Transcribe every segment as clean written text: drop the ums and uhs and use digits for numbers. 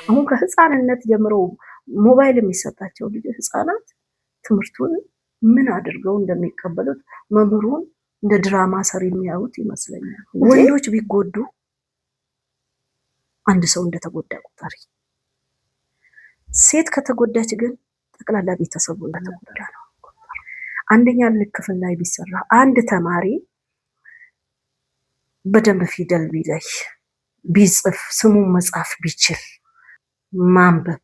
አሁን ከህፃንነት ጀምሮ ሞባይል የሚሰጣቸው ልጆች ህፃናት ትምህርቱን ምን አድርገው እንደሚቀበሉት መምህሩን እንደ ድራማ ሰሪ የሚያዩት ይመስለኛል። ወንዶች ቢጎዱ አንድ ሰው እንደተጎዳ ቁጠሪ፣ ሴት ከተጎዳች ግን ጠቅላላ ቤተሰቡ እንደተጎዳ ነው። አንደኛ ክፍል ላይ ቢሰራ አንድ ተማሪ በደንብ ፊደል ቢለይ ቢጽፍ ስሙን መጻፍ ቢችል ማንበብ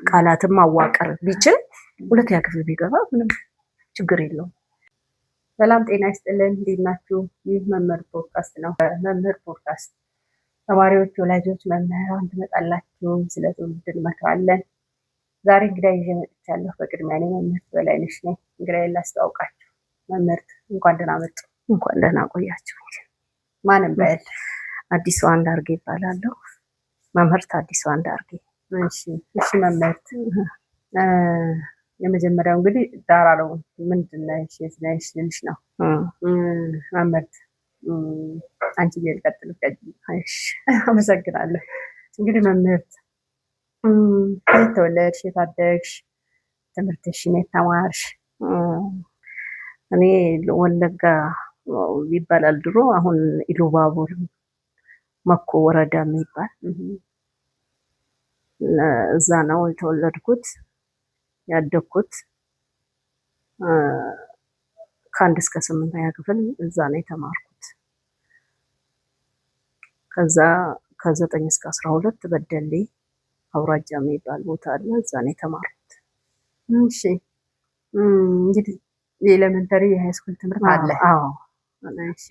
ቃላትን ማዋቀር ቢችል ሁለተኛ ክፍል ቢገባ ምንም ችግር የለውም። ሰላም ጤና ይስጥልን፣ እንዴት ናችሁ? ይህ መምህር ፖድካስት ነው። መምህር ፖድካስት ተማሪዎች፣ ወላጆች፣ መምህራን ትመጣላችሁ፣ ስለ ትውልድ እንመክራለን። ዛሬ እንግዳ ይዤ መጥቻለሁ። በቅድሚያ እኔ መምህርት በላይነሽ ነኝ። እንግዳዬን ላስተዋውቃችሁ። መምህርት እንኳን ደህና መጡ። እንኳን ደህና ቆያችሁ። ማንም በል አዲሱ አንዳርጌ ይባላለሁ። መምህርት አዲሱ አንዳርጌ። እሺ መምህርት፣ የመጀመሪያው እንግዲህ ዳራ ነው። ምንድን ነሽ የት ነሽ ልልሽ ነው። መምህርት አንቺ ልቀጥል? እሺ አመሰግናለሁ። እንግዲህ መምህርት የት ተወለድሽ? የት አደግሽ? ትምህርትሽን የት ተማርሽ? እኔ ወለጋ ይባላል ድሮ፣ አሁን ኢሉባቡር መኮ ወረዳ የሚባል እዛ ነው የተወለድኩት ያደግኩት። ከ1 እስከ 8ኛ ክፍል እዛ ነው የተማርኩት። ከዛ ከ9 እስከ 12 በደሌ አውራጃ የሚባል ቦታ አለ፣ እዛ ነው የተማርኩት። እሺ እንግዲህ የኤሌመንተሪ የሃይስኩል ትምህርት አለ። አዎ እሺ።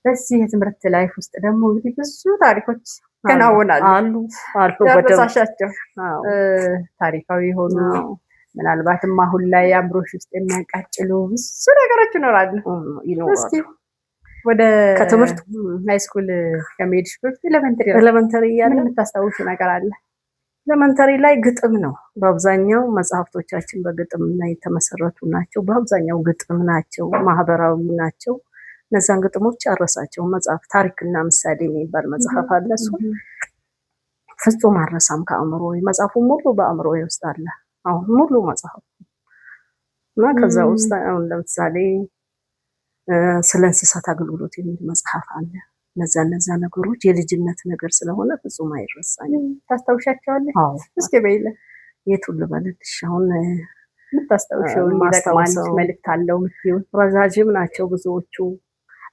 በዚህ የትምህርት ላይፍ ውስጥ ደግሞ እንግዲህ ብዙ ታሪኮች ከናወናሉ አሉ ያበሳሻቸው ታሪካዊ የሆኑ ምናልባትም አሁን ላይ አምሮሽ ውስጥ የሚያቃጭሉ ብዙ ነገሮች ይኖራሉ። እስኪ ወደ ከትምህርት ሃይስኩል ከመሄድሽ በፊት ኤሌመንተሪ እያለ የምታስታውሹ ነገር አለ? ኤሌመንተሪ ላይ ግጥም ነው በአብዛኛው። መጽሐፍቶቻችን በግጥም ላይ የተመሰረቱ ናቸው። በአብዛኛው ግጥም ናቸው፣ ማህበራዊ ናቸው። እነዛን ግጥሞች አረሳቸው። መጽሐፍ ታሪክና ምሳሌ የሚባል መጽሐፍ አለ። እሱ ፍጹም አረሳም ከአእምሮ። መጽሐፉ ሙሉ በአእምሮ ውስጥ አለ። አሁን ሙሉ መጽሐፍ እና ከዛ ውስጥ አሁን ለምሳሌ ስለ እንስሳት አገልግሎት የሚል መጽሐፍ አለ። እነዛ ነገሮች የልጅነት ነገር ስለሆነ ፍጹም አይረሳኝም። ታስታውሻቸዋለሽ? አዎ። እስኪ በይለ የቱን ልበልልሽ? አሁን የምታስታውሽው ማስታወሰው መልእክት አለው የምትይው? ረዣዥም ናቸው ብዙዎቹ።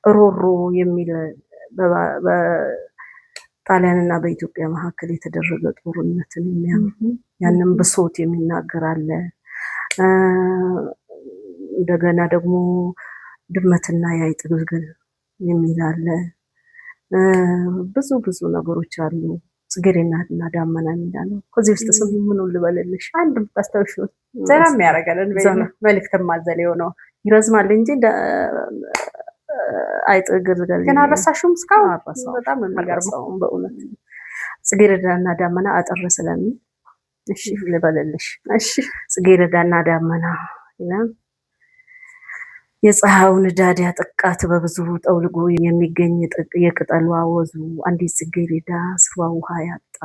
ሮሮ የሚል በጣሊያንና በኢትዮጵያ መካከል የተደረገ ጦርነትን ያንን ብሶት የሚናገር አለ። እንደገና ደግሞ ድመትና የአይጥ ግልገል የሚል አለ። ብዙ ነገሮች አሉ። ጽጌረዳና ዳመና የሚላል። ከዚህ ውስጥ ስም ምን ልበልልሽ? አንድ የምታስታውሽው ዘና የሚያደርገን መልእክትም ማዘል የሆነው ይረዝማል እንጂ አይጥ ግልገል ግን አረሳሽም? እስካሁን በጣም የሚገርመው በእውነት ጽጌረዳና ዳመና አጠር ስለሚል እሺ ልበልልሽ። እሺ ጽጌረዳና ዳመና የፀሐዩ ንዳድ ያጠቃት በብዙ ጠውልጎ የሚገኝ የቅጠሏ ወዙ፣ አንዲት ጽጌረዳ ስሯ ውሃ ያጣ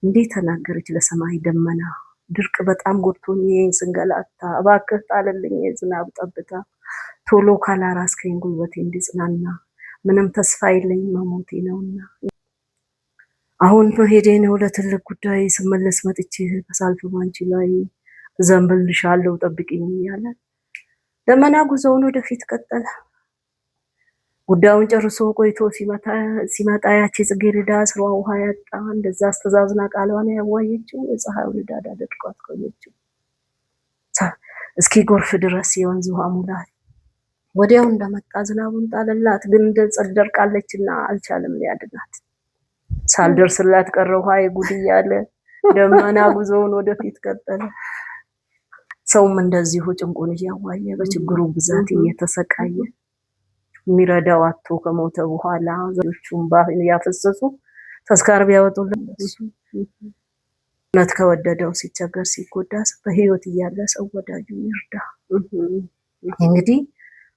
እንዴት ተናገረች ለሰማይ ደመና፣ ድርቅ በጣም ጎድቶኝ ስንገላታ፣ እባክህ ጣልልኝ የዝናብ ጠብታ፣ ቶሎ ካላራስከኝ ጉልበቴ እንዲጽናና፣ ምንም ተስፋ የለኝ መሞቴ ነውና፣ አሁን መሄዴ ነው ለትልቅ ጉዳይ፣ ስመለስ መጥቼ ከሳልፍ ባንቺ ላይ ዘንብልሻለሁ ጠብቂኝ እያለ ደመና ጉዞውን ወደፊት ቀጠለ። ጉዳዩን ጨርሶ ቆይቶ ሲመጣ ያቺ ጽጌረዳ ስሯ ውሃ ያጣ እንደዛ አስተዛዝና ቃሏን ያዋየችው የፀሐዩ ንዳድ አድርጓት ቆየችው። እስኪ ጎርፍ ድረስ የወንዝ ውሃ ሙላት፣ ወዲያው እንደመጣ ዝናቡን ጣለላት። ግን ደርቃለችና አልቻለም ሊያድናት። ሳልደርስላት ቀረ ውሃ የጉድ እያለ ደመና ጉዞውን ወደፊት ቀጠለ። ሰውም እንደዚሁ ጭንቁን እያዋየ በችግሩ ብዛት እየተሰቃየ የሚረዳው አጥቶ ከሞተ በኋላ ዘሮቹም ባህል ያፈሰሱ ተስካር ቢያወጡለት እውነት ከወደደው ሲቸገር ሲጎዳ በህይወት እያለ ሰው ወዳጁ ይርዳ። እንግዲህ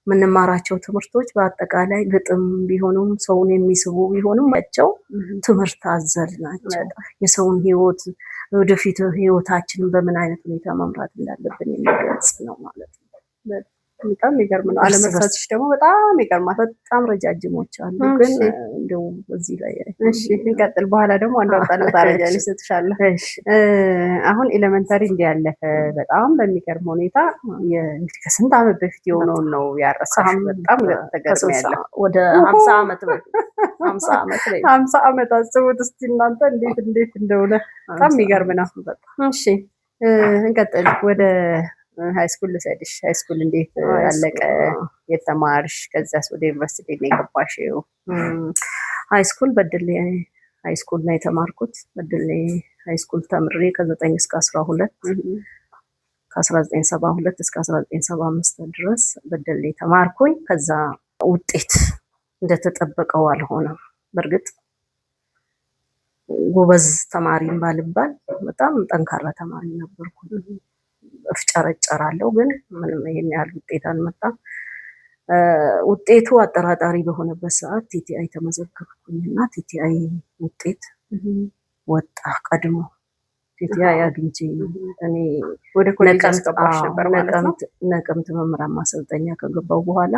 የምንማራቸው ትምህርቶች በአጠቃላይ ግጥም ቢሆኑም ሰውን የሚስቡ ቢሆኑም ናቸው ትምህርት አዘል ናቸው። የሰውን ህይወት ወደፊት ህይወታችንን በምን አይነት ሁኔታ መምራት እንዳለብን የሚገልጽ ነው ማለት ነው። በጣም ይገርም ነው። አለመርሳትሽ ደግሞ በጣም ይገርማል። በጣም ረጃጅሞች አሉ ግን እንደው እዚህ ላይ እሺ እንቀጥል። በኋላ ደግሞ አንድ ወጣት ታረጃ ልሰጥሻለሁ። አሁን ኤሌመንተሪ እንዲያለፈ በጣም በሚገርም ሁኔታ እንግዲህ ከስንት ዓመት በፊት የሆነውን ነው ያረሳሽ። በጣም ተገርሚያለሁ። ወደ 50 ዓመት በፊት 50 ዓመት አስቡት እስቲ እናንተ እንዴት እንደሆነ በጣም የሚገርም ነው። እሺ እንቀጥል። ወደ ሃይስኩል ልሰድሽ። ሃይስኩል እንዴት ያለቀ? የተማርሽ? ከዛስ ወደ ዩኒቨርሲቲ ነው የገባሽው? ሃይስኩል በደሌ ሃይስኩል ነው የተማርኩት። በደሌ ሃይስኩል ተምሬ ከ9 እስከ 12 ከ1972 እስከ 1975 ድረስ በደሌ ተማርኩኝ። ከዛ ውጤት እንደተጠበቀው አልሆነም። በእርግጥ ጎበዝ ተማሪም ባልባል በጣም ጠንካራ ተማሪ ነበርኩ። እፍጨረጨራለሁ ግን ምንም ይሄን ያህል ውጤት አልመጣም። ውጤቱ አጠራጣሪ በሆነበት ሰዓት ቲቲአይ ተመዘገብኩኝና ቲቲአይ ውጤት ወጣ ቀድሞ። ቲቲአይ አግኝቼ እኔ ወደ ኮሌጅ አስገባሽ ነበር ማለት ነው? ነቀምት መምህራን ማሰልጠኛ ከገባው በኋላ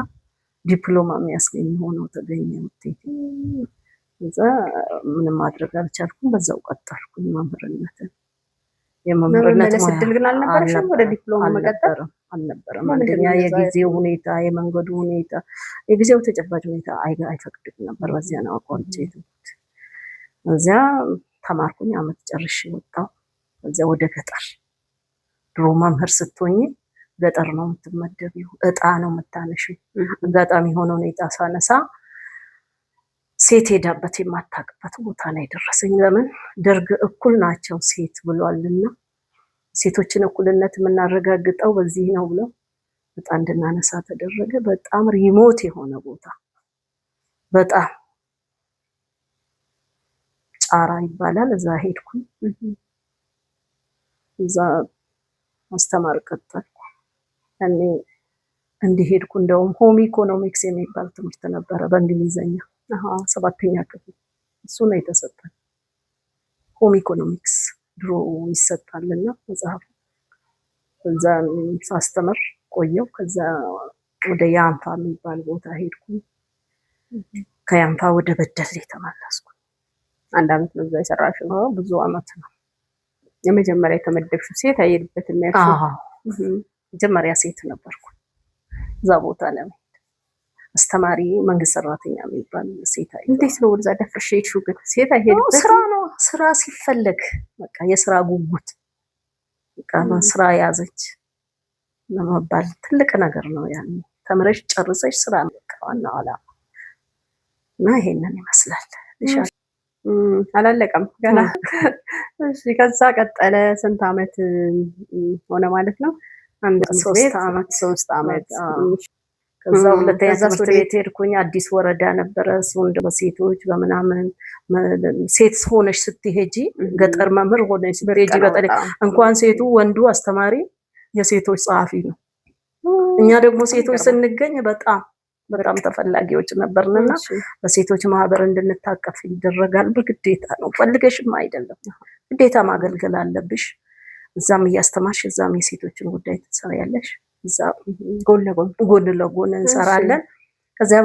ዲፕሎማ የሚያስገኝ ሆኖ ተገኘ ውጤት። እዛ ምንም ማድረግ አልቻልኩም። በዛው ቀጠልኩኝ መምህርነትን። የመምህርነት እድል ግን አልነበረሽም? ወደ ዲፕሎማ መቀጠል አልነበረም። አንደኛ የጊዜው ሁኔታ፣ የመንገዱ ሁኔታ፣ የጊዜው ተጨባጭ ሁኔታ አይፈቅድም ነበር። በዚያ ነው አቋርጬ የተውኩት። እዚያ ተማርኩኝ፣ አመት ጨርሼ ወጣሁ። እዚያ ወደ ገጠር። ድሮ መምህር ስትሆኝ ገጠር ነው የምትመደቢው፣ እጣ ነው የምታነሺው። አጋጣሚ ሆኖ ነው እጣ ሳነሳ ሴት ሄዳበት የማታውቅበት ቦታ ላይ ደረሰኝ። ለምን ደርግ እኩል ናቸው ሴት ብሏልና ሴቶችን እኩልነት የምናረጋግጠው በዚህ ነው ብሎ በጣም እንድናነሳ ተደረገ። በጣም ሪሞት የሆነ ቦታ፣ በጣም ጫራ ይባላል። እዛ ሄድኩኝ። እዛ ማስተማር ቀጠልኩ። እኔ እንዲሄድኩ እንደውም ሆም ኢኮኖሚክስ የሚባል ትምህርት ነበረ በእንግሊዘኛ 7ኛ ክፍል። እሱ ነው የተሰጠን። ሆም ኢኮኖሚክስ ድሮ ይሰጣልና መጽሐፍ። እዛ ሳስተምር ቆየው። ከዛ ወደ ያንፋ የሚባል ቦታ ሄድኩ። ከያንፋ ወደ በደሌ ተመለስኩ። አንድ አመት ነው እዛ የሰራሽው? ብዙ አመት ነው። የመጀመሪያ የተመደብሽው ሴት አይሄድበት የሚያልሽው? መጀመሪያ ሴት ነበርኩ እዛ ቦታ ለምን አስተማሪ መንግስት ሰራተኛ የሚባል ሴት አይደለም። እንዴት ነው ወደዛ ደፍረሽ ሄድሽው? ግን ሴት አይሄድበት? ስራ ነው፣ ስራ ሲፈለግ በቃ የስራ ጉጉት በቃ ስራ ያዘች ለመባል ትልቅ ነገር ነው። ያን ተምረሽ ጨርሰሽ ስራ ነው በቃ ዋናው ዓላማ። እና ይሄንን ይመስላል። አላለቀም ገና። እሺ ከዛ ቀጠለ። ስንት አመት ሆነ ማለት ነው? 3 አመት። ከዛ ሁለተኛ ትምህርት ቤት ሄድኩኝ። አዲስ ወረዳ ነበረ። እሱ እንደ ሴቶች በምናምን ሴት ሆነሽ ስትሄጂ ገጠር መምህር ሆነሽ ስትሄጂ በተለይ እንኳን ሴቱ ወንዱ አስተማሪ የሴቶች ጸሐፊ ነው። እኛ ደግሞ ሴቶች ስንገኝ በጣም ተፈላጊዎች ነበርንና በሴቶች ማህበር እንድንታቀፍ ይደረጋል። በግዴታ ነው፣ ፈልገሽም አይደለም፣ ግዴታ ማገልገል አለብሽ። እዛም እያስተማርሽ እዛም የሴቶችን ጉዳይ ትሰሪያለሽ። እዛ ጎን ለጎን እንሰራለን። ከዚያ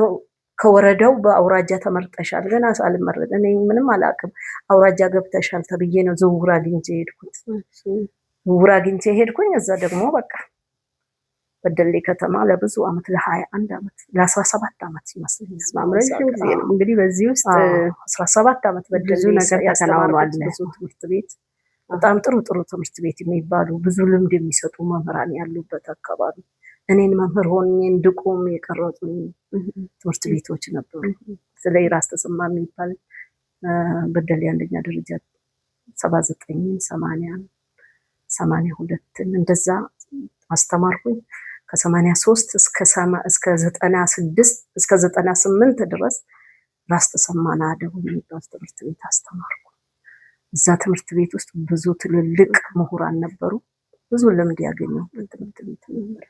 ከወረዳው በአውራጃ ተመርጠሻል። ገና ሳልመረጥ እኔ ምንም አላውቅም። አውራጃ ገብተሻል ተብዬ ነው ዝውውር አግኝቼ ሄድኩት። ዝውውር አግኝቼ ሄድኩኝ። እዛ ደግሞ በቃ በደሌ ከተማ ለብዙ አመት ለ21 አመት ለ17 አመት ይመስለኛል ማምረሽ ጊዜ ነው እንግዲህ። በዚህ ውስጥ 17 አመት በደሌ ነገር ተከናውኗል። ብዙ ትምህርት ቤት፣ በጣም ጥሩ ትምህርት ቤት የሚባሉ ብዙ ልምድ የሚሰጡ መምህራን ያሉበት አካባቢ፣ እኔን መምህር ሆኜ እንድቆም የቀረጹኝ ትምህርት ቤቶች ነበሩ። ስለዚህ ራስ ተሰማ የሚባል በደሌ አንደኛ ደረጃ 79 80 82 እንደዛ አስተማርኩኝ። ከ83 እስከ 96 እስከ 98 ድረስ ራስ ተሰማ ናደው የሚባል ትምህርት ቤት አስተማርኩ። እዛ ትምህርት ቤት ውስጥ ብዙ ትልልቅ ምሁራን ነበሩ። ብዙ ልምድ ያገኘሁበት ትምህርት ቤት ነበር።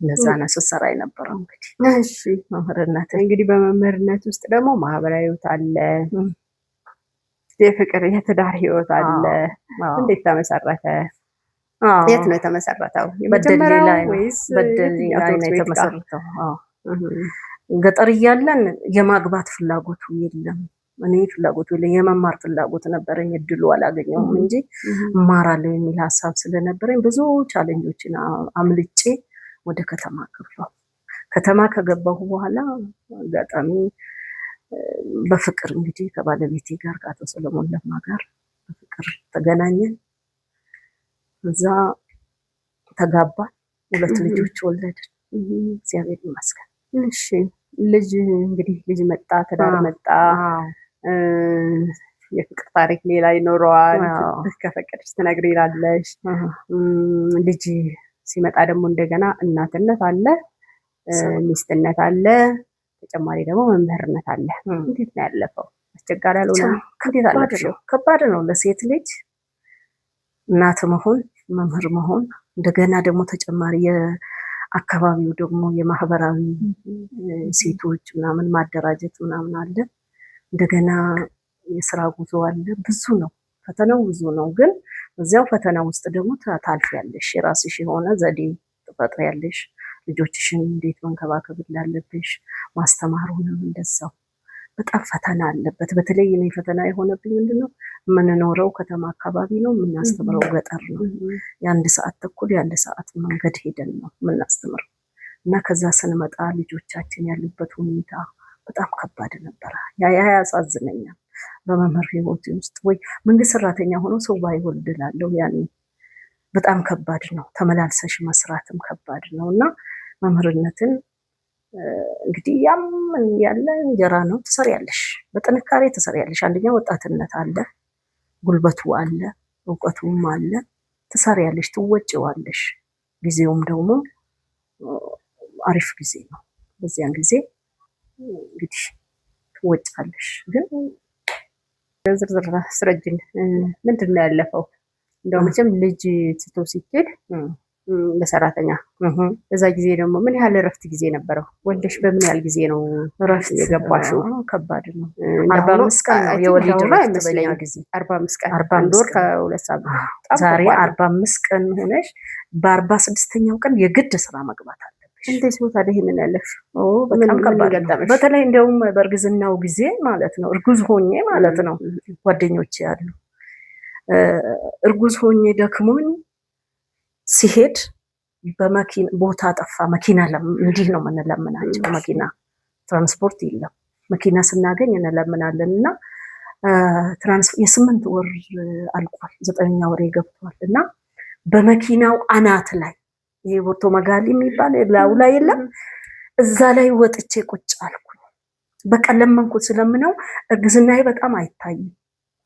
እነዛ ነው ስሰራ የነበረው። እንግዲህ እሺ መምህርነት እንግዲህ በመምህርነት ውስጥ ደግሞ ማህበራዊ ህይወት አለ፣ የፍቅር የትዳር ህይወት አለ። እንዴት ተመሰረተ? የት ነው የተመሰረተው? የመጀመሪያው ወይስ በደሌ ላይ ነው የተመሰረተው? ገጠር እያለን የማግባት ፍላጎቱ የለም። እኔ ፍላጎቱ የለም፣ የመማር ፍላጎት ነበረኝ። እድሉ አላገኘሁም እንጂ እማራለሁ የሚል ሀሳብ ስለነበረኝ ብዙ ቻሌንጆችን አምልጬ ወደ ከተማ ገባሁ። ከተማ ከገባሁ በኋላ አጋጣሚ በፍቅር እንግዲህ ከባለቤቴ ጋር ከአቶ ሰለሞን ለማ ጋር በፍቅር ተገናኘን። እዛ ተጋባን፣ 2 ልጆች ወለድን። እግዚአብሔር ይመስገን። እሺ ልጅ እንግዲህ ልጅ መጣ፣ ትዳር መጣ፣ የፍቅር ታሪክ ሌላ ይኖረዋል። ከፈቀድሽ ትነግሪናለሽ። ልጅ ሲመጣ ደግሞ እንደገና እናትነት አለ፣ ሚስትነት አለ፣ ተጨማሪ ደግሞ መምህርነት አለ። እንዴት ነው ያለፈው? አስቸጋሪ አልሆነም? ከባድ ነው ለሴት ልጅ እናት መሆን፣ መምህር መሆን፣ እንደገና ደግሞ ተጨማሪ የአካባቢው ደግሞ የማህበራዊ ሴቶች ምናምን ማደራጀት ምናምን አለ። እንደገና የስራ ጉዞ አለ። ብዙ ነው ፈተናው፣ ብዙ ነው። ግን እዚያው ፈተና ውስጥ ደግሞ ታልፊያለሽ። የራስሽ የሆነ ዘዴ ትፈጥሪያለሽ። ልጆችሽን እንዴት መንከባከብ እንዳለብሽ ማስተማሩንም እንደዛው። በጣም ፈተና አለበት። በተለይ እኔ ፈተና የሆነብኝ ምንድነው የምንኖረው ከተማ አካባቢ ነው፣ የምናስተምረው ገጠር ነው። የ1 ሰዓት ተኩል የ1 ሰዓት መንገድ ሄደን ነው የምናስተምረው እና ከዛ ስንመጣ ልጆቻችን ያሉበት ሁኔታ በጣም ከባድ ነበረ። ያ ያሳዝነኛል። በመምህር ህይወት ውስጥ ወይ መንግስት ሰራተኛ ሆኖ ሰው ባይወልድ እላለሁ። ያኔ በጣም ከባድ ነው። ተመላልሰሽ መስራትም ከባድ ነው እና መምህርነትን እንግዲህ ያም ያለ እንጀራ ነው። ትሰሪያለሽ፣ በጥንካሬ ትሰሪያለሽ። አንደኛ ወጣትነት አለ፣ ጉልበቱ አለ፣ እውቀቱም አለ። ትሰሪያለሽ፣ ትወጪዋለሽ። ጊዜውም ደግሞ አሪፍ ጊዜ ነው። በዚያን ጊዜ እንግዲህ ትወጫለሽ። ግን ዝርዝር አስረጅን። ምንድን ነው ያለፈው? እንደው መቼም ልጅ ትቶ ሲኬድ ለሰራተኛ በዛ ጊዜ ደግሞ ምን ያህል እረፍት ጊዜ ነበረው? ወልደሽ በምን ያህል ጊዜ ነው እረፍት የገባሽው? ከባድ ነው። 45 ቀን ነው የወሊድ እረፍት በኛ ጊዜ። 45 ቀን፣ 1 ወር ከ2 ሳምንት። ዛሬ 45 ቀን ሆነሽ በ46ኛው ቀን የግድ ስራ መግባት አለ። እንዴት ነው ታዲያ ይሄንን ያለሽ? በጣም ከባድ ነው። በተለይ እንደውም በእርግዝናው ጊዜ ማለት ነው፣ እርጉዝ ሆኜ ማለት ነው። ጓደኞቼ ያሉ እርጉዝ ሆኜ ደክሞኝ ሲሄድ በመኪና ቦታ ጠፋ። መኪና እንዲህ ነው የምንለምናቸው። መኪና ትራንስፖርት የለም። መኪና ስናገኝ እንለምናለን እና የ8 ወር አልቋል፣ 9ኛ ወር ገብቷል እና በመኪናው አናት ላይ ይሄ ቦርቶ መጋሊ የሚባል ላዩ ላይ የለም፣ እዛ ላይ ወጥቼ ቁጭ አልኩኝ። በቃ ለመንኩት። ስለምነው እርግዝናዬ በጣም አይታይም።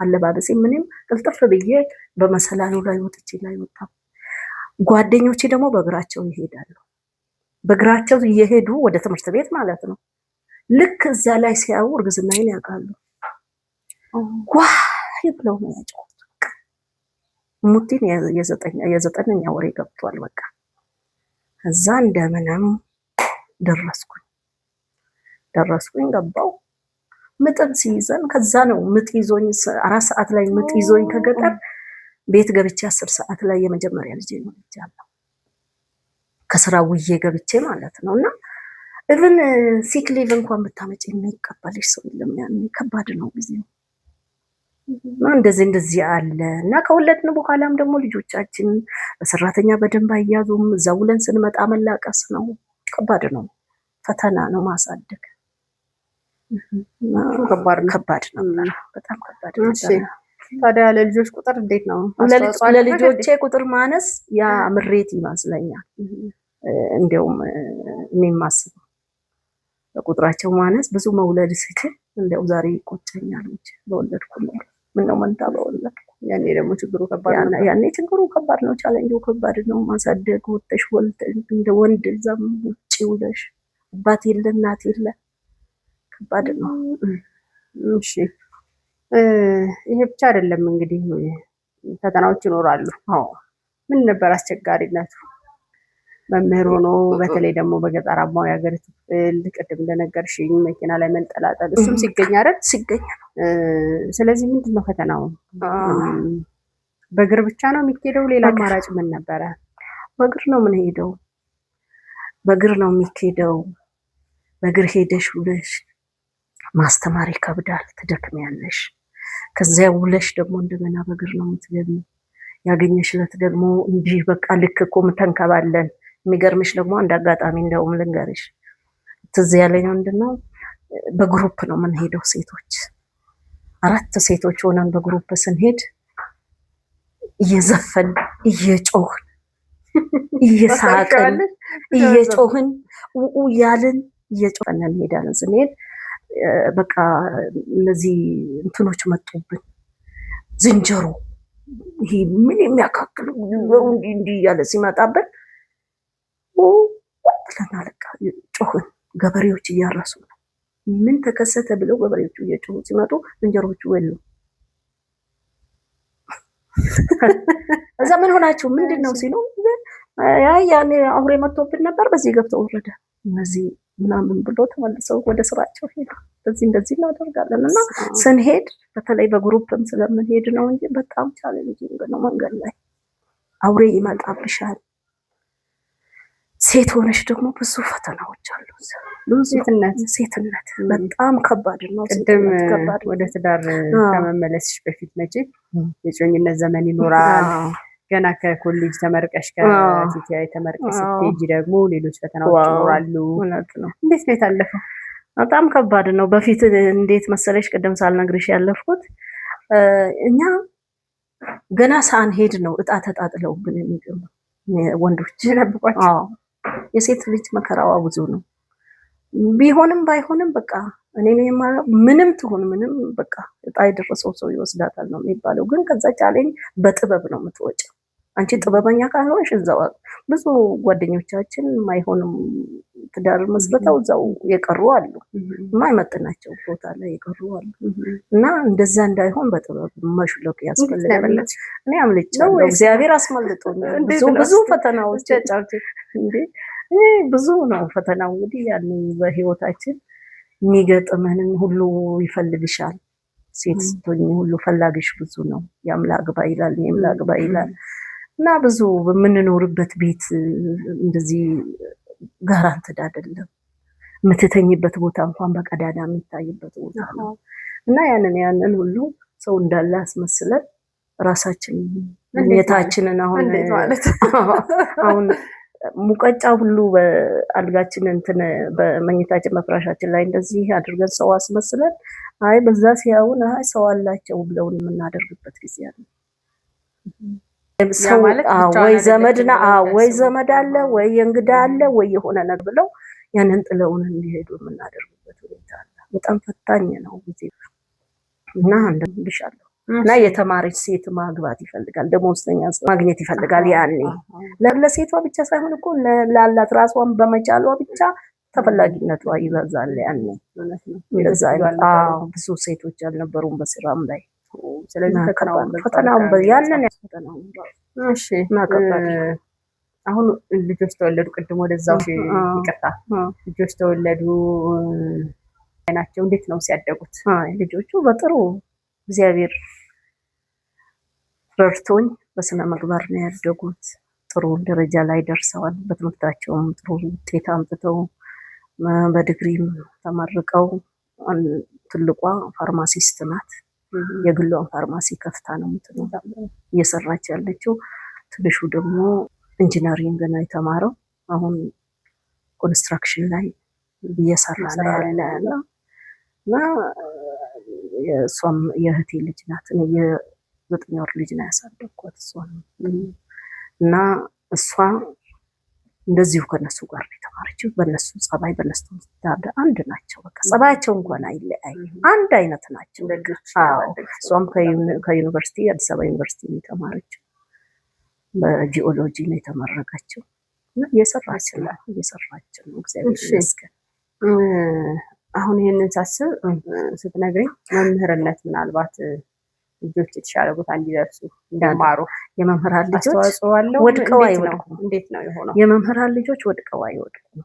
አለባበሴ ምንም ቅልጥፍ ብዬ በመሰላሉ ላይ ወጥቼ ላይ ወጣሁ። ጓደኞቼ ደግሞ በእግራቸው ይሄዳሉ። በእግራቸው እየሄዱ ወደ ትምህርት ቤት ማለት ነው። ልክ እዛ ላይ ሲያዩ እርግዝናዬን ያውቃሉ። ዋይ ብለው ነው ያጫወቱ። ሙቲን የ9ኛ ወሬ ገብቷል። በቃ ከዛ እንደምንም ደረስኩኝ ገባው። ምጥም ሲይዘን ከዛ ነው ምጥ ይዞኝ 4 ሰዓት ላይ ምጥ ይዞኝ ከገጠር ቤት ገብቼ 10 ሰዓት ላይ የመጀመሪያ ልጅ ነው ልጅአለሁ። ከስራ ውዬ ገብቼ ማለት ነውና ኢቭን ሲክ ሊቭ እንኳን ብታመጪ የሚቀበልሽ ሰው የለም። ያኔ ከባድ ነው ጊዜው። እንደዚህ አለ እና ከወለድን በኋላም ደግሞ ልጆቻችን በሰራተኛ በደንብ አያዙም። እዛ ውለን ስንመጣ መላቀስ ነው። ከባድ ነው። ፈተና ነው ማሳደግ። ከባድ ነው። በጣም ከባድ ነው። ታዲያ ለልጆች ቁጥር እንዴት ነው? ለልጆቼ ቁጥር ማነስ ያ ምሬት ይመስለኛል። እንደውም እኔ የማስበው በቁጥራቸው ማነስ ብዙ መውለድ ስችል እንደው ዛሬ ይቆጨኛል በወለድኩ ነው። ምነው መንታ በወለድኩ። ያኔ ደግሞ ችግሩ ከባድ ነው። ያኔ ችግሩ ከባድ ነው። ቻሌንጁ ከባድ ነው። ማሳደግ ወጥተሽ ወልተሽ እንደ ወንድ እዛም ውጪ ውለሽ አባት የለ እናት የለ ከባድ ነው። እሺ ይሄ ብቻ አይደለም እንግዲህ ፈተናዎች ይኖራሉ። ምን ነበር አስቸጋሪነቱ? መምህር ሆኖ በተለይ ደግሞ በገጠራማው የሀገሪቱ ክፍል ቅድም እንደነገርሽኝ መኪና ላይ መንጠላጠል እሱም ሲገኝ አይደል? ሲገኝ ነው። ስለዚህ ምንድን ነው ፈተናው? በእግር ብቻ ነው የሚኬደው? ሌላ አማራጭ ምን ነበረ? በእግር ነው የምንሄደው። በእግር ነው የሚኬደው። በእግር ሄደሽ ውለሽ ማስተማር ይከብዳል፣ ትደክሚያለሽ። ከዚያ ውለሽ ደግሞ እንደገና በእግር ነው የምትገቢው። ያገኘሽ ዕለት ደግሞ እንዲህ በቃ ልክ እኮ ተንከባለን። የሚገርምሽ ደግሞ አንድ አጋጣሚ እንደውም ልንገርሽ ትዝ ያለኝ ምንድነው፣ በግሩፕ ነው የምንሄደው ሴቶች 4 ሴቶች ሆነን በግሩፕ ስንሄድ እየዘፈን እየጮህን እየሳቅን እየጮህን ያልን እየጮህን እንሄዳለን። ስንሄድ በቃ እነዚህ እንትኖች መጡብን፣ ዝንጀሮ ይሄ ምን የሚያካክል እንዲህ እያለ ሲመጣብን ወጥተና ለቃ ጮህን። ገበሬዎች እያረሱ ነው። ምን ተከሰተ ብለው ገበሬዎቹ እየጮሁ ሲመጡ ዝንጀሮቹ የሉም። እዛ ምን ሆናችሁ ምንድን ነው ሲሉ ያኔ አውሬ መጥቶብን ነበር፣ በዚህ ገብተው ወረደ እነዚህ ምናምን ብሎ ተመልሰው ወደ ስራቸው ሄዱ። እንደዚህ እናደርጋለን። እና ስንሄድ በተለይ በግሩፕም ስለምንሄድ ነው እንጂ በጣም ቻሌንጂንግ ነው። መንገድ ላይ አውሬ ይመጣብሻል። ሴት ሆነሽ ደግሞ ብዙ ፈተናዎች አሉ። ሴትነት በጣም ከባድ ነው። ቅድም ወደ ትዳር ከመመለስሽ በፊት መቼ የጮኝነት ዘመን ይኖራል። ገና ከኮሌጅ ተመርቀሽ ከቲቲአይ ተመርቀሽ ስትሄጂ ደግሞ ሌሎች ፈተናዎች ይኖራሉ። እንዴት ነው የታለፈው? በጣም ከባድ ነው። በፊት እንዴት መሰለሽ ቅድም ሳልነግርሽ ያለፍኩት እኛ ገና ሳንሄድ ነው እጣ ተጣጥለውብን የሚገቡ ወንዶች ይጠብቋቸው። የሴት ልጅ መከራዋ ብዙ ነው። ቢሆንም ባይሆንም በቃ እኔ ምንም ትሁን ምንም በቃ እጣ የደረሰው ሰው ይወስዳታል ነው የሚባለው። ግን ከዛ ቻሌንጅ በጥበብ ነው የምትወጪው። አንቺ ጥበበኛ ካልሆንሽ እዛው ብዙ ጓደኞቻችን ማይሆንም ትዳር መስርተው እዛው የቀሩ አሉ፣ የማይመጥናቸው ቦታ ላይ የቀሩ አሉ። እና እንደዛ እንዳይሆን በጥበብ መሽለክ ያስፈልጋል። እኔ አምልጫለሁ፣ እግዚአብሔር አስመልጦኛል። ብዙ ፈተናዎች እንዴ ብዙ ነው ፈተናው። እንግዲህ ያን በህይወታችን የሚገጥመንን ሁሉ ይፈልግሻል። ሴት ስትሆኚ ሁሉ ፈላጊሽ ብዙ ነው። ያምላግባ ይላል፣ የምላግባ ይላል። እና ብዙ በምንኖርበት ቤት እንደዚህ ጋራንትድ አይደለም። የምትተኝበት ቦታ እንኳን በቀዳዳ የሚታይበት ቦታ ነው። እና ያንን ሁሉ ሰው እንዳለ አስመስለን ራሳችን የታችንን አሁን ሙቀጫ ሁሉ በአልጋችን እንትን በመኝታችን መፍራሻችን ላይ እንደዚህ አድርገን ሰው አስመስለን አይ በዛ ሲያውን አይ ሰው አላቸው ብለውን የምናደርግበት ጊዜ አለ። ሰው ወይ ዘመድና ወይ ዘመድ አለ ወይ እንግዳ አለ ወይ የሆነ ነገር ብለው ያንን ጥለውን እንዲሄዱ የምናደርግበት ሁኔታ አለ። በጣም ፈታኝ ነው ጊዜ እና እንደምልሻለሁ። እና የተማረች ሴት ማግባት ይፈልጋል፣ ደሞዝተኛ ማግኘት ይፈልጋል። ያኔ ለሴቷ ብቻ ሳይሆን እኮ ላላት ራሷን በመቻሏ ብቻ ተፈላጊነቷ ይበዛል። ያኔ እንደዛ ብዙ ሴቶች አልነበሩም በስራም ላይ። ስለዚህ ፈተናው ያንን ያስፈተናው። እሺ አሁን ልጆች ተወለዱ። ቅድም ወደዛው ይቅርታ፣ ልጆች ተወለዱ ናቸው። እንዴት ነው ሲያደጉት? ልጆቹ በጥሩ እግዚአብሔር ረድቶኝ በስነ ምግባር ነው ያደጉት። ጥሩ ደረጃ ላይ ደርሰዋል። በትምህርታቸውም ጥሩ ውጤት አምጥተው በዲግሪም ተመርቀው ትልቋ ፋርማሲስት ናት። የግሏን ፋርማሲ ከፍታ ነው እየሰራች ያለችው። ትንሹ ደግሞ ኢንጂነሪንግ ነው የተማረው። አሁን ኮንስትራክሽን ላይ እየሰራ ነው ያለው እና የእሷም የእህቴ ልጅ ናት። የ9 ወር ልጅ ነው ያሳደግኳት እሷን። እና እሷ እንደዚሁ ከነሱ ጋር የተማረችው። በነሱ ጸባይ በነሱ አንድ ናቸው። በቃ ጸባያቸው እንኳን አይለያይ፣ አንድ አይነት ናቸው። እሷም ከዩኒቨርሲቲ አዲስ አበባ ዩኒቨርሲቲ ነው የተማረችው። በጂኦሎጂ ነው የተመረቀችው። እየሰራች ነው እግዚአብሔር ይመስገን። አሁን ይሄንን ሳስብ ስትነግረኝ መምህርነት ምናልባት ልጆች የተሻለ ቦታ እንዲደርሱ እንዲማሩ የመምህራን ልጆች ወድቀው አይወድቁም። እንዴት ነው የሆነው? የመምህራን ልጆች ወድቀው አይወድቁም።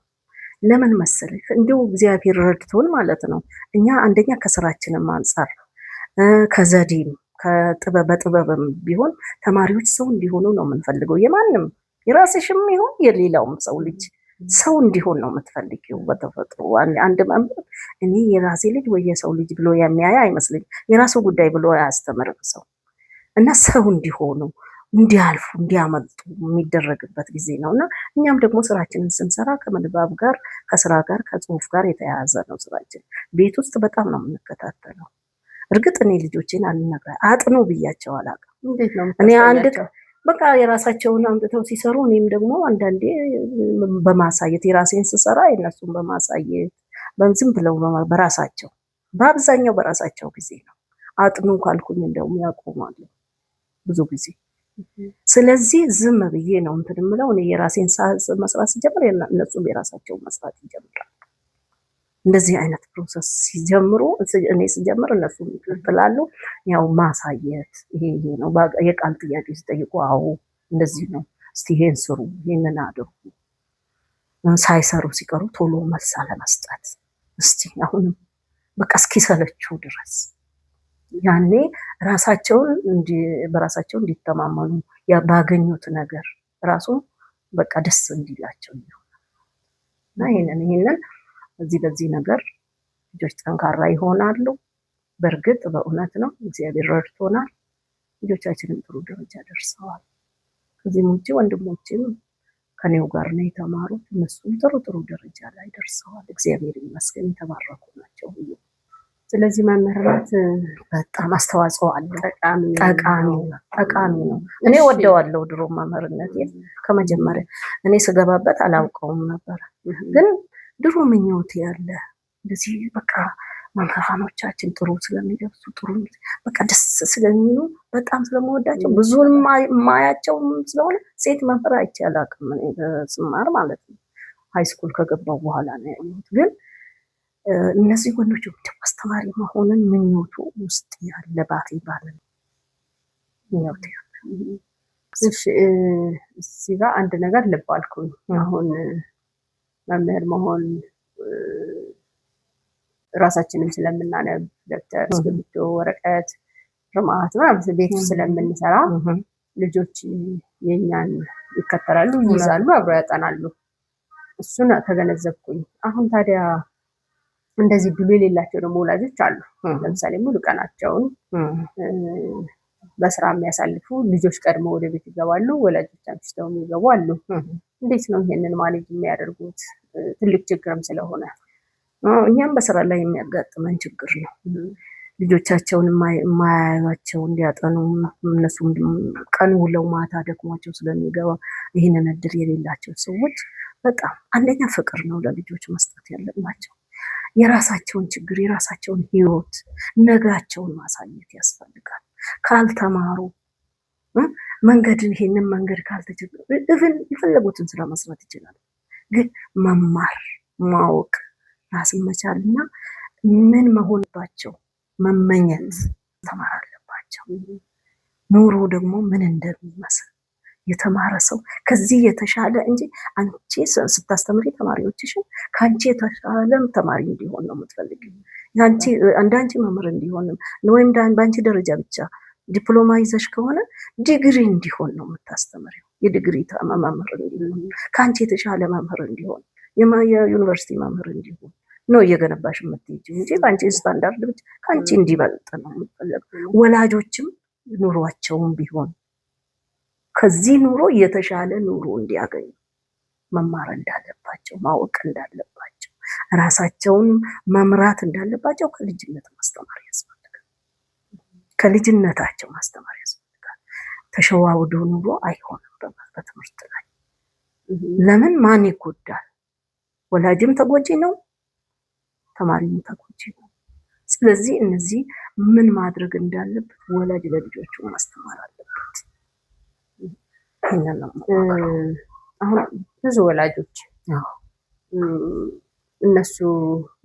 ለምን መሰለህ? እንዲሁ እግዚአብሔር ረድቶን ማለት ነው። እኛ አንደኛ ከስራችንም አንጻር ከዘዴም በጥበብም ቢሆን ተማሪዎች ሰው እንዲሆኑ ነው የምንፈልገው። የማንም የራስሽም ይሁን የሌላውም ሰው ልጅ ሰው እንዲሆን ነው የምትፈልጊው በተፈጥሮ። አንድ መምህር እኔ የራሴ ልጅ ወይ የሰው ልጅ ብሎ የሚያይ አይመስልኝ። የራሱ ጉዳይ ብሎ አያስተምርም ሰው እና ሰው እንዲሆኑ እንዲያልፉ እንዲያመልጡ የሚደረግበት ጊዜ ነው እና እኛም ደግሞ ስራችንን ስንሰራ ከምንባብ ጋር ከስራ ጋር ከጽሁፍ ጋር የተያያዘ ነው ስራችን። ቤት ውስጥ በጣም ነው የምንከታተለው። እርግጥ እኔ ልጆቼን አጥኑ ብያቸው አላውቅም። እንዴት ነው እኔ አንድ በቃ የራሳቸውን አምጥተው ሲሰሩ እኔም ደግሞ አንዳንዴ በማሳየት የራሴን ስሰራ የነሱን በማሳየት ዝም ብለው በራሳቸው በአብዛኛው በራሳቸው ጊዜ ነው። አጥኑ ካልኩኝ እንደውም ያቆማሉ ብዙ ጊዜ። ስለዚህ ዝም ብዬ ነው እንትን የምለው። እኔ የራሴን መስራት ሲጀምር እነሱም የራሳቸውን መስራት ይጀምራሉ። እንደዚህ አይነት ፕሮሰስ ሲጀምሩ እኔ ስጀምር እነሱ ይቀጥላሉ። ያው ማሳየት ይሄ ነው። የቃል ጥያቄ ሲጠይቁ አዎ እንደዚህ ነው፣ እስቲ ይሄን ስሩ፣ ይሄንን አድርጉ። ሳይሰሩ ሲቀሩ ቶሎ መልስ አለመስጠት። እስቲ አሁንም በቃ እስኪሰለችው ድረስ ያኔ በራሳቸው እንዲተማመኑ ባገኙት ነገር ራሱ በቃ ደስ እንዲላቸው ይሆናል እና ይሄንን በዚህ ነገር ልጆች ጠንካራ ይሆናሉ። በእርግጥ በእውነት ነው እግዚአብሔር ረድቶናል። ልጆቻችንም ጥሩ ደረጃ ደርሰዋል። ከዚህም ውጭ ወንድሞችም ከኔው ጋር ነው የተማሩት። እነሱም ጥሩ ደረጃ ላይ ደርሰዋል። እግዚአብሔር ይመስገን የተባረኩ ናቸው። ስለዚህ መምህርነት በጣም አስተዋጽኦ አለ። ጠቃሚ ነው። እኔ ወደዋለሁ ድሮ መምህርነት ከመጀመሪያ እኔ ስገባበት አላውቀውም ነበር፣ ግን ድሮ ምኞቴ ያለ እንደዚህ በቃ መምህራኖቻችን ጥሩ ስለሚለብሱ ጥሩ በቃ ደስ ስለሚሉ በጣም ስለምወዳቸው ብዙን ማያቸው ስለሆነ ሴት መምህር አይቼ አላውቅም እኔ ስማር ማለት ነው። ሃይስኩል ከገባው በኋላ ነው ያየሁት። ግን እነዚህ ወንዶች አስተማሪ መሆንን ምኞቱ ውስጥ ያለ ባቴ ባለ ምኞቴ ያለ። እሺ እዚህ ጋር አንድ ነገር ልብ አልኩኝ። አሁን መምህር መሆን ራሳችንን ስለምናነብ ደብተር፣ እስክሪብቶ፣ ወረቀት፣ ርማት ምናምን ቤት ስለምንሰራ ልጆች የኛን ይከተላሉ፣ ይይዛሉ፣ አብረው ያጠናሉ። እሱን ተገነዘብኩኝ። አሁን ታዲያ እንደዚህ ብሎ የሌላቸው ደግሞ ወላጆች አሉ። ለምሳሌ ሙሉ ቀናቸውን በስራ የሚያሳልፉ ልጆች ቀድሞ ወደ ቤት ይገባሉ፣ ወላጆች አምሽተው የሚገቡ አሉ። እንዴት ነው ይሄንን ማኔጅ የሚያደርጉት? ትልቅ ችግርም ስለሆነ እኛም በስራ ላይ የሚያጋጥመን ችግር ነው። ልጆቻቸውን የማያዩቸው እንዲያጠኑ እነሱም ቀን ውለው ማታ ደክሟቸው ስለሚገባ ይህንን እድል የሌላቸው ሰዎች በጣም አንደኛ ፍቅር ነው ለልጆች መስጠት ያለባቸው። የራሳቸውን ችግር የራሳቸውን ህይወት ነጋቸውን ማሳየት ያስፈልጋል። ካልተማሩ መንገድን ይሄንን መንገድ ካልተቸገሩ ኢቭን የፈለጉትን ስራ መስራት ይችላሉ። ግን መማር ማወቅ ራስን መቻልና ምን መሆንባቸው መመኘት ተማር አለባቸው። ኑሮ ደግሞ ምን እንደሚመስል የተማረ ሰው ከዚህ የተሻለ እንጂ አንቺ ስታስተምሪ ተማሪዎችሽን ከአንቺ የተሻለም ተማሪ እንዲሆን ነው የምትፈልጊው። አንዳንቺ መምህር እንዲሆን ወይም በአንቺ ደረጃ ብቻ ዲፕሎማ ይዘሽ ከሆነ ዲግሪ እንዲሆን ነው የምታስተምሪው። የዲግሪ መምህር እንዲሆን ከአንቺ የተሻለ መምህር እንዲሆን የዩኒቨርሲቲ መምህር እንዲሆን ነው እየገነባሽ የምትሄጂው እንጂ በአንቺ ስታንዳርድ ብቻ ከአንቺ እንዲበልጥ ነው የምትፈልገው። ወላጆችም ኑሯቸውም ቢሆን ከዚህ ኑሮ የተሻለ ኑሮ እንዲያገኙ መማር እንዳለባቸው ማወቅ እንዳለባቸው ራሳቸውን መምራት እንዳለባቸው ከልጅነት ማስተማር ያስፈልጋል። ከልጅነታቸው ማስተማር ያስፈልጋል። ተሸዋውዶ ኑሮ አይሆንም በትምህርት ላይ። ለምን ማን ይጎዳል? ወላጅም ተጎጂ ነው፣ ተማሪም ተጎጂ ነው። ስለዚህ እነዚህ ምን ማድረግ እንዳለበት ወላጅ ለልጆቹ ማስተማር አለበት። አሁን ብዙ ወላጆች እነሱ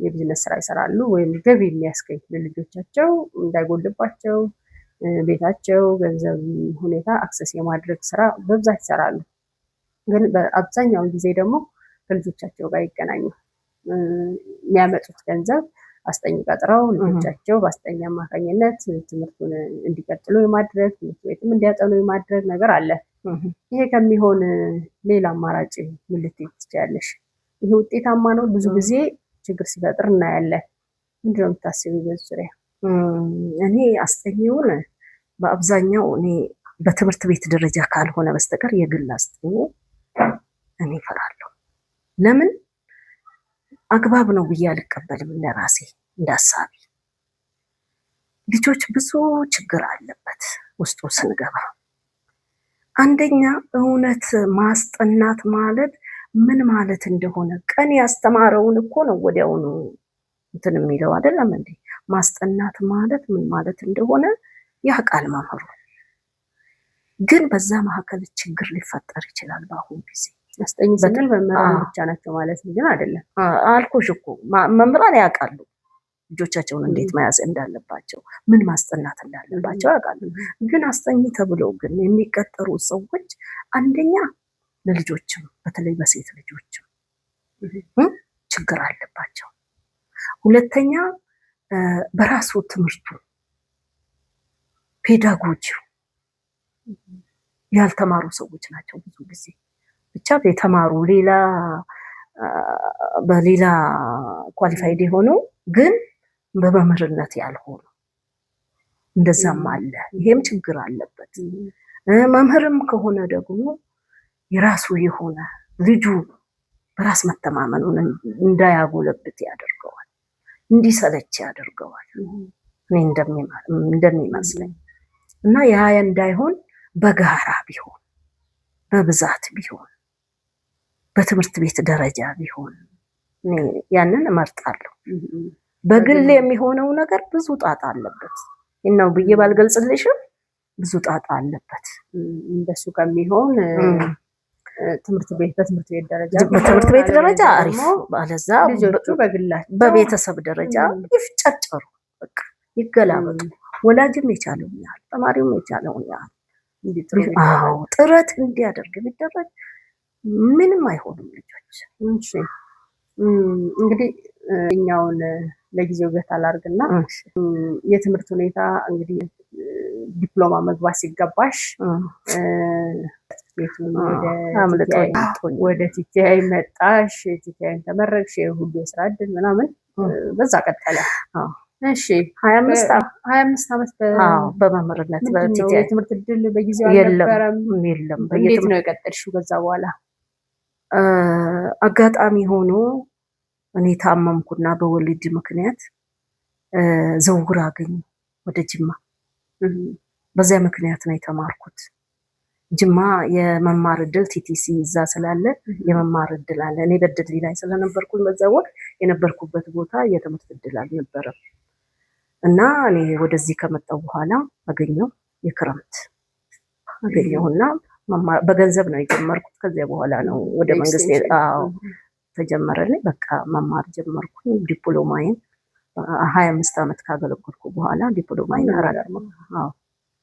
የቢዝነስ ስራ ይሰራሉ ወይም ገቢ የሚያስገኝ ለልጆቻቸው እንዳይጎልባቸው ቤታቸው ገንዘብ ሁኔታ አክሰስ የማድረግ ስራ በብዛት ይሰራሉ። ግን በአብዛኛውን ጊዜ ደግሞ ከልጆቻቸው ጋር ይገናኙ። የሚያመጡት ገንዘብ አስጠኝ ቀጥረው ልጆቻቸው በአስጠኝ አማካኝነት ትምህርቱን እንዲቀጥሉ የማድረግ ትምህርት ቤትም እንዲያጠኑ የማድረግ ነገር አለ። ይሄ ከሚሆን ሌላ አማራጭ ምን ልትይ ትችያለሽ? ይሄ ውጤታማ ነው? ብዙ ጊዜ ችግር ሲፈጥር እናያለን። ምንድን ነው የምታስቢው በዚህ ዙሪያ? እኔ አስጠኝውን በአብዛኛው እኔ በትምህርት ቤት ደረጃ ካልሆነ በስተቀር የግል አስጠኝ እኔ እፈራለሁ። ለምን አግባብ ነው ብዬ አልቀበልም። ለራሴ እንዳሳቢ ልጆች ብዙ ችግር አለበት ውስጡ ስንገባ። አንደኛ እውነት ማስጠናት ማለት ምን ማለት እንደሆነ ቀን ያስተማረውን እኮ ነው ወዲያውኑ እንትን የሚለው አይደለም እንዴ? ማስጠናት ማለት ምን ማለት እንደሆነ ያውቃል መምህሩ። ግን በዛ መካከል ችግር ሊፈጠር ይችላል። በአሁኑ ጊዜ አስጠኝ ስንል መምህራን ብቻ ናቸው ማለት ግን አይደለም። አልኩሽ እኮ መምህራን ያውቃሉ ልጆቻቸውን እንዴት መያዝ እንዳለባቸው፣ ምን ማስጠናት እንዳለባቸው ያውቃሉ። ግን አስጠኝ ተብለው ግን የሚቀጠሩ ሰዎች አንደኛ ለልጆችም በተለይ በሴት ልጆችም ችግር አለባቸው። ሁለተኛ በራሱ ትምህርቱ ፔዳጎጂው ያልተማሩ ሰዎች ናቸው ብዙ ጊዜ። ብቻ የተማሩ ሌላ በሌላ ኳሊፋይድ የሆኑ ግን በመምህርነት ያልሆኑ እንደዛም አለ። ይሄም ችግር አለበት። መምህርም ከሆነ ደግሞ የራሱ የሆነ ልጁ በራስ መተማመኑን እንዳያጎለብት ያደርገዋል፣ እንዲሰለች ያደርገዋል እኔ እንደሚመስለኝ። እና ያ እንዳይሆን በጋራ ቢሆን፣ በብዛት ቢሆን፣ በትምህርት ቤት ደረጃ ቢሆን ያንን እመርጣለሁ። በግል የሚሆነው ነገር ብዙ ጣጣ አለበት ነው ብዬ ባልገልጽልሽም ብዙ ጣጣ አለበት። እንደሱ ከሚሆን በትምህርት ቤት ደረጃ አሪፍ፣ ባለዛ ልጆቹ በግላቸው በቤተሰብ ደረጃ ይፍጨጨሩ፣ በቃ ይገላበጡ። ወላጅም የቻለውን ያህል ተማሪውም የቻለውን ያህል ጥረት እንዲያደርግ ቢደረግ ምንም አይሆኑም ልጆች። እንግዲህ እኛውን ለጊዜው ገታ ላድርግና የትምህርት ሁኔታ እንግዲህ ዲፕሎማ መግባት ሲገባሽ ወደ ቲቲአይ መጣሽ፣ ቲቲአይን ተመረቅሽ፣ ሁሉ የስራ እድል ምናምን በዛ ቀጠለ። እሺ 25 ዓመት በመምህርነት የትምህርት እድል በጊዜው አልነበረም? የለም። እንዴት ነው የቀጠልሽው ከዛ በኋላ? አጋጣሚ ሆኖ እኔ ታመምኩና በወሊድ ምክንያት ዝውውር አገኘ ወደ ጅማ። በዚያ ምክንያት ነው የተማርኩት። ጅማ የመማር እድል ቲቲሲ እዛ ስላለ የመማር እድል አለ። እኔ በድል ላይ ስለነበርኩኝ በዛ ወቅት የነበርኩበት ቦታ የትምህርት እድል አልነበረም እና እኔ ወደዚህ ከመጣሁ በኋላ አገኘው የክረምት አገኘውና በገንዘብ ነው የጀመርኩት። ከዚያ በኋላ ነው ወደ መንግስት ተጀመረልኝ። በቃ መማር ጀመርኩኝ። ዲፕሎማዬን 25 ዓመት ካገለገልኩ በኋላ ዲፕሎማዬን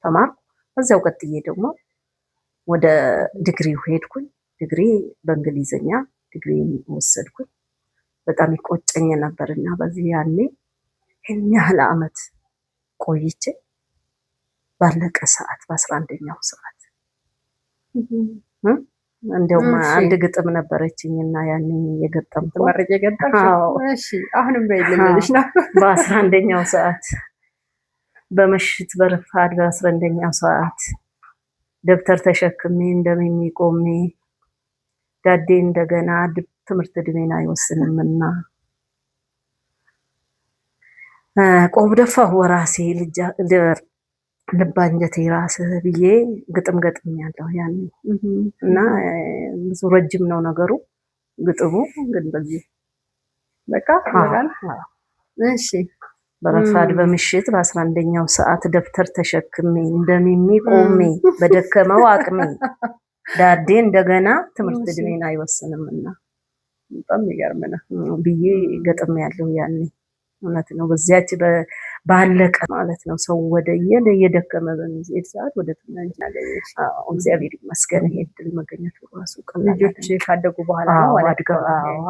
ተማርኩ። በዚያው ቀጥዬ ደግሞ ወደ ዲግሪው ሄድኩኝ። ዲግሪ በእንግሊዝኛ ዲግሪ ወሰድኩኝ። በጣም ይቆጨኝ ነበርና በዚህ ያኔ ይህን ያህል ዓመት ቆይቼ ባለቀ ሰዓት በ11ኛው ሰዓት እንደውም አንድ ግጥም ነበረችኝና ያኔ የገጠምኩት ማረጀ ገጠምኩ። እሺ አሁንም በይልልሽ ነው። በ11ኛው ሰዓት በምሽት በረፋድ በ11ኛው ሰዓት ደብተር ተሸክሜ እንደሚቆሜ ዳዴ እንደገና ትምህርት እድሜን አይወስንምና ቆብ ደፋሁ ወራሴ ልብ አንጀቴ ራስህ ብዬ ግጥም ገጥሜያለሁ ያኔ። እና ብዙ ረጅም ነው ነገሩ ግጥሙ ግን በዚህ በቃ እሺ። በረፋድ በምሽት በ11ኛው ሰዓት ደብተር ተሸክሜ እንደሚቆሜ በደከመው አቅሜ ዳዴ እንደገና ትምህርት እድሜን አይወስንምና በጣም ይገርም ነው ብዬ ገጥሜያለሁ ያኔ። እውነት ነው። በዚያች ባለቀ ማለት ነው። ሰው ወደ እየደከመ በሚሄድ ሰዓት ወደ ትምህርት ያገኘሽ። እግዚአብሔር ይመስገን ይሄ እድል መገኘቱ ራሱ ቀላል። ልጆች ካደጉ በኋላ ነው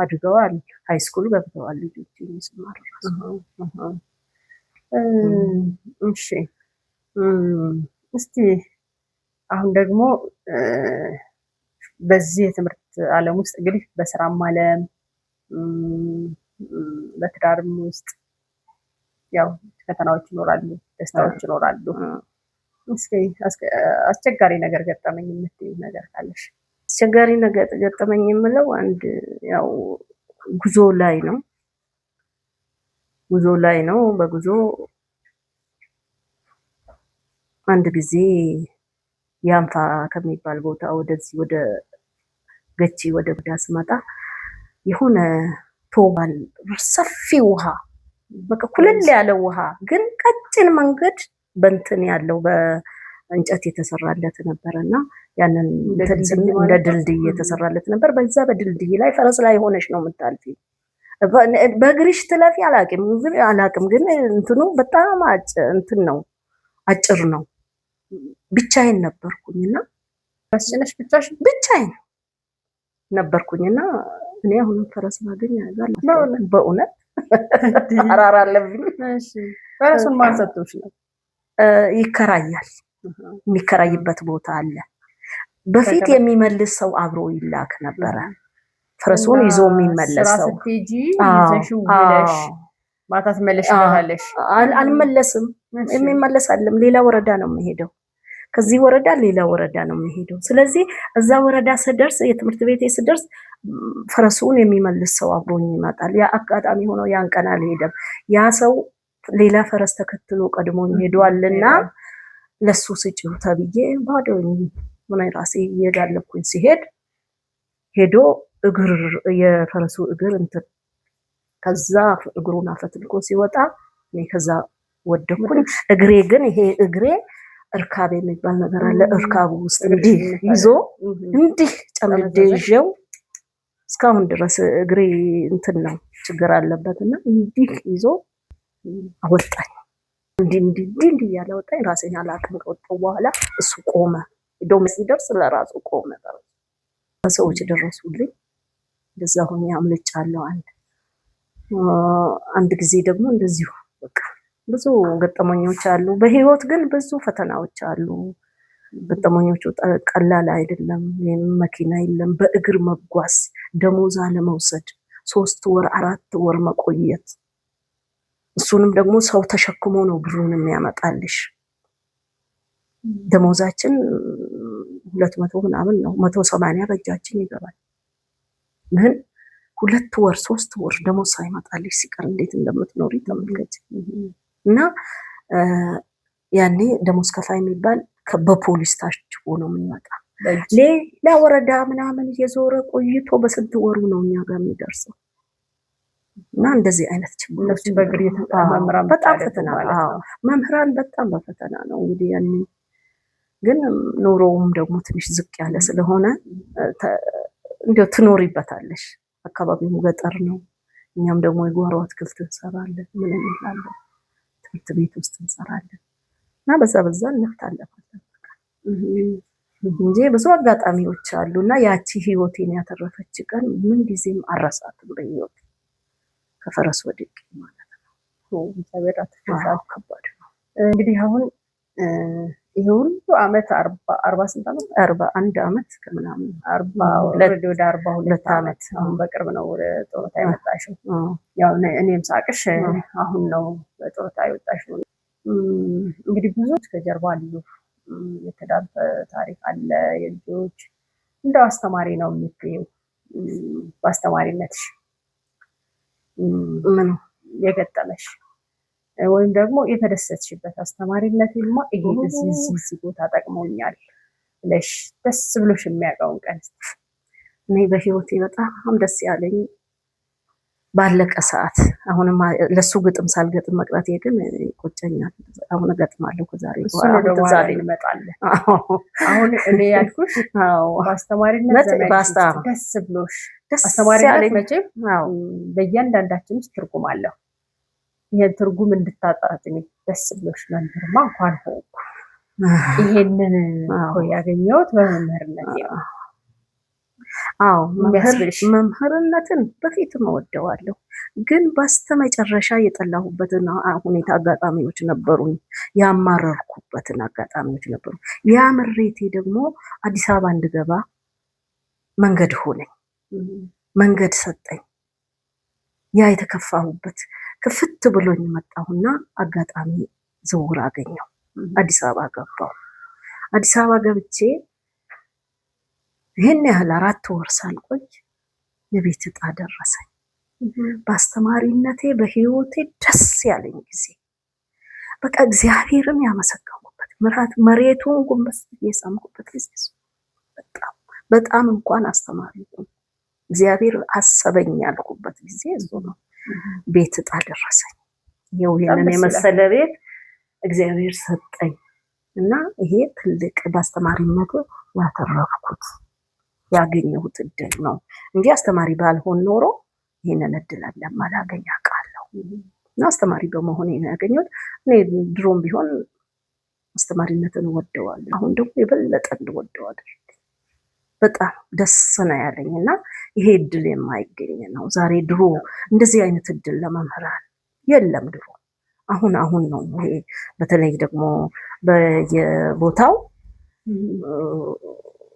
አድገዋል፣ ሃይስኩል ገብተዋል ልጆች ይስማሩ ራሱ። እሺ እስቲ አሁን ደግሞ በዚህ የትምህርት ዓለም ውስጥ እንግዲህ በስራም ዓለም በትዳርም ውስጥ ያው ፈተናዎች ይኖራሉ፣ ደስታዎች ይኖራሉ። እስኪ አስቸጋሪ ነገር ገጠመኝ የምትይው ነገር ካለሽ? አስቸጋሪ ነገር ገጠመኝ የምለው አንድ ያው ጉዞ ላይ ነው። በጉዞ አንድ ጊዜ ያንፋ ከሚባል ቦታ ወደዚህ ወደ ገቺ ወደ ጉዳ ስመጣ የሆነ ቶባል ሰፊ ውሃ በቃ ኩልል ያለ ውሃ ግን ቀጭን መንገድ በእንትን ያለው በእንጨት የተሰራለት ነበርና ያንን እንደ ድልድይ የተሰራለት ነበር። በዛ በድልድይ ላይ ፈረስ ላይ ሆነሽ ነው የምታልፊ። በእግርሽ ትለፊ አላቅም ግን እንትኑ በጣም እንትን ነው አጭር ነው። ብቻዬን ነበርኩኝና ወስነሽ ብቻዬን ነበርኩኝና እኔ አሁን ፈረስ ማገኝ ያጋል በእውነት አራራ አለብኝ። እሺ ፈረሱን ማን ሰጥቶሽ ነው? ይከራያል። የሚከራይበት ቦታ አለ። በፊት የሚመልስ ሰው አብሮ ይላክ ነበረ። ፈረሱን ይዞ የሚመለስ ሰው ስትጂ ይዘሽው ብለሽ ማታ ትመለሽበታለሽ? አልመለስም። የሚመለስ አይደለም፣ ሌላ ወረዳ ነው የሚሄደው። ከዚህ ወረዳ ሌላ ወረዳ ነው የሚሄደው። ስለዚህ እዛ ወረዳ ስደርስ የትምህርት ቤቴ ስደርስ ፈረሱን የሚመልስ ሰው አብሮኝ ይመጣል። ያ አጋጣሚ ሆኖ ያን ቀን አልሄደም። ያ ሰው ሌላ ፈረስ ተከትሎ ቀድሞኝ ሄዷልና ለሱ ስጪው ተብዬ ባዶኝ ምን ራሴ እየጋለብኩኝ ሲሄድ ሄዶ እግር የፈረሱ እግር እንትን ከዛ እግሩን አፈትልቆ ሲወጣ እኔ ከዛ ወደኩኝ። እግሬ ግን ይሄ እግሬ እርካብ የሚባል ነገር አለ። እርካቡ ውስጥ እንዲህ ይዞ እንዲህ ጨምዴ ይዤው እስካሁን ድረስ እግሬ እንትን ነው ችግር አለበትና እንዲህ ይዞ አወጣኝ። እንዲህ ያለ ወጣኝ። ራሴን አላቅም። ከወጣሁ በኋላ እሱ ቆመ። ዶም ሲደርስ ለራሱ ቆመ። ሰዎች ደረሱልኝ። እንደዛ ሆኜ አምልጫለሁ። አንድ ጊዜ ደግሞ እንደዚሁ በቃ ብዙ ገጠመኞች አሉ። በህይወት ግን ብዙ ፈተናዎች አሉ። ገጠመኞቹ ቀላል አይደለም። መኪና የለም፣ በእግር መጓዝ፣ ደሞዝ አለመውሰድ፣ 3 ወር 4 ወር መቆየት። እሱንም ደግሞ ሰው ተሸክሞ ነው ብሩን የሚያመጣልሽ። ደሞዛችን 200 ምናምን ነው፣ 180 በእጃችን ይገባል። ግን 2 ወር 3 ወር ደሞዝ ሳይመጣልሽ ሲቀር እንዴት እንደምትኖሪ ተመልከች። እና ያኔ ደሞዝ ከፋይ የሚባል በፖሊስ ታጅቦ ነው የሚመጣ። ሌላ ወረዳ ምናምን እየዞረ ቆይቶ በስንት ወሩ ነው እኛ ጋር የሚደርሰው። እና እንደዚህ አይነት ችግሮች በእግር በጣም ፈተና መምህራን በጣም በፈተና ነው እንግዲህ ያኔ። ግን ኑሮውም ደግሞ ትንሽ ዝቅ ያለ ስለሆነ እንዴው ትኖሪበታለሽ። አካባቢው ገጠር ነው። እኛም ደግሞ የጓሮ አትክልት እንሰራለን፣ ምን እንላለን፣ ትምህርት ቤት ውስጥ እንሰራለን እና በዛ እንፍታለን እንጂ ብዙ አጋጣሚዎች አሉና ያቺ ህይወቴን ያተረፈች ቀን ምን ጊዜም አረሳትም በህይወት ከፈረስ ወድቄ ማለት ነው። እግዚአብሔር አትፈሳል። ከባድ ነው እንግዲህ አሁን ይሄ ሁሉ አመት 40 ስንት አመት 41 አመት ከምናምን 42 አመት አሁን በቅርብ ነው ወደ ጡረታ የመጣሽው። ያው እኔም ሳቅሽ አሁን ነው በጡረታ የወጣሽው። እንግዲህ ብዙዎች ከጀርባ አሉ። የትዳር ታሪክ አለ፣ የልጆች እንደው አስተማሪ ነው የምትይው። በአስተማሪነትሽ ምን የገጠመሽ ወይም ደግሞ የተደሰትሽበት አስተማሪነትማ ይሄ እዚህ ቦታ ጠቅሞኛል ብለሽ ደስ ብሎሽ የሚያውቀውን ቀን? እኔ በህይወቴ በጣም ደስ ያለኝ ባለቀ ሰዓት አሁንም ለሱ ግጥም ሳልገጥም መቅረቴ ግን ይቆጨኛል። አሁን እገጥማለሁ ከዛሬ በኋላ እንመጣለን። አሁን እኔ ያልኩሽ በአስተማሪነት ደስ ብሎሽ አስተማሪነት መቼም በእያንዳንዳችን ውስጥ ትርጉም አለው። ይሄን ትርጉም እንድታጣጥሚ ደስ ብሎሽ መምህርማ እንኳን ሆንኩ ይሄንን እኮ ያገኘሁት በመምህርነት ነው። አዎ መምህርነትን በፊት እወደዋለሁ፣ ግን በስተመጨረሻ የጠላሁበትን ሁኔታ አጋጣሚዎች ነበሩኝ፣ ያማረርኩበትን አጋጣሚዎች ነበሩ። ያ ምሬቴ ደግሞ አዲስ አበባ እንድገባ መንገድ ሆነኝ፣ መንገድ ሰጠኝ። ያ የተከፋሁበት ክፍት ብሎኝ መጣሁና አጋጣሚ ዝውውር አገኘው። አዲስ አበባ ገባሁ። አዲስ አበባ ገብቼ ይሄን ያህል 4 ወር ሳልቆይ የቤት ዕጣ ደረሰኝ። በአስተማሪነቴ በህይወቴ ደስ ያለኝ ጊዜ፣ በቃ እግዚአብሔርን ያመሰገንኩበት መሬቱን ጎንበስ የሳምኩበት ጊዜ፣ በጣም እንኳን አስተማሪ እግዚአብሔር አሰበኝ ያልኩበት ጊዜ እሱ ነው። ቤት ዕጣ ደረሰኝ። ይሄንን የመሰለ ቤት እግዚአብሔር ሰጠኝ እና ይሄ ትልቅ በአስተማሪነቱ ያተረፍኩት ያገኘሁት እድል ነው እንጂ አስተማሪ ባልሆን ኖሮ ይሄንን እድል አላገኝ አውቃለሁ። እና አስተማሪ በመሆኔ ነው ያገኘሁት። እኔ ድሮም ቢሆን አስተማሪነትን እወደዋለሁ። አሁን ደግሞ የበለጠ እንደወደዋለሁ። በጣም ደስ ነው ያለኝና ይሄ እድል የማይገኝ ነው። ዛሬ ድሮ እንደዚህ አይነት እድል ለመምህራን የለም ድሮ። አሁን ነው ይሄ በተለይ ደግሞ በየቦታው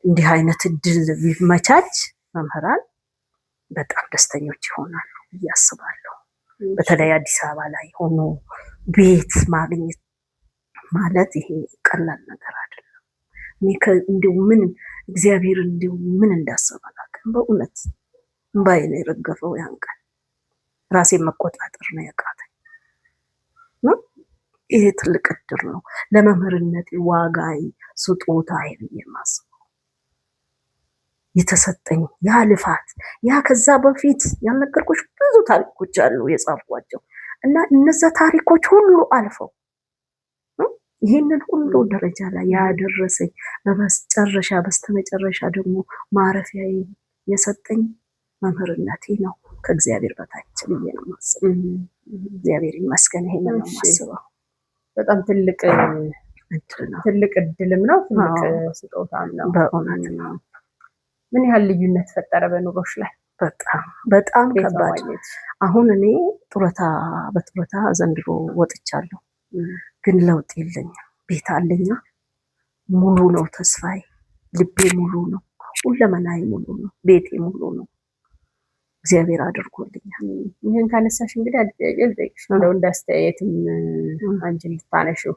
እንዲህ አይነት እድል ቢመቻች መምህራን በጣም ደስተኞች ይሆናሉ ብዬ አስባለሁ። በተለይ አዲስ አበባ ላይ ሆኖ ቤት ማግኘት ማለት ይሄ ቀላል ነገር አይደለም። እኔ እንደው ምን እግዚአብሔር እንደው ምን እንዳሰበ አላውቅም። በእውነት እንባዬ ነው የረገፈው። ያን ቀን ራሴን መቆጣጠር ነው ያቃተኝ። ይሄ ትልቅ እድል ነው ለመምህርነት ዋጋይ ስጦታዬ ብዬ የማስበው የተሰጠኝ ያ ልፋት ያ ከዛ በፊት ያልነገርኩሽ ብዙ ታሪኮች አሉ የጻፍኳቸው እና እነዛ ታሪኮች ሁሉ አልፈው ይሄንን ሁሉ ደረጃ ላይ ያደረሰኝ በስተመጨረሻ ደግሞ ማረፊያዬ የሰጠኝ መምህርነቴ ነው። ከእግዚአብሔር በታች ብዬ ነው የማስበው። እግዚአብሔር ይመስገን። ይሄንን ነው የማስበው። በጣም ትልቅ እድልም ነው፣ ትልቅ ስጦታም ነው በእውነት ነው። ምን ያህል ልዩነት ፈጠረ በኑሮሽ ላይ? በጣም ከባድ። አሁን እኔ በጡረታ ዘንድሮ ወጥቻለሁ፣ ግን ለውጥ የለኝም። ቤት አለኝ፣ ሙሉ ነው ተስፋዬ፣ ልቤ ሙሉ ነው፣ ሁለመናዬ ሙሉ ነው፣ ቤቴ ሙሉ ነው። እግዚአብሔር አድርጎልኛል። ይሄን ካነሳሽ እንግዲህ ጥያቄ ልጠይቅሽ ነው እንዳስተያየትም አንቺ ልታነሺው።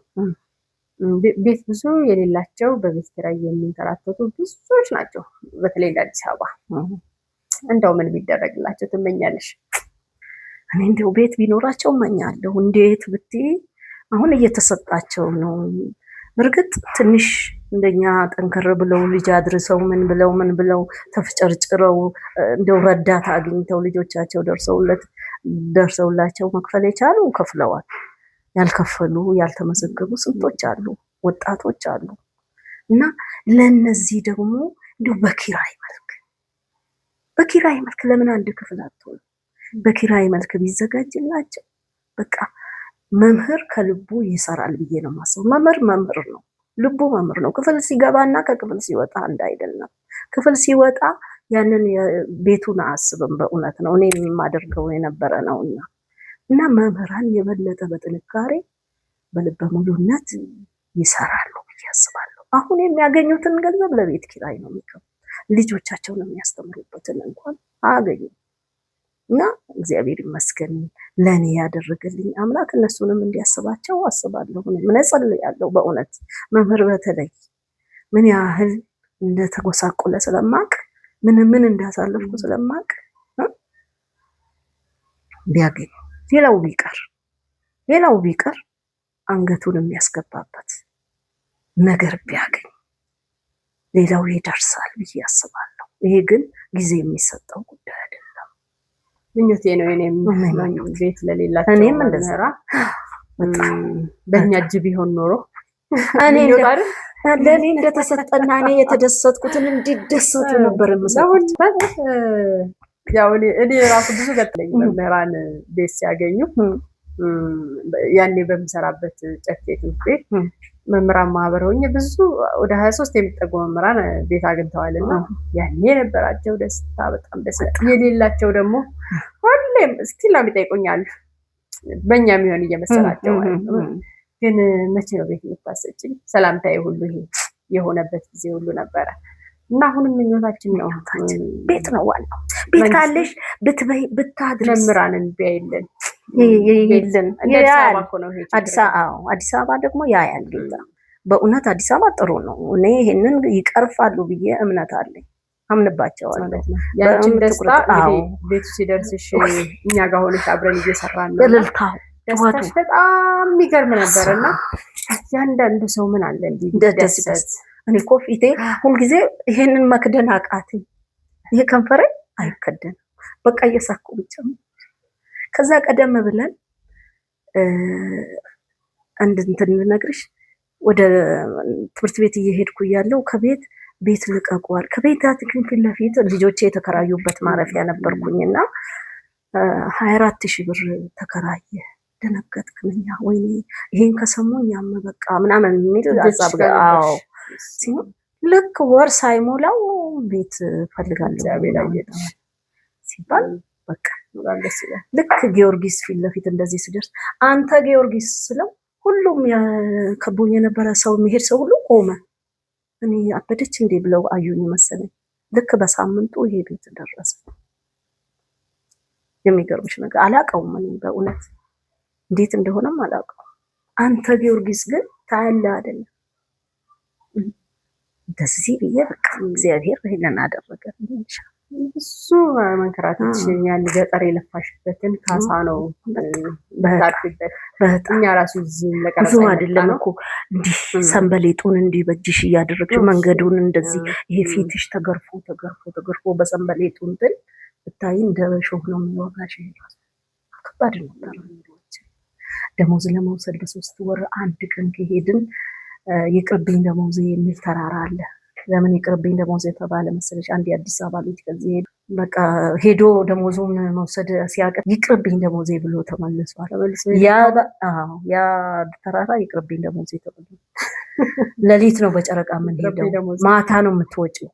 ቤት ብዙ የሌላቸው በቤት ኪራይ የሚንከራተቱ ብዙዎች ናቸው፣ በተለይ አዲስ አበባ። እንደው ምን ቢደረግላቸው ትመኛለሽ? እኔ እንደው ቤት ቢኖራቸው እመኛለሁ። እንዴት ብትይ አሁን እየተሰጣቸው ነው። እርግጥ ትንሽ እንደኛ ጠንከር ብለው ልጅ አድርሰው ምን ብለው ተፍጨርጭረው እንደው ረዳት አግኝተው ልጆቻቸው ደርሰውላቸው መክፈል የቻሉ ከፍለዋል። ያልከፈሉ ያልተመዘገቡ ስንቶች አሉ፣ ወጣቶች አሉ። እና ለነዚህ ደግሞ እንደው በኪራይ መልክ ለምን አንድ ክፍል አትሆኑ? በኪራይ መልክ ቢዘጋጅላቸው በቃ መምህር ከልቡ ይሰራል ብዬ ነው የማስበው። መምህር ነው፣ ልቡ መምህር ነው። ክፍል ሲገባና ከክፍል ሲወጣ አንድ አይደለም። ክፍል ሲወጣ ያንን ቤቱን አያስብም። በእውነት ነው እኔ የማደርገው የነበረ ነውና እና መምህራን የበለጠ በጥንካሬ በልበ ሙሉነት ይሰራሉ ብዬ አስባለሁ። አሁን የሚያገኙትን ገንዘብ ለቤት ኪራይ ነው የሚከፍሉት። ልጆቻቸውን የሚያስተምሩበትን እንኳን አያገኙም። እና እግዚአብሔር ይመስገን ለኔ ያደረገልኝ አምላክ እነሱንም እንዲያስባቸው አስባለሁ። ምን እጸልያለሁ በእውነት መምህር በተለይ ምን ያህል እንደተጎሳቆለ ስለማቅ ምን እንዳሳለፍኩ ስለማቅ ቢያገኝ ሌላው ቢቀር አንገቱን የሚያስገባበት ነገር ቢያገኝ ሌላው ይደርሳል ብዬ አስባለሁ። ይሄ ግን ጊዜ የሚሰጠው ጉዳይ አይደለም። ምኞቴ ነው። እኔም ቤት ለሌላቸው እኔም እንደዛ በእኛ እጅ ቢሆን ኖሮ ለእኔ እንደተሰጠና እኔ የተደሰትኩትን እንዲደሰቱ ነበር የምሰጠው። ያው እኔ ራሱ ብዙ ገጠመኝ መምህራን ቤት ሲያገኙ ያኔ በምሰራበት ጨፌ ትምህርት ቤት መምህራን ማህበር ሆኜ ብዙ ወደ 23 የሚጠጉ መምህራን ቤት አግኝተዋልና ያኔ የነበራቸው ደስታ በጣም ደስ የሌላቸው ደግሞ ሁሌም ስቲል ይጠይቁኛል በእኛ የሚሆን እየመሰላቸው ግን መቼ ነው ቤት የምታሰጭኝ ሰላምታዬ ሁሉ ይሄ የሆነበት ጊዜ ሁሉ ነበረ እና አሁንም ምኞታችን ነው ቤት ነው ዋናው ቤት ካለሽ ብትበይ ብታድርስ መምህራንን ቢያይልን ይልን አዲስ አበባ ደግሞ ያያል በእውነት አዲስ አበባ ጥሩ ነው እኔ ይሄንን ይቀርፋሉ ብዬ እምነት አለኝ አምንባቸዋለሁ ያንቺን ደስታ ቤቱ ሲደርስሽ እኛ ጋር ሆነሽ አብረን እየሰራን ነው ደስታሽ በጣም የሚገርም ነበርና ያንዳንዱ ሰው ምን አለ እንዲደሰት እኔ እኮ ፊቴ ሁልጊዜ ይሄንን መክደን አቃተኝ ይሄ ከንፈሬ አይከደን በቃ እየሳኩ ብቻ ከዛ ቀደም ብለን አንድ እንትን ልነግርሽ ወደ ትምህርት ቤት እየሄድኩ ያለው ከቤት ቤት ልቀቋል ከቤታችን ፊት ለፊት ልጆቼ የተከራዩበት ማረፊያ ነበርኩኝና 24000 ብር ተከራየ ደነገጥኩኝ ወይኔ ይሄን ከሰሞኛም በቃ ምናምን የሚል ሐሳብ ጋር ልክ ወር ሳይሞላው ቤት ፈልጋለሁ ሲባል በቃ ልክ ጊዮርጊስ ፊት ለፊት እንደዚህ ሲደርስ አንተ ጊዮርጊስ ስለው ሁሉም ከቦኝ የነበረ ሰው የሚሄድ ሰው ሁሉ ቆመ እኔ አበደች እንዴ ብለው አዩኝ መሰለኝ ልክ በሳምንቱ ይሄ ቤት ደረሰ የሚገርምሽ ነገር አላቀውም እኔ በእውነት እንዴት እንደሆነም አላቀው አንተ ጊዮርጊስ ግን ታያለ አይደል እንደዚህ ብዬ በቃ እግዚአብሔር ይሄንን አደረገ እሱ መንከራተትሽ ያን ገጠር የለፋሽበትን ካሳ ነው በታጥበት እኛ ራሱ እዚህ ለቀረጽ አይደለም እኮ እንዲህ ሰንበሌጡን እንዲህ በእጅሽ እያደረግሽ መንገዱን እንደዚህ ይሄ ፊትሽ ተገርፎ በሰንበሌጡ እንትን ብታይ እንደ ሾህ ነው የሚወጋሽ ከባድ ነበር ደሞዝ ለመውሰድ በ3 ወር አንድ ቀን ከሄድን ይቅርብኝ ደሞዝ የሚል ተራራ አለ ለምን ይቅርብኝ ደሞዝ የተባለ መሰለሽ አንድ የአዲስ አበባ ልጅ ከዚህ በቃ ሄዶ ደሞዙን መውሰድ ሲያቀር ይቅርብኝ ደሞዝ ብሎ ተመልሷል ያ ተራራ ይቅርብኝ ደሞዝ ተብሎ ለሊት ነው በጨረቃ ምን ሄደው ማታ ነው የምትወጪው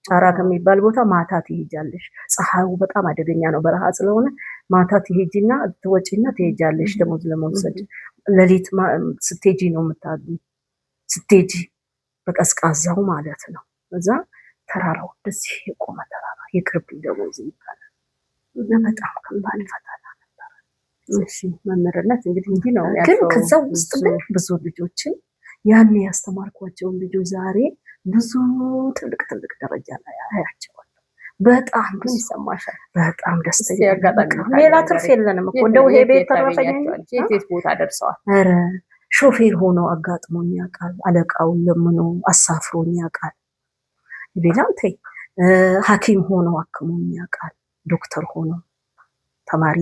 ጫራ ከሚባል ቦታ ማታ ትሄጃለሽ ፀሐዩ በጣም አደገኛ ነው በረሃ ስለሆነ ማታ ትሄጂና ትወጪና ትሄጃለሽ ደሞዝ ለመውሰድ ለሊት ስትሄጂ ነው የምታገኝ ስትሄጂ በቀዝቃዛው ማለት ነው እዛ ተራራው እንደዚህ የቆመ ተራራ ይቅርብኝ ደሞዝ ይባላል በጣም ከባድ ፈተና ነበር እሺ መምህርነት እንግዲህ እንዲህ ነው ግን ከዛ ውስጥ ግን ብዙ ልጆችን ያን ያስተማርኳቸውን ልጆች ዛሬ ብዙ ትልቅ ደረጃ ላይ አያቸዋለሁ በጣም ግን ይሰማሻል በጣም ደስተኛ ያጋጣሚ ሌላ ትርፍ የለንም እኮ እንደው ይሄ ቤት ተረፈኝ የት ቦታ ደርሰዋል ኧረ ሾፌር ሆኖ አጋጥሞኝ ያውቃል አለቃውን ለምኖ አሳፍሮኝ ያውቃል ሌላው ተይ ሐኪም ሆኖ አክሞኝ ያውቃል ዶክተር ሆኖ ተማሪ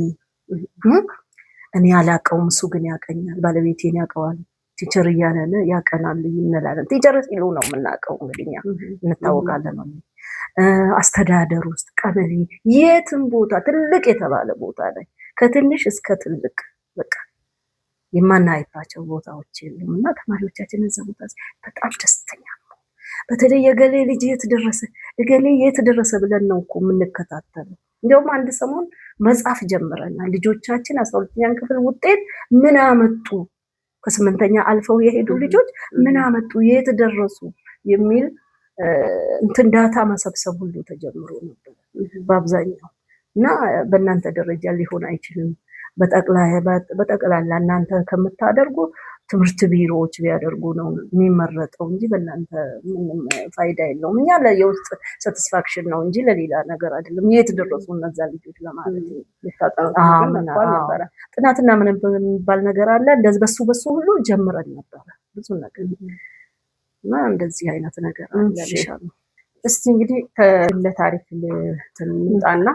እኔ አላውቀውም እሱ ግን ያውቀኛል ባለቤቴን ያውቀዋል ቲቸር እያለን ያቀናል እንላለን ቲቸር ሲሉ ነው የምናውቀው እንግዲህ እንታወቃለን አስተዳደር ውስጥ ቀበሌ የትም ቦታ ትልቅ የተባለ ቦታ ላይ ከትንሽ እስከ ትልቅ በቃ የማናይባቸው ቦታዎች የሉም እና ተማሪዎቻችን እዛ ቦታ በጣም ደስተኛ ነው በተለይ የገሌ ልጅ የት ደረሰ ብለን ነው እኮ የምንከታተለው እንደውም አንድ ሰሞን መጻፍ ጀምረናል ልጆቻችን 12ኛ ክፍል ውጤት ምን አመጡ ከ8ኛ አልፈው የሄዱ ልጆች ምን አመጡ የት ደረሱ የሚል እንትን ዳታ መሰብሰብ ሁሉ ተጀምሮ ነበር በአብዛኛው እና በእናንተ ደረጃ ሊሆን አይችልም በጠቅላላ እናንተ ከምታደርጉ ትምህርት ቢሮዎች ቢያደርጉ ነው የሚመረጠው እንጂ በእናንተ ምንም ፋይዳ የለውም እኛ ለየውስጥ ሳቲስፋክሽን ነው እንጂ ለሌላ ነገር አይደለም የት ደረሱ እነዛ ልጆች ለማለት ነበረ ጥናትና ምን የሚባል ነገር አለ እንደዚህ በሱ ሁሉ ጀምረን ነበር ብዙ ነገር እና እንደዚህ አይነት ነገር አለልሻለሁ እስቲ እንግዲህ ለታሪክ ልትምጣና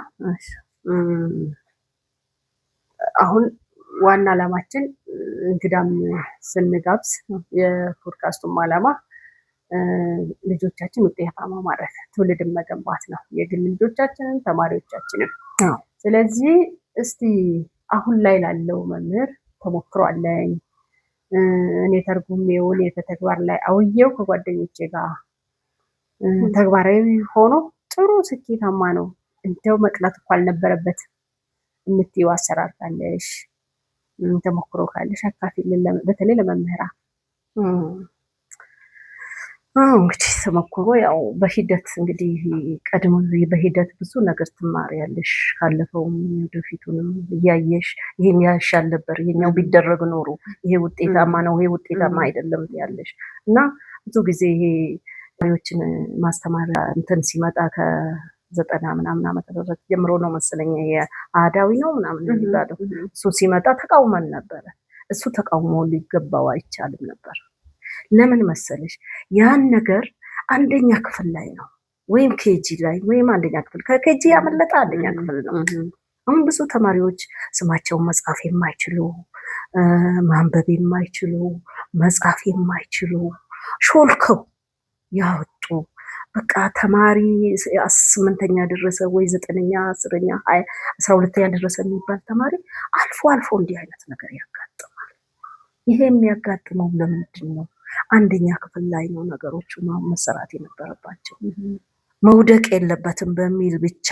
አሁን ዋና ዓላማችን እንግዳም ስንጋብዝ የፖድካስቱም ዓላማ ልጆቻችን ውጤታማ ማድረግ ትውልድን መገንባት ነው የግል ልጆቻችንን ተማሪዎቻችንን ስለዚህ እስቲ አሁን ላይ ላለው መምህር ተሞክሮ አለኝ። እኔ ተርጉሜው እኔ በተግባር ላይ አውየው ከጓደኞቼ ጋር ተግባራዊ ሆኖ ጥሩ ስኬታማ ነው። እንደው መቅረት እኮ አልነበረበት የምትይው አሰራር ካለሽ ተሞክሮ ካለሽ አካፊልን፣ በተለይ ለመምህራን። እንግዲህ ተሞክሮ ያው በሂደት እንግዲህ ቀድሞ በሂደት ብዙ ነገር ትማሪያለሽ። ካለፈውም ወደፊቱንም እያየሽ ይሄን ያሻል ነበር፣ ይሄኛው ቢደረግ ኖሮ ይሄ ውጤታማ ነው፣ ይሄ ውጤታማ አይደለም ያለሽ እና ብዙ ጊዜ ይሄ ተማሪዎችን ማስተማር እንትን ሲመጣ ከ90 ምናምን ዓመተ ምህረት ጀምሮ ነው መሰለኝ አዳዊ ነው ምናምን የሚባለው እሱ ሲመጣ ተቃውመን ነበረ። እሱ ተቃውሞ ሊገባው አይቻልም ነበር። ለምን መሰለሽ? ያን ነገር አንደኛ ክፍል ላይ ነው ወይም ኬጂ ላይ ወይም አንደኛ ክፍል ከኬጂ ያመለጠ አንደኛ ክፍል ነው። አሁን ብዙ ተማሪዎች ስማቸውን መጻፍ የማይችሉ ማንበብ የማይችሉ መጻፍ የማይችሉ ሾልከው ያወጡ በቃ ተማሪ 8ኛ ደረሰ ወይ 9ኛ 10ኛ 12ኛ ደረሰ የሚባል ተማሪ አልፎ አልፎ እንዲህ አይነት ነገር ያጋጥማል። ይሄ የሚያጋጥመው ለምንድን ነው? አንደኛ ክፍል ላይ ነው ነገሮቹ መሰራት የነበረባቸው። መውደቅ የለበትም በሚል ብቻ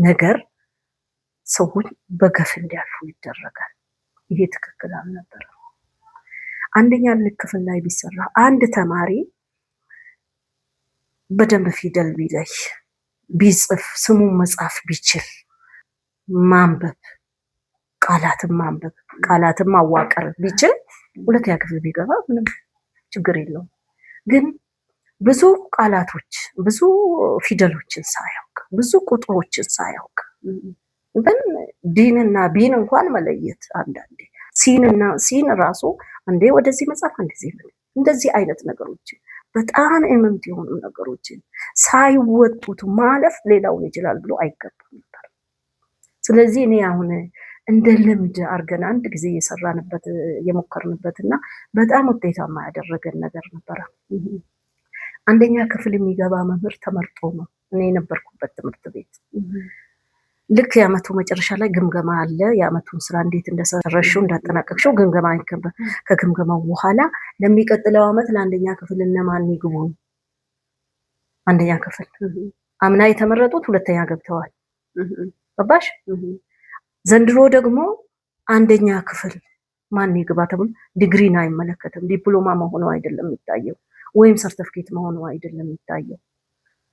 ነገር ሰዎች በገፍ እንዲያልፉ ይደረጋል። ይሄ ትክክል አልነበረም። አንደኛ ክፍል ላይ ቢሰራ አንድ ተማሪ በደንብ ፊደል ቢለይ ቢጽፍ ስሙን መጻፍ ቢችል ማንበብ ቃላትን ማዋቀር ቢችል ሁለተኛ ክፍል ቢገባ ምንም ችግር የለውም። ግን ብዙ ቃላቶች ብዙ ፊደሎችን ሳያውቅ ብዙ ቁጥሮችን ሳያውቅ ዲንና ቢን እንኳን መለየት አንዳንዴ ሲን ራሱ አንዴ ወደዚህ መጻፍ እንደዚህ አይነት ነገሮችን በጣም ኤመንት የሆኑ ነገሮችን ሳይወጡት ማለፍ ሌላውን ይችላል ብሎ አይገባም ነበር። ስለዚህ እኔ አሁን እንደ ልምድ አድርገን አንድ ጊዜ የሰራንበት የሞከርንበትና በጣም ውጤታማ ያደረገን ነገር ነበረ። አንደኛ ክፍል የሚገባ መምህር ተመርጦ ነው። እኔ የነበርኩበት ትምህርት ቤት ልክ የዓመቱ መጨረሻ ላይ ግምገማ አለ። የዓመቱን ስራ እንዴት እንደሰራሽው እንዳጠናቀቅሽው ግምገማ ይከበ ከግምገማው በኋላ ለሚቀጥለው ዓመት ለአንደኛ ክፍል እነማን ይግቡ? አንደኛ ክፍል አምና የተመረጡት ሁለተኛ ገብተዋል። ገባሽ? ዘንድሮ ደግሞ አንደኛ ክፍል ማን ይግባ ተብሎ ዲግሪን አይመለከትም። ዲፕሎማ መሆኑ አይደለም የሚታየው ወይም ሰርቲፊኬት መሆኑ አይደለም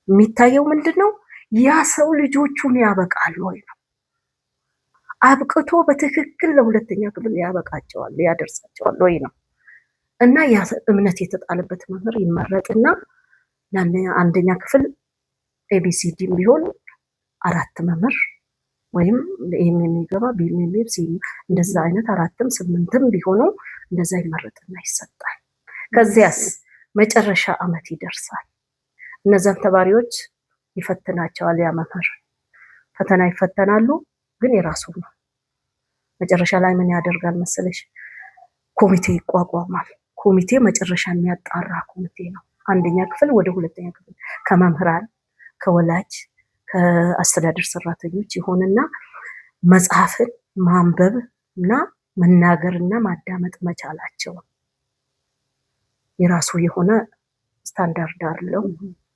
የሚታየው ምንድነው? ያ ሰው ልጆቹን ያበቃል ወይ ነው። አብቅቶ በትክክል ለሁለተኛ ክፍል ያበቃቸዋል ያደርሳቸዋል ወይ ነው። እና ያ እምነት የተጣለበት መምህር ይመረጥና አንደኛ ክፍል ኤቢሲዲ ቢሆን 4 መምህር ወይም ይሄን የሚገባ ቢሚሚር ሲ እንደዛ አይነት 4ም 8ም ቢሆኑ እንደዛ ይመረጥና ይሰጣል። ከዚያስ መጨረሻ ዓመት ይደርሳል። እነዛን ተማሪዎች ይፈትናቸዋል። ያ መምህር ፈተና ይፈተናሉ፣ ግን የራሱ ነው። መጨረሻ ላይ ምን ያደርጋል መሰለሽ? ኮሚቴ ይቋቋማል። ኮሚቴ መጨረሻ የሚያጣራ ኮሚቴ ነው። አንደኛ ክፍል ወደ ሁለተኛ ክፍል ከመምህራን ከወላጅ ከአስተዳደር ሰራተኞች ይሆንና መጽሐፍን ማንበብ እና መናገርና ማዳመጥ መቻላቸው የራሱ የሆነ ስታንዳርድ አለው።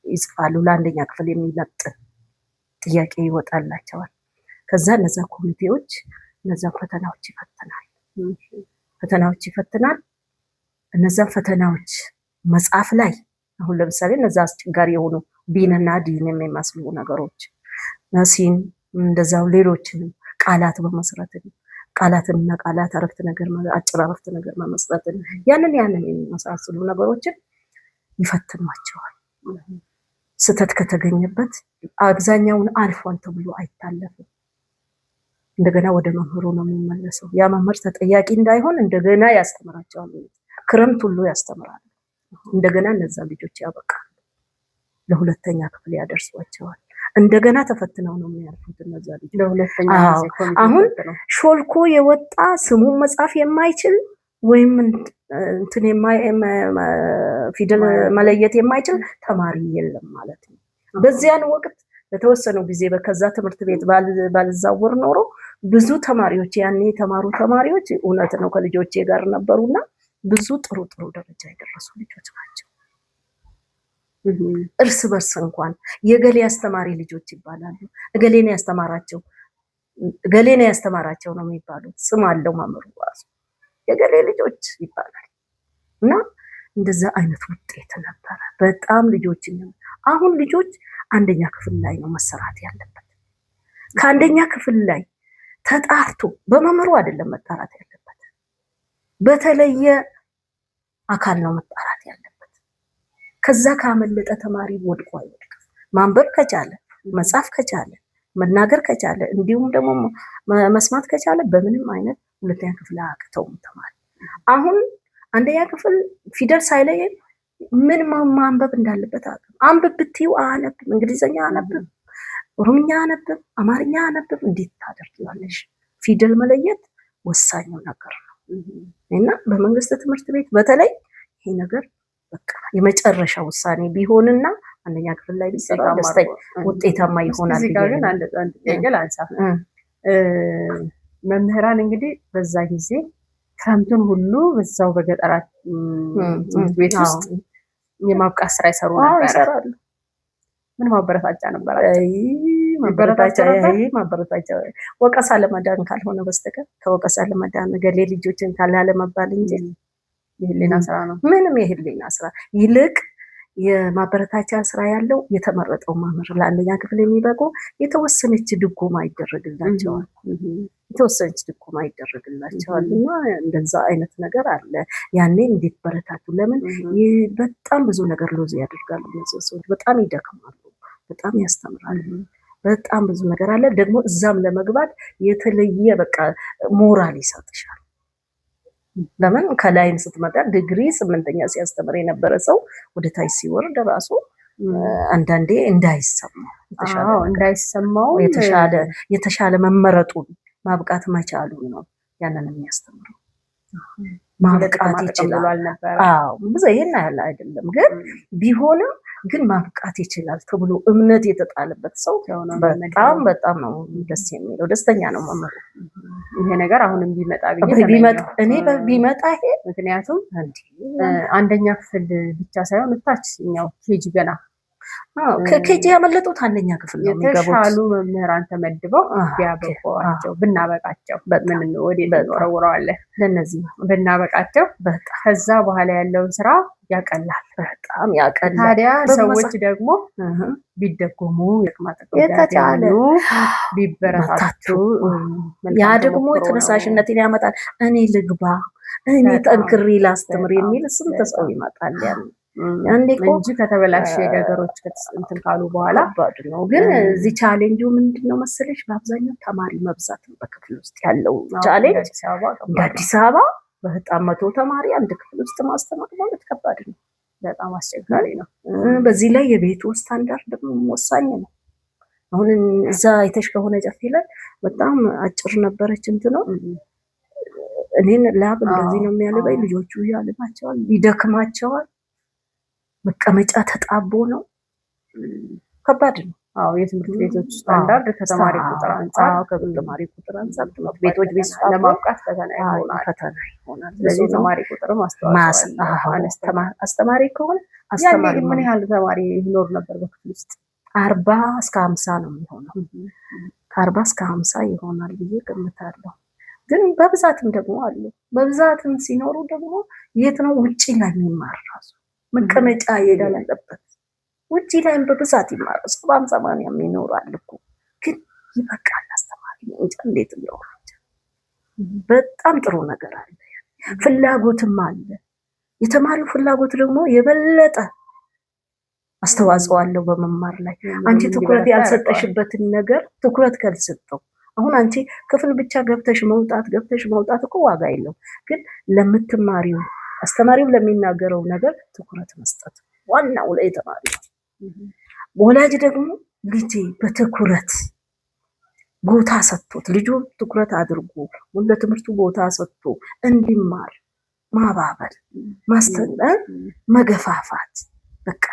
ይጽፋሉ። ለአንደኛ ክፍል የሚመጥን ጥያቄ ይወጣላቸዋል። ከዛ እነዛ ኮሚቴዎች እነዛ ፈተናዎች ይፈትናል። እነዛ ፈተናዎች መጽሐፍ ላይ አሁን ለምሳሌ እነዛ አስቸጋሪ የሆኑ ቢንና ዲን የሚመስሉ ነገሮች ሲን እንደዛው ሌሎችንም ቃላት በመስራት ቃላትና ቃላት አረፍተ ነገር አጭር አረፍተ ነገር መመስረት ያንን የሚመሳሰሉ ነገሮችን ይፈትኗቸዋል። ስተት ከተገኘበት አብዛኛውን አልፏል ተብሎ አይታለፍም። እንደገና ወደ መምህሩ ነው የሚመለሰው። ያ መምህር ተጠያቂ እንዳይሆን እንደገና ያስተምራቸዋል። ክረምት ሁሉ ያስተምራል። እንደገና እነዛ ልጆች ያበቃሉ። ለሁለተኛ ክፍል ያደርሷቸዋል። እንደገና ተፈትነው ነው የሚያልፉት እነዛ ልጆች ለሁለተኛ ጊዜ። አሁን ሾልኮ የወጣ ስሙን መጻፍ የማይችል ወይም እንትን ፊደል መለየት የማይችል ተማሪ የለም ማለት ነው። በዚያን ወቅት ለተወሰኑ ጊዜ በከዛ ትምህርት ቤት ባልዛወር ኖሮ ብዙ ተማሪዎች ያኔ የተማሩ ተማሪዎች እውነት ነው ከልጆቼ ጋር ነበሩና ብዙ ጥሩ ደረጃ የደረሱ ልጆች ናቸው። እርስ በርስ እንኳን የገሌ አስተማሪ ልጆች ይባላሉ። እገሌን ያስተማራቸው ነው የሚባሉት። ስም አለው መምህሩ ራሱ የገሌ ልጆች ይባላል። እና እንደዛ አይነት ውጤት ነበረ። በጣም ልጆች አሁን ልጆች አንደኛ ክፍል ላይ ነው መሰራት ያለበት። ከአንደኛ ክፍል ላይ ተጣርቶ በመምህሩ አይደለም መጣራት ያለበት፣ በተለየ አካል ነው መጣራት ያለበት። ከዛ ካመለጠ ተማሪ ወድቆ አይወድቅም። ማንበብ ከቻለ መጻፍ ከቻለ መናገር ከቻለ እንዲሁም ደግሞ መስማት ከቻለ በምንም አይነት ሁለተኛ ክፍል አያቅተውም ተማሪ። አሁን አንደኛ ክፍል ፊደል ሳይለይ ምን ማንበብ እንዳለበት አንብብ ብትይው አያነብም። እንግሊዝኛ አያነብም፣ ኦሮምኛ አያነብም፣ አማርኛ አያነብም። እንዴት ታደርጊዋለሽ? ፊደል መለየት ወሳኙ ነገር ነው እና በመንግስት ትምህርት ቤት በተለይ ይሄ ነገር በቃ የመጨረሻ ውሳኔ ቢሆንና አንደኛ ክፍል ላይ ቢሰራ ደስተኛ ውጤታማ ይሆናል። እዚህ ጋር ግን አንድ ጥያቄ ላንሳ። መምህራን እንግዲህ በዛ ጊዜ ክረምቱን ሁሉ በዛው በገጠራት ትምህርት ቤት ውስጥ የማብቃት ስራ ይሰሩ ነበር። ምን ማበረታቻ ነበራቸው? ማበረታቻ ወቀሳ ለመዳን ካልሆነ በስተቀር ከወቀሳ ለመዳን ገሌ ልጆችን ካላለ መባል እንጂ የህሊና ስራ ነው። ምንም የህሊና ስራ ይልቅ የማበረታቻ ስራ ያለው የተመረጠው መምህር ለአንደኛ ክፍል የሚበቁ የተወሰነች ድጎማ ይደረግላቸዋል። እና እንደዛ አይነት ነገር አለ። ያኔ እንዲበረታቱ ለምን በጣም ብዙ ነገር ሎዝ ያደርጋሉ። እነዚህ ሰዎች በጣም ይደክማሉ፣ በጣም ያስተምራሉ። በጣም ብዙ ነገር አለ። ደግሞ እዛም ለመግባት የተለየ በቃ ሞራል ይሰጥሻል። ለምን ከላይም ስትመጣ ዲግሪ 8ኛ ሲያስተምር የነበረ ሰው ወደ ታች ሲወርድ ራሱ አንዳንዴ እንዳይሰማው የተሻለ መመረጡን ማብቃት መቻሉን ነው ያንን የሚያስተምረው። ማብቃት ይችላል ነበር። ብዙ ይሄን ያህል አይደለም ግን ቢሆንም ግን ማብቃት ይችላል ተብሎ እምነት የተጣለበት ሰው በጣም ነው ደስ የሚለው። ደስተኛ ነው መምህሩ። ይሄ ነገር አሁንም ቢመጣ ቢመጣ ይሄ ምክንያቱም አንደኛ ክፍል ብቻ ሳይሆን ታችኛው ኬጂ ገና ከኬጂ ያመለጡት አንደኛ ክፍል ነው የሚገቡት። የተሻሉ መምህራን ተመድበው ቢያበቋቸው ብናበቃቸው ምን ወዴት እንወረውረዋለን? ለነዚህ ብናበቃቸው ከዛ በኋላ ያለውን ስራ ያቀላል፣ በጣም ያቀላል። ታዲያ ሰዎች ደግሞ ቢደጎሙ የተቻለ ቢበረታቱ ያ ደግሞ ተነሳሽነትን ያመጣል። እኔ ልግባ፣ እኔ ጠንክሬ ላስተምር የሚል ስንት ሰው ይመጣል እንጂ ከተበላሸ ነገሮች እንትን ካሉ በኋላ ባድ ነው። ግን እዚህ ቻሌንጁ ምንድነው መሰለሽ? በአብዛኛው ተማሪ መብዛት ነው በክፍል ውስጥ ያለው ቻሌንጅ። በአዲስ አበባ በጣም 100 ተማሪ አንድ ክፍል ውስጥ ማስተማር ማለት ከባድ ነው፣ በጣም አስቸጋሪ ነው። በዚህ ላይ የቤቱ ስታንዳርድ ደግሞ ወሳኝ ነው። አሁን እዛ አይተሽ ከሆነ ጨፌ ላይ በጣም አጭር ነበረች ነው እኔን ላብ እንደዚህ ነው የሚያልበኝ። ልጆቹ ያልባቸዋል፣ ይደክማቸዋል። መቀመጫ ተጣቦ ነው፣ ከባድ ነው። የትምህርት ቤቶች ስታንዳርድ ከተማሪ ቁጥር አንፃር ትምህርት ቤቶች ለማብቃት ፈተና ይሆናል። ስለዚህ ተማሪ ቁጥርም አስተማሪ ከሆነ አስተማሪ ምን ያህል ተማሪ ይኖር ነበር በክፍል ውስጥ? 40 እስከ 50 ነው የሚሆነው። ከ40 እስከ 50 ይሆናል ብዬ ገምታለሁ። ግን በብዛትም ደግሞ አሉ። በብዛትም ሲኖሩ ደግሞ የት ነው? ውጪ ላይ የሚማር ራሱ መቀመጫ የሌለበት ውጪ ላይም በብዛት ይማራል። 70-80 ይኖራል እኮ ግን ይበቃል። አስተማሪ እንጂ እንዴት ነው? በጣም ጥሩ ነገር አለ፣ ፍላጎትም አለ። የተማሪው ፍላጎት ደግሞ የበለጠ አስተዋጽኦ አለው በመማር ላይ። አንቺ ትኩረት ያልሰጠሽበትን ነገር ትኩረት ካልሰጠው አሁን አንቺ ክፍል ብቻ ገብተሽ መውጣት እኮ ዋጋ የለው። ግን ለምትማሪው አስተማሪው ለሚናገረው ነገር ትኩረት መስጠት ዋናው ለተማሪ። ወላጅ ደግሞ ልጅ በትኩረት ቦታ ሰጥቶት ልጁ ትኩረት አድርጎ ለትምህርቱ ቦታ ሰጥቶ እንዲማር ማባበል፣ ማስተማር፣ መገፋፋት በቃ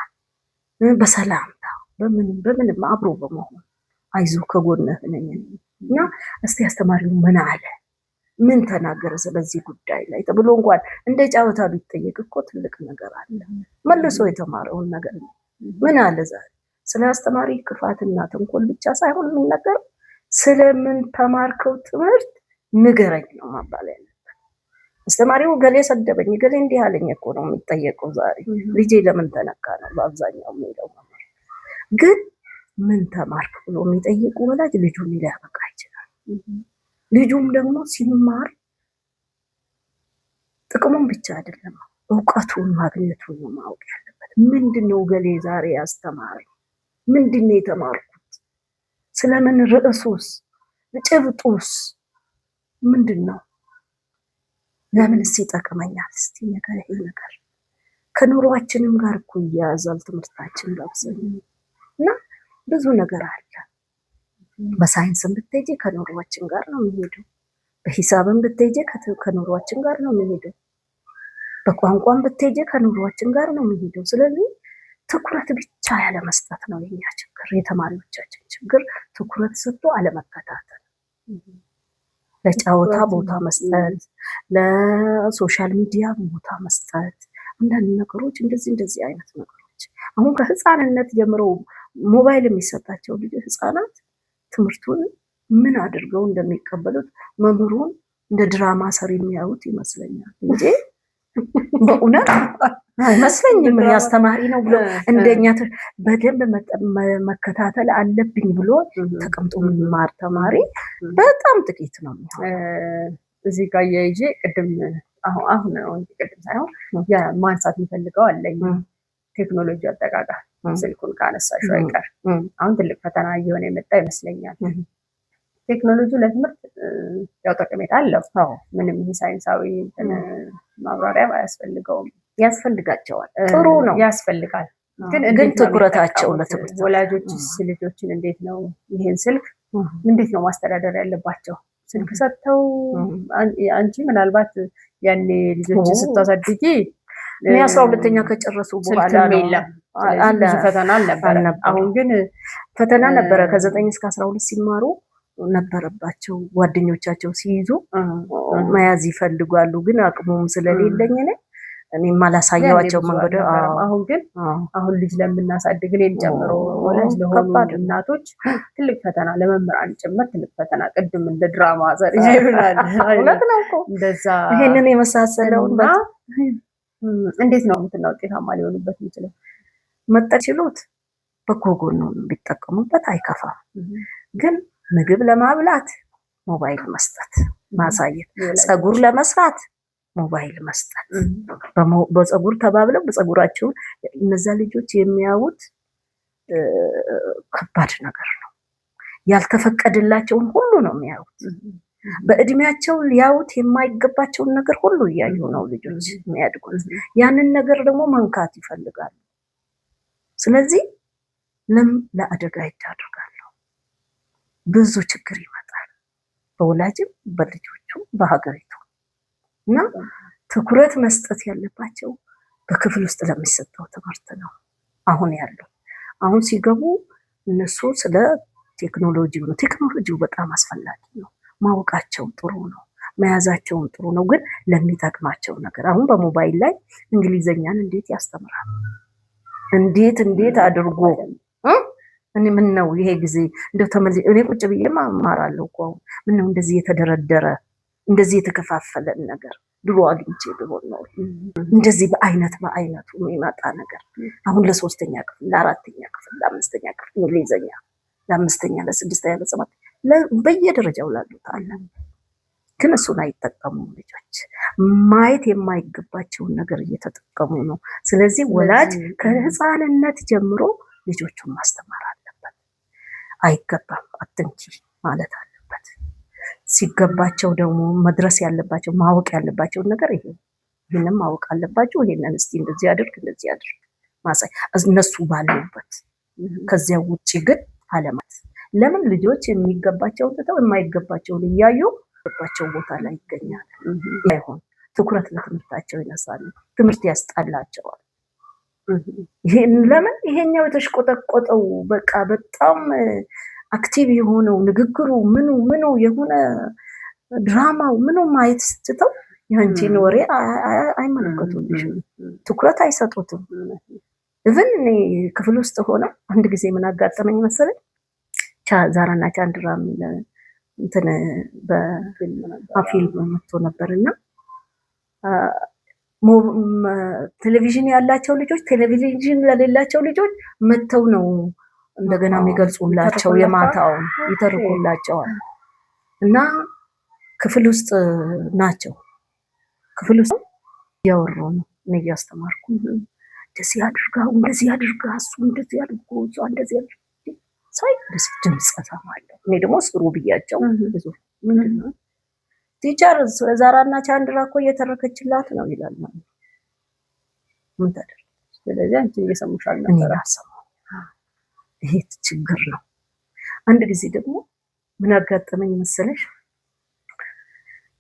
በሰላምታ በምንም አብሮ በመሆን አይዞህ ከጎንህ ነኝ እና እስቲ አስተማሪው ምን አለ ምን ተናገረ ስለዚህ ጉዳይ ላይ ተብሎ እንኳን እንደ ጫወታ ቢጠየቅ እኮ ትልቅ ነገር አለ። መልሶ የተማረውን ነገር ምን አለ ዛሬ ስለ አስተማሪ ክፋትና ተንኮል ብቻ ሳይሆን የሚነገር ስለምን ተማርከው ትምህርት ንገረኝ ነው መባል ያለበት። አስተማሪው ገሌ ሰደበኝ ገሌ እንዲህ አለኝ እኮ ነው የሚጠየቀው ዛሬ። ልጄ ለምን ተነካ ነው በአብዛኛው የሚለው መምህር። ግን ምን ተማርክ ብሎ የሚጠይቁ ወላጅ ልጁን ሊያበቃ ይችላል። ልጁም ደግሞ ሲማር ጥቅሙን ብቻ አይደለም እውቀቱን ማግኘቱን ነው ማወቅ ያለበት። ምንድነው ገሌ ዛሬ ያስተማረኝ? ምንድነው የተማርኩት? ስለምን ርዕሱስ ጭብጡስ ምንድነው? ለምንስ ይጠቅመኛል? እስቲ ነገር ይሄ ነገር ከኑሯችንም ጋር እኮ ይያዛል ትምህርታችን በአብዛኛው እና ብዙ ነገር አለ። በሳይንስም ብትሄጂ ከኑሯችን ጋር ነው የሚሄደው። በሂሳብም ብትሄጂ ከኑሯችን ጋር ነው የሚሄደው። በቋንቋም ብትሄጂ ከኑሯችን ጋር ነው የሚሄደው። ስለዚህ ትኩረት ብቻ ያለ መስጠት ነው የኛ ችግር፣ የተማሪዎቻችን ችግር። ትኩረት ሰጥቶ አለመከታተል፣ ለጫወታ ቦታ መስጠት፣ ለሶሻል ሚዲያ ቦታ መስጠት፣ አንዳንድ ነገሮች እንደዚህ አይነት ነገሮች አሁን ከህፃንነት ጀምሮ ሞባይል የሚሰጣቸው ልጆች ህፃናት ትምህርቱን ምን አድርገው እንደሚቀበሉት መምህሩን እንደ ድራማ ሰሪ የሚያዩት ይመስለኛል እንጂ በእውነት አይመስለኝም። አስተማሪ ነው ብሎ እንደኛ በደንብ መከታተል አለብኝ ብሎ ተቀምጦ የሚማር ተማሪ በጣም ጥቂት ነው የሚሆነው። እዚህ ጋር የይዤ አሁን ቅድም ሳይሆን ማንሳት የሚፈልገው አለኝ። ቴክኖሎጂ አጠቃቀም ስልኩን ካነሳሽው አይቀር አሁን ትልቅ ፈተና እየሆነ የመጣ ይመስለኛል። ቴክኖሎጂ ለትምህርት ያው ጠቀሜታ አለው። ምንም ሳይንሳዊ ማብራሪያ አያስፈልገውም። ያስፈልጋቸዋል፣ ጥሩ ነው፣ ያስፈልጋል። ግን ትኩረታቸው ለትምህርት ወላጆችስ ልጆችን እንዴት ነው ይሄን ስልክ እንዴት ነው ማስተዳደር ያለባቸው? ስልክ ሰጥተው አንቺ ምናልባት ያኔ ልጆችን ስታሳድጊ እኔ 12ኛ ከጨረሱ በኋላ አለ ፈተና አልነበረ። አሁን ግን ፈተና ነበረ። ከ9 እስከ 12 ሲማሩ ነበረባቸው። ጓደኞቻቸው ሲይዙ መያዝ ይፈልጋሉ። ግን አቅሙም ስለሌለኝ እኔም አላሳየዋቸው መንገድ። አሁን ልጅ ለምናሳድግ እኔን ጨምሮ ወላጅ ለሆኑ እናቶች ትልቅ ፈተና፣ ለመምህራን ጭምር ትልቅ ፈተና። ቅድም እንደ ድራማ ዘር ይሆናል። እውነት ነው እኮ እንደዛ ይሄንን የመሳሰለውን እንዴት ነው እንትና ውጤታማ ሊሆኑበት የሚችለው? መጠችሉት በጎ ጎኑን ቢጠቀሙበት አይከፋም። ግን ምግብ ለማብላት ሞባይል መስጠት ማሳየት፣ ፀጉር ለመስራት ሞባይል መስጠት፣ በፀጉር ተባብለው በፀጉራቸው እነዛ ልጆች የሚያዩት ከባድ ነገር ነው። ያልተፈቀደላቸውን ሁሉ ነው የሚያዩት። በእድሜያቸው ሊያዩት የማይገባቸውን ነገር ሁሉ እያዩ ነው ልጆች የሚያድጉት። ያንን ነገር ደግሞ መንካት ይፈልጋሉ። ስለዚህ ለአደጋ ይዳርጋሉ። ብዙ ችግር ይመጣል፣ በወላጅም በልጆቹ በሀገሪቱ። እና ትኩረት መስጠት ያለባቸው በክፍል ውስጥ ለሚሰጠው ትምህርት ነው። አሁን ሲገቡ እነሱ ስለ ቴክኖሎጂው ነው። ቴክኖሎጂው በጣም አስፈላጊ ነው። ማወቃቸው ጥሩ ነው፣ መያዛቸውን ጥሩ ነው። ግን ለሚጠቅማቸው ነገር አሁን በሞባይል ላይ እንግሊዘኛን እንዴት ያስተምራል? እንዴት አድርጎ እኔ ምን ነው ይሄ ጊዜ እንደው እኔ ቁጭ ብዬ ማማራለሁ እኮ ምን ነው እንደዚህ የተደረደረ እንደዚህ የተከፋፈለን ነገር ድሮ አግኝቼ ቢሆን ነው እንደዚህ በአይነቱ የሚመጣ ነገር። አሁን ለ3ኛ ክፍል፣ ለ4ኛ ክፍል፣ ለ5ኛ ክፍል እንግሊዘኛ፣ ለ5ኛ፣ ለ6ኛ፣ ለ7 በየደረጃው ላሉት አለ። ግን እሱን አይጠቀሙም ልጆች። ማየት የማይገባቸውን ነገር እየተጠቀሙ ነው። ስለዚህ ወላጅ ከህፃንነት ጀምሮ ልጆቹን ማስተማር አለበት። አይገባም አትንኪ ማለት አለበት። ሲገባቸው ደግሞ መድረስ ያለባቸው ማወቅ ያለባቸውን ነገር ይሄንን ማወቅ አለባቸው። ይሄንን እስቲ እንደዚህ አድርግ ማሳይ እነሱ ባሉበት። ከዚያ ውጪ ግን አለማት ለምን ልጆች የሚገባቸውን ትተው የማይገባቸውን እያዩ ባቸው ቦታ ላይ ይገኛል። አይሆን ትኩረት ለትምህርታቸው ይነሳሉ። ትምህርት ያስጣላቸዋል። ለምን ይሄኛው የተሽቆጠቆጠው በቃ በጣም አክቲቭ የሆነው ንግግሩ ምኑ የሆነ ድራማው ምኑ ማየት ስትተው ያንቺን ወሬ አይመለከቱልሽም፣ ትኩረት አይሰጡትም። ኢቭን እኔ ክፍል ውስጥ ሆነ አንድ ጊዜ ምን አጋጠመኝ መሰለኝ? ዛራና ቻንድራ እንትን በፊልም መጥቶ ነበርና ቴሌቪዥን ያላቸው ልጆች ቴሌቪዥን ለሌላቸው ልጆች መጥተው ነው እንደገና የሚገልጹላቸው፣ የማታውን ይተርኩላቸዋል። እና ክፍል ውስጥ ናቸው። ክፍል ውስጥ እያወሩ ነው፣ እኔ እያስተማርኩ እንደዚህ አድርጋ እንደዚህ አድርጋ እሱ እንደዚህ አድርጎ እሷ እንደዚህ አድርጋ ሳይ ድምፅ እሰማለሁ። እኔ ደግሞ ስሩ ብያቸው ብዙ ምንድነው ቲቸር ዛራና ቻንድራ እኮ እየተረከችላት ነው ይላል። ምን ታደርግ? ስለዚህ አንቺ እየሰሙሽ አልነበረ? ይሄ ችግር ነው። አንድ ጊዜ ደግሞ ምን አጋጠመኝ መሰለሽ?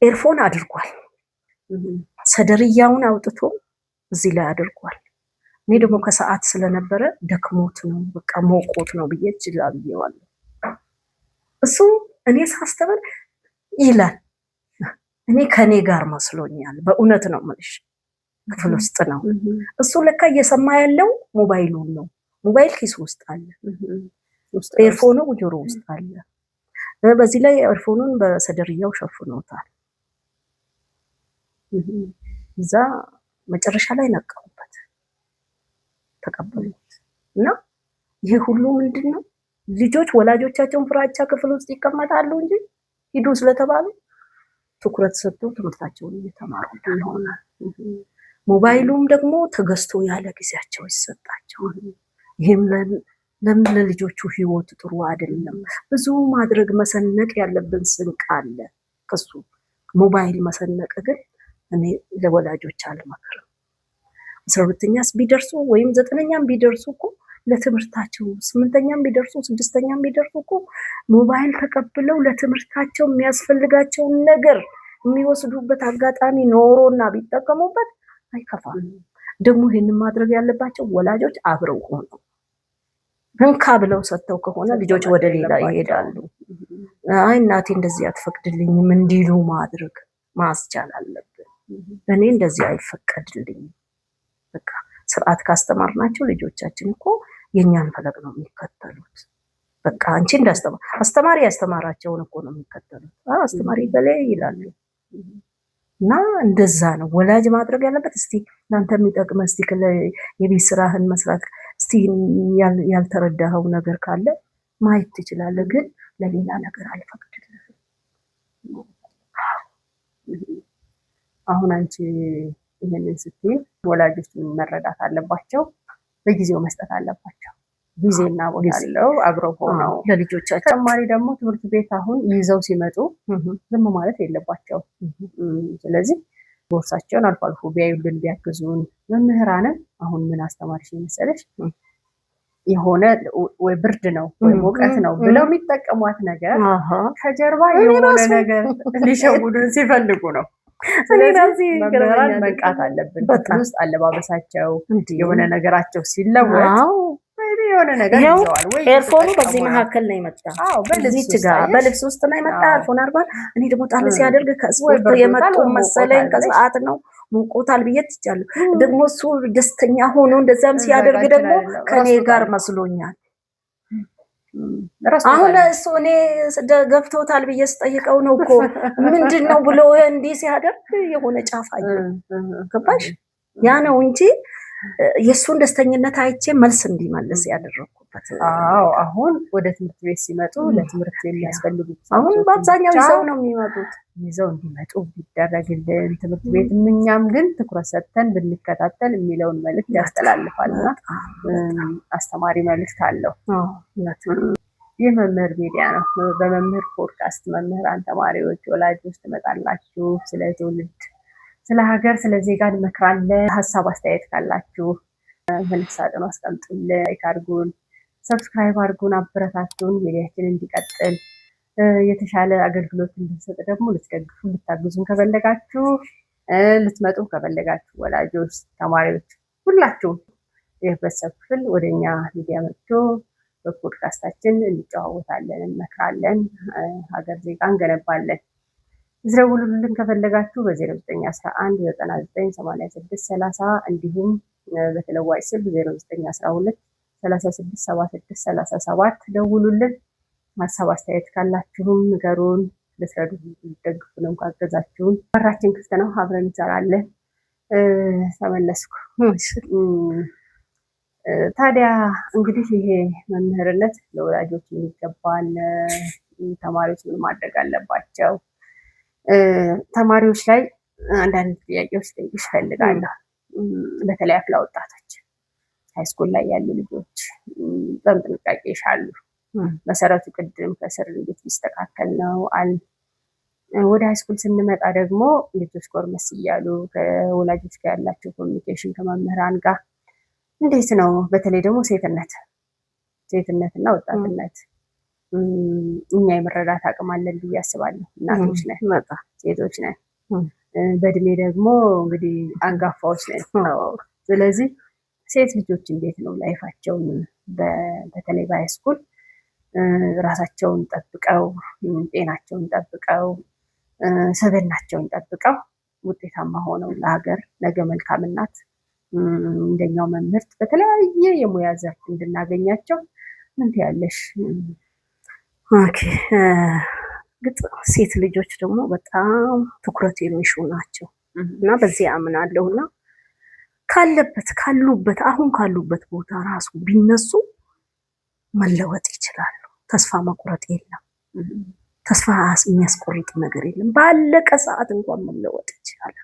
ኤርፎን አድርጓል፣ ሰደርያውን አውጥቶ እዚህ ላይ አድርጓል። እኔ ደግሞ ከሰዓት ስለነበረ ደክሞት ነው በቃ ሞቆት ነው ብዬ እችላለሁ። እሱ እኔ ሳስተምር ይላል፣ እኔ ከኔ ጋር መስሎኛል። በእውነት ነው የምልሽ፣ ክፍል ውስጥ ነው እሱ ለካ እየሰማ ያለው ሞባይሉን ነው። ሞባይል ኪስ ውስጥ አለ፣ ኤርፎኑ ጆሮ ውስጥ አለ። በዚህ ላይ ኤርፎኑን በሰደርያው ሸፍኖታል። እዛ መጨረሻ ላይ ነቃሁበት፣ ተቀበሉት። እና ይሄ ሁሉ ምንድነው? ልጆች ወላጆቻቸውን ፍራቻ ክፍል ውስጥ ይቀመጣሉ እንጂ ሂዱ ስለተባሉ ትኩረት ሰጥተው ትምህርታቸውን እየተማሩ ይሆናል። ሞባይሉም ደግሞ ተገዝቶ ያለ ጊዜያቸው ይሰጣቸዋል። ይሄም ለምን ለልጆቹ ህይወት ጥሩ አይደለም። ብዙ ማድረግ መሰነቅ ያለብን ስንቅ አለ ከሱ ሞባይል መሰነቅ ግን እኔ ለወላጆች አልመክርም። 12ኛስ ቢደርሱ ወይም 9ኛም ቢደርሱ እኮ ለትምህርታቸው 8ኛም ቢደርሱ 6ኛም ቢደርሱ እኮ ሞባይል ተቀብለው ለትምህርታቸው የሚያስፈልጋቸውን ነገር የሚወስዱበት አጋጣሚ ኖሮና ቢጠቀሙበት አይከፋም። ደግሞ ይሄንን ማድረግ ያለባቸው ወላጆች አብረው ሆነው እንካ ብለው ሰጥተው ከሆነ ልጆች ወደ ሌላ ይሄዳሉ። አይ እናቴ እንደዚህ አትፈቅድልኝም እንዲሉ ማድረግ ማስቻል አለብን። እኔ እንደዚህ አይፈቀድልኝም። በቃ ስርዓት ካስተማርናቸው ልጆቻችን እኮ የኛን ፈለግ ነው የሚከተሉት። በቃ አንቺ አስተማሪ ያስተማራቸውን እኮ ነው የሚከተሉት። አስተማሪ በላይ ይላሉ። እና እንደዛ ነው ወላጅ ማድረግ ያለበት። እስቲ እናንተ የሚጠቅመ እስቲ የቤት ስራህን መስራት እስቲ ያልተረዳኸው ነገር ካለ ማየት ትችላለህ፣ ግን ለሌላ ነገር አልፈቅድልህም። አሁን አንቺ ይሄንን ስትይ ወላጆች መረዳት አለባቸው፣ በጊዜው መስጠት አለባቸው። ጊዜና ቦታ አለው አብረው ሆነው ለልጆቻቸው። ተጨማሪ ደግሞ ትምህርት ቤት አሁን ይዘው ሲመጡ ዝም ማለት የለባቸው። ስለዚህ ቦርሳቸውን አልፎ አልፎ ቢያዩልን ቢያግዙን። መምህራንን አሁን ምን አስተማርሽ መሰለሽ የሆነ ወይ ብርድ ነው ወይ ሙቀት ነው ብለው የሚጠቀሟት ነገር ከጀርባ የሆነ ነገር ሊሸውዱን ሲፈልጉ ነው። ስለዚህ መምህራን መንቃት አለብን። ክፍል ውስጥ አለባበሳቸው የሆነ ነገራቸው ሲለወጥ የሆነ ነገር ይዘዋል ወይ ኤርፎኑ በዚህ መካከል ነው የመጣ። በልብስ ውስጥ ነው የመጣ ኤርፎን አርጓል። እኔ ደግሞ ጣል ሲያደርግ ከስፖርት የመጡ መሰለኝ ከሰዓት ነው ሞቆታል ብዬ ትቻለሁ። ደግሞ እሱ ደስተኛ ሆኖ እንደዛም ሲያደርግ ደግሞ ከኔ ጋር መስሎኛል። አሁን እሱ እኔ ገብቶታል ብዬ ስጠይቀው ነው እኮ ምንድነው ብሎ እንዲህ ሲያደርግ የሆነ ጫፋኝ ገባሽ? ያ ነው እንጂ የሱን ደስተኝነት አይቼ መልስ እንዲመልስ ያደረኩበት። አሁን ወደ ትምህርት ቤት ሲመጡ ለትምህርት የሚያስፈልጉት አሁን በአብዛኛው ይዘው ነው የሚመጡት። ይዘው እንዲመጡ ቢደረግልን ትምህርት ቤት እኛም ግን ትኩረት ሰጥተን ብንከታተል የሚለውን መልዕክት ያስተላልፋልና አስተማሪ መልዕክት አለው። ይህ መምህር ሚዲያ ነው። በመምህር ፖድካስት መምህራን፣ ተማሪዎች፣ ወላጆች ትመጣላችሁ። ስለ ትውልድ፣ ስለ ሀገር፣ ስለ ዜጋ እንመክራለን። ሀሳብ አስተያየት ካላችሁ መልእክት ሳጥኑ አስቀምጡልን። ላይክ አድርጉን፣ ሰብስክራይብ አድርጉን፣ አበረታቱን። ሚዲያችን እንዲቀጥል የተሻለ አገልግሎት እንድንሰጥ ደግሞ ልትደግፉ ልታግዙን ከፈለጋችሁ ልትመጡ ከፈለጋችሁ ወላጆች፣ ተማሪዎች፣ ሁላችሁም የህብረተሰብ ክፍል ወደኛ ሚዲያ መጥቶ በፖድካስታችን እንጨዋወታለን፣ እንመክራለን፣ ሀገር ዜጋ እንገነባለን። ዝረውሉልን ከፈለጋችሁ በ0911 998630 እንዲሁም በተለዋጭ ስልክ 0912 367637 ደውሉልን። ሀሳብ አስተያየት ካላችሁም ንገሩን። ልትረዱ ደግፉንም ካገዛችሁን በራችን ክፍት ነው፣ አብረን እንሰራለን። ተመለስኩ። ታዲያ እንግዲህ ይሄ መምህርነት ለወላጆች የሚገባን፣ ተማሪዎች ምን ማድረግ አለባቸው? ተማሪዎች ላይ አንዳንድ ጥያቄዎች ልጠይቅሽ እፈልጋለሁ። በተለይ አፍላ ወጣቶች ሃይስኩል ላይ ያሉ ልጆች በጣም ጥንቃቄ ይሻሉ። መሰረቱ ቅድም ከስር እንዴት ሊስተካከል ነው አል ወደ ሃይስኩል ስንመጣ ደግሞ ልጆች ጎርመስ እያሉ ከወላጆች ጋር ያላቸው ኮሚኒኬሽን ከመምህራን ጋር እንዴት ነው? በተለይ ደግሞ ሴትነትና ወጣትነት እኛ የመረዳት አቅም አለን ብዬ አስባለሁ። እናቶች ነን፣ ሴቶች ነን፣ በእድሜ ደግሞ እንግዲህ አንጋፋዎች ነን። ስለዚህ ሴት ልጆች እንዴት ነው ላይፋቸውን በተለይ በሃይስኩል ራሳቸውን ጠብቀው ጤናቸውን ጠብቀው ሰብዕናቸውን ጠብቀው ውጤታማ ሆነው ለሀገር ነገ መልካም እናት እንደኛው መምህርት በተለያየ የሙያ ዘርፍ እንድናገኛቸው ምን ትያለሽ? ኦኬ ሴት ልጆች ደግሞ በጣም ትኩረት የሚሹ ናቸው እና በዚህ አምናለሁ እና አሁን ካሉበት ቦታ ራሱ ቢነሱ መለወጥ ይችላሉ። ተስፋ መቁረጥ የለም። ተስፋ የሚያስቆርጥ ነገር የለም። ባለቀ ሰዓት እንኳን መለወጥ ይችላል።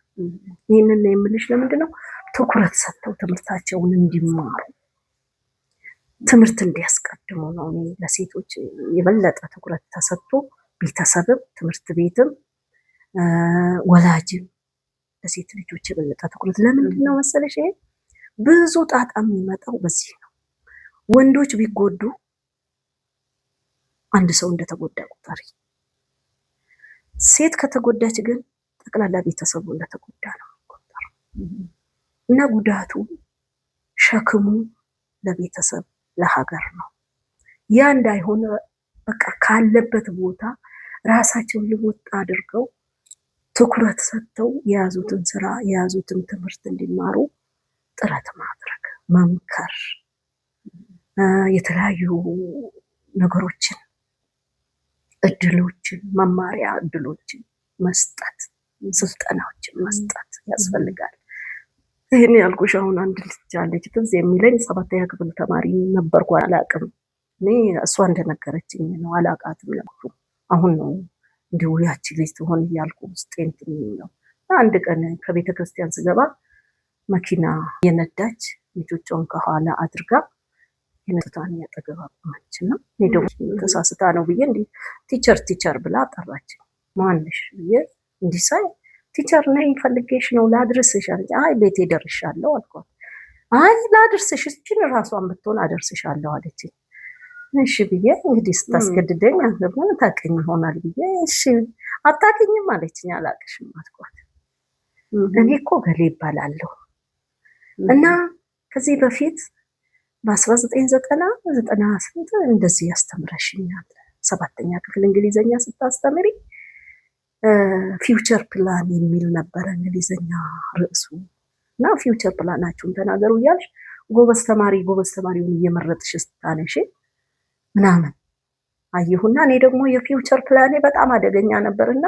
ይህንን የምልሽ ለምንድን ነው? ትኩረት ሰጥተው ትምህርታቸውን እንዲማሩ ትምህርት እንዲያስቀድሙ ነው። እኔ ለሴቶች የበለጠ ትኩረት ተሰጥቶ ቤተሰብም ትምህርት ቤትም ወላጅም ለሴት ልጆች የበለጠ ትኩረት ለምንድን ነው መሰለሽ? ይሄ ብዙ ጣጣ የሚመጣው በዚህ ነው። ወንዶች ቢጎዱ አንድ ሰው እንደተጎዳ ቁጠሪ። ሴት ከተጎዳች ግን ጠቅላላ ቤተሰቡ እንደተጎዳ ነው የሚቆጠረው እና ጉዳቱ ሸክሙ ለቤተሰብ ለሀገር ነው። ያ እንዳይሆን በቃ ካለበት ቦታ ራሳቸውን ልውጥ አድርገው ትኩረት ሰጥተው የያዙትን ስራ የያዙትን ትምህርት እንዲማሩ ጥረት ማድረግ፣ መምከር፣ የተለያዩ ነገሮችን እድሎችን መማሪያ እድሎችን መስጠት፣ ስልጠናዎችን መስጠት ያስፈልጋል። ይህን ያልኩሽ አሁን አንድ ልጅ አለች ትዝ የሚለኝ 7ኛ ክፍል ተማሪ ነበርኩ። አላቅም እኔ እሷ እንደነገረችኝ ነው፣ አላቃትም ነበሩ። አሁን ነው እንዲሁ ያቺ ልጅ ትሆን እያልኩ ውስጤ እንትን ነው። አንድ ቀን ከቤተ ክርስቲያን ስገባ መኪና የነዳች ልጆቿን ከኋላ አድርጋ የነታን ያጠገባ ቆመችና እኔ ደግሞ ተሳስታ ነው ብዬ እንዲ ቲቸር ብላ ጠራች። ማንሽ ብዬ እንዲህ ሳይ ቲቸር ነኝ ፈልጌሽ ነው ላድርስሽ አለች። አይ ቤቴ ደርሻለሁ አልኳት። አይ ላድርስሽ እችን ራሷን ብትሆን አደርስሻለሁ አለች። እሺ ብዬ እንግዲህ ስታስገድደኝ አንገቡን ታቀኝ ይሆናል ብዬ እሺ አታቀኝም አለችኝ። አላቅሽም አልኳት። እኔ እኮ ገሌ ይባላለሁ እና ከዚህ በፊት በ1998 እንደዚህ ያስተምረሽኛል። 7ኛ ክፍል እንግሊዘኛ ስታስተምሪ ፊውቸር ፕላን የሚል ነበረ እንግሊዘኛ ርዕሱ እና ፊውቸር ፕላናችሁን ተናገሩ እያልሽ ጎበዝ ተማሪውን እየመረጥሽ ስታነሽ ምናምን አየሁና እኔ ደግሞ የፊውቸር ፕላኔ በጣም አደገኛ ነበርና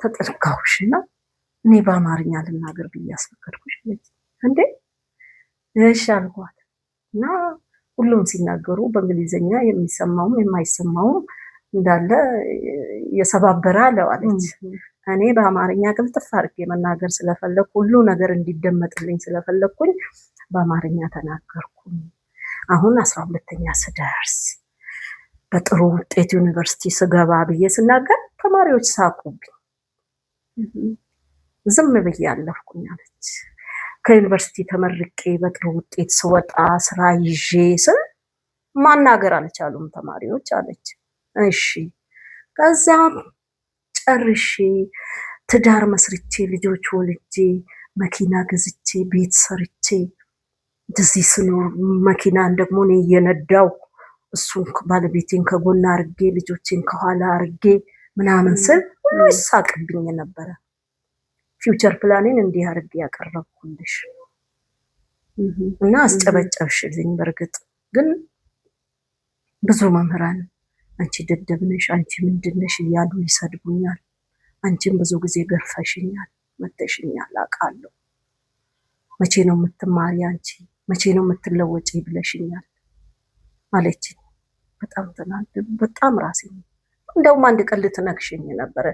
ተጠልካውሽና እኔ በአማርኛ ልናገር ብዬ አስፈቀድኩሽ። እንዴ እሺ አልኳት እና ሁሉም ሲናገሩ በእንግሊዘኛ የሚሰማውም የማይሰማውም እንዳለ የሰባበረ አለዋለች። እኔ በአማርኛ ቅልጥፍ አድርጌ መናገር ስለፈለኩ ሁሉ ነገር እንዲደመጥልኝ ስለፈለኩኝ በአማርኛ ተናገርኩኝ። አሁን 12ኛ ስደርስ በጥሩ ውጤት ዩኒቨርሲቲ ስገባ ብዬ ስናገር ተማሪዎች ሳቁብኝ። ዝም ብዬ አለፍኩኝ አለች። ከዩኒቨርሲቲ ተመርቄ በጥሩ ውጤት ስወጣ ስራ ይዤ ስል ማናገር አልቻሉም ተማሪዎች አለች። እሺ ከዛ ጨርሼ ትዳር መስርቼ ልጆች ወልጄ መኪና ገዝቼ ቤት ሰርቼ እንደዚህ ስኖር መኪናን ደግሞ እኔ እየነዳው እሱን ባለቤቴን ከጎና አርጌ ልጆቼን ከኋላ አርጌ ምናምን ስል ሁሉ ይሳቅብኝ ነበረ። ፊውቸር ፕላኔን እንዲህ አርጌ ያቀረብኩልሽ እና አስጨበጨብሽልኝ። በርግጥ ግን ብዙ መምህራን አንቺ ደደብ ነሽ፣ አንቺ ምንድነሽ እያሉ ይሰድቡኛል። አንቺም ብዙ ጊዜ ገርፈሽኛል፣ መተሽኛል፣ አውቃለሁ። መቼ ነው የምትማሪ አንቺ፣ መቼ ነው የምትለወጪ ብለሽኛል አለችኝ። በጣም ተናደድኩ። በጣም ራሴ እንደውም አንድ ቀን ልትነክሽኝ ነበረ፣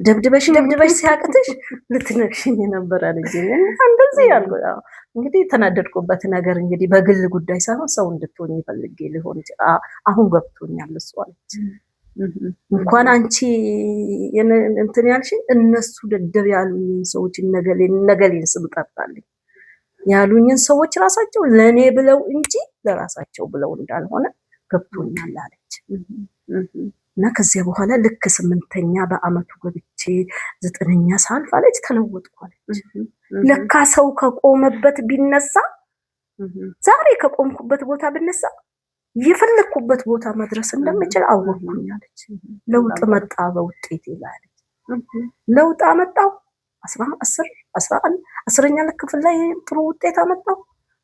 ደብድበሽ ሲያቅትሽ ልትነክሽኝ ነበረ አለችኝ። እንደዚህ ያልኩ እንግዲህ የተናደድኩበት ነገር እንግዲህ በግል ጉዳይ ሳይሆን ሰው እንድትሆኝ ፈልጌ ሊሆን ይችላል። አሁን ገብቶኛል እሱ አለች። እንኳን አንቺ እንትን ያልሽኝ እነሱ ደደብ ያሉኝን ሰዎች ነገሌን ስም ጠርታለኝ ያሉኝን ሰዎች ራሳቸው ለእኔ ብለው እንጂ ለራሳቸው ብለው እንዳልሆነ ገብቶኛል አለች። እና ከዚያ በኋላ ልክ 8ኛ በአመቱ ገብቼ 9ኛ ሳልፍ አለች ተለወጥኩ አለች። ለካ ሰው ከቆመበት ቢነሳ ዛሬ ከቆምኩበት ቦታ ብነሳ የፈለኩበት ቦታ መድረስ እንደምችል አወቅኩኝ አለች። ለውጥ መጣ በውጤቴ ላይ አለች። ለውጥ አመጣው 10ኛ ክፍል ላይ ጥሩ ውጤት አመጣው።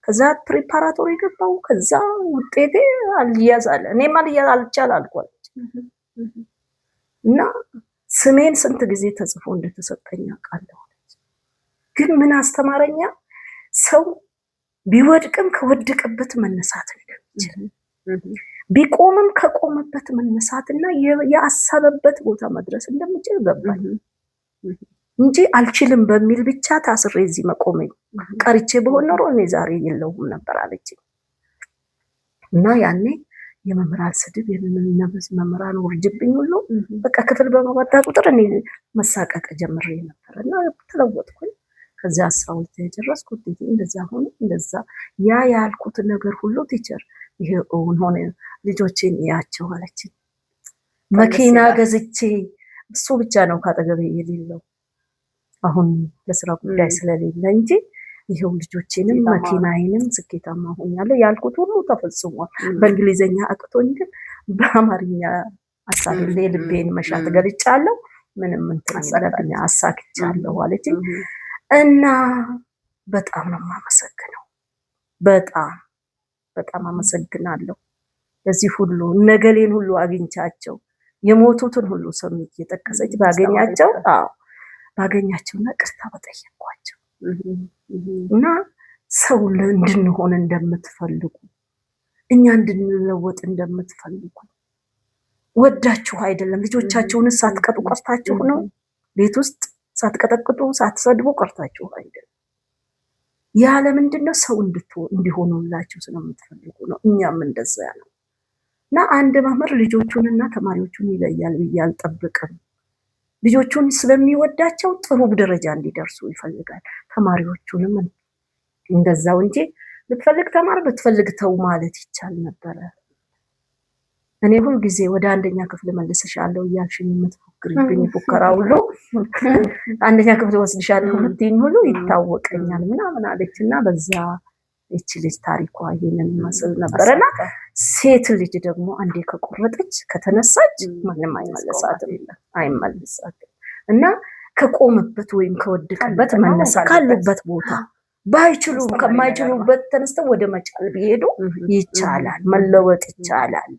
ከዛ ፕሪፓራቶሪ ገባው። ከዛ ውጤቴ አልያዝ አለ። እኔም አልያዝ አልቻል አልኳለች። እና ስሜን ስንት ጊዜ ተጽፎ እንደተሰጠኝ አውቃለሁ። ግን ምን አስተማረኛ? ሰው ቢወድቅም ከወደቀበት መነሳት እንደሚችል፣ ቢቆምም ከቆመበት መነሳትና ያሰበበት ቦታ መድረስ እንደሚችል ገባኝ እንጂ አልችልም በሚል ብቻ ታስሬ እዚህ መቆሜ ቀርቼ በሆነ ኖሮ እኔ ዛሬ የለውም ነበር አለች። እና ያኔ የመምህራን ስድብ የምንነብስ መምህራን ውርጅብኝ ሁሉ በቃ ክፍል በመጣ ቁጥር እኔ መሳቀቅ ጀምሬ ነበር እና ተለወጥኩኝ። ከዚያ 12 የጨረስኩት እንደዛ ሆነ። እንደዛ ያ ያልኩት ነገር ሁሉ ቲቸር ይሄ እውን ሆነ። ልጆቼን ያቸው አለች። መኪና ገዝቼ እሱ ብቻ ነው ካጠገቤ የሌለው አሁን ለስራ ጉዳይ ስለሌለ እንጂ ይሄው ልጆቼንም መኪናዬንም ስኬታማ ሆኛለሁ። ያልኩት ሁሉ ተፈጽሟል። በእንግሊዘኛ አቅቶኝ ግን በአማርኛ አሳብሌ ልቤን መሻት ገልጫለሁ። ምንም እንትን ስለብኝ አሳክቻለሁ አለች። እና በጣም ነው የማመሰግነው። በጣም አመሰግናለሁ። ለዚህ ሁሉ ነገሌን ሁሉ አግኝቻቸው የሞቱትን ሁሉ ሰው እየጠቀሰች ባገኛቸውና ቅርታ በጠየቅኳቸው እና ሰው እንድንሆን እንደምትፈልጉ እኛ እንድንለወጥ እንደምትፈልጉ ወዳችሁ አይደለም። ልጆቻችሁን ሳትቀጡ ቀርታችሁ ነው። ቤት ውስጥ ሳትቀጠቅጡ ሳትሰድቡ ቀርታችሁ አይደለም። ያለ ምንድነው ሰው እንዲሆኑላችሁ ስለምትፈልጉ ነው። እኛም እንደዛ ነው። እና አንድ መምህር ልጆቹንና ተማሪዎቹን ይለያል ብዬ አልጠብቅም። ልጆቹን ስለሚወዳቸው ጥሩ ደረጃ እንዲደርሱ ይፈልጋል። ተማሪዎቹንም እንደዛው እንጂ ብትፈልግ ተማር ብትፈልግ ተው ማለት ይቻል ነበረ። እኔ ሁል ጊዜ ወደ 1ኛ ክፍል መልስሻለሁ እያልሽኝ የምትፎክሪብኝ ፉከራ ሁሉ 1ኛ ክፍል ወስድሻለሁ የምትይኝ ሁሉ ይታወቀኛል ምናምን አለችና በዛ እቺ ልጅ ታሪኳ ይሄንን ይመስል ነበርና ሴት ልጅ ደግሞ አንዴ ከቆረጠች ከተነሳች ማንም አይመልሳትም እና ከቆመበት ወይም ከወደቀበት መነሳት ካሉበት ቦታ ባይችሉ ከማይችሉበት ተነስተው ወደ መቻል ቢሄዱ ይቻላል፣ መለወጥ ይቻላል፣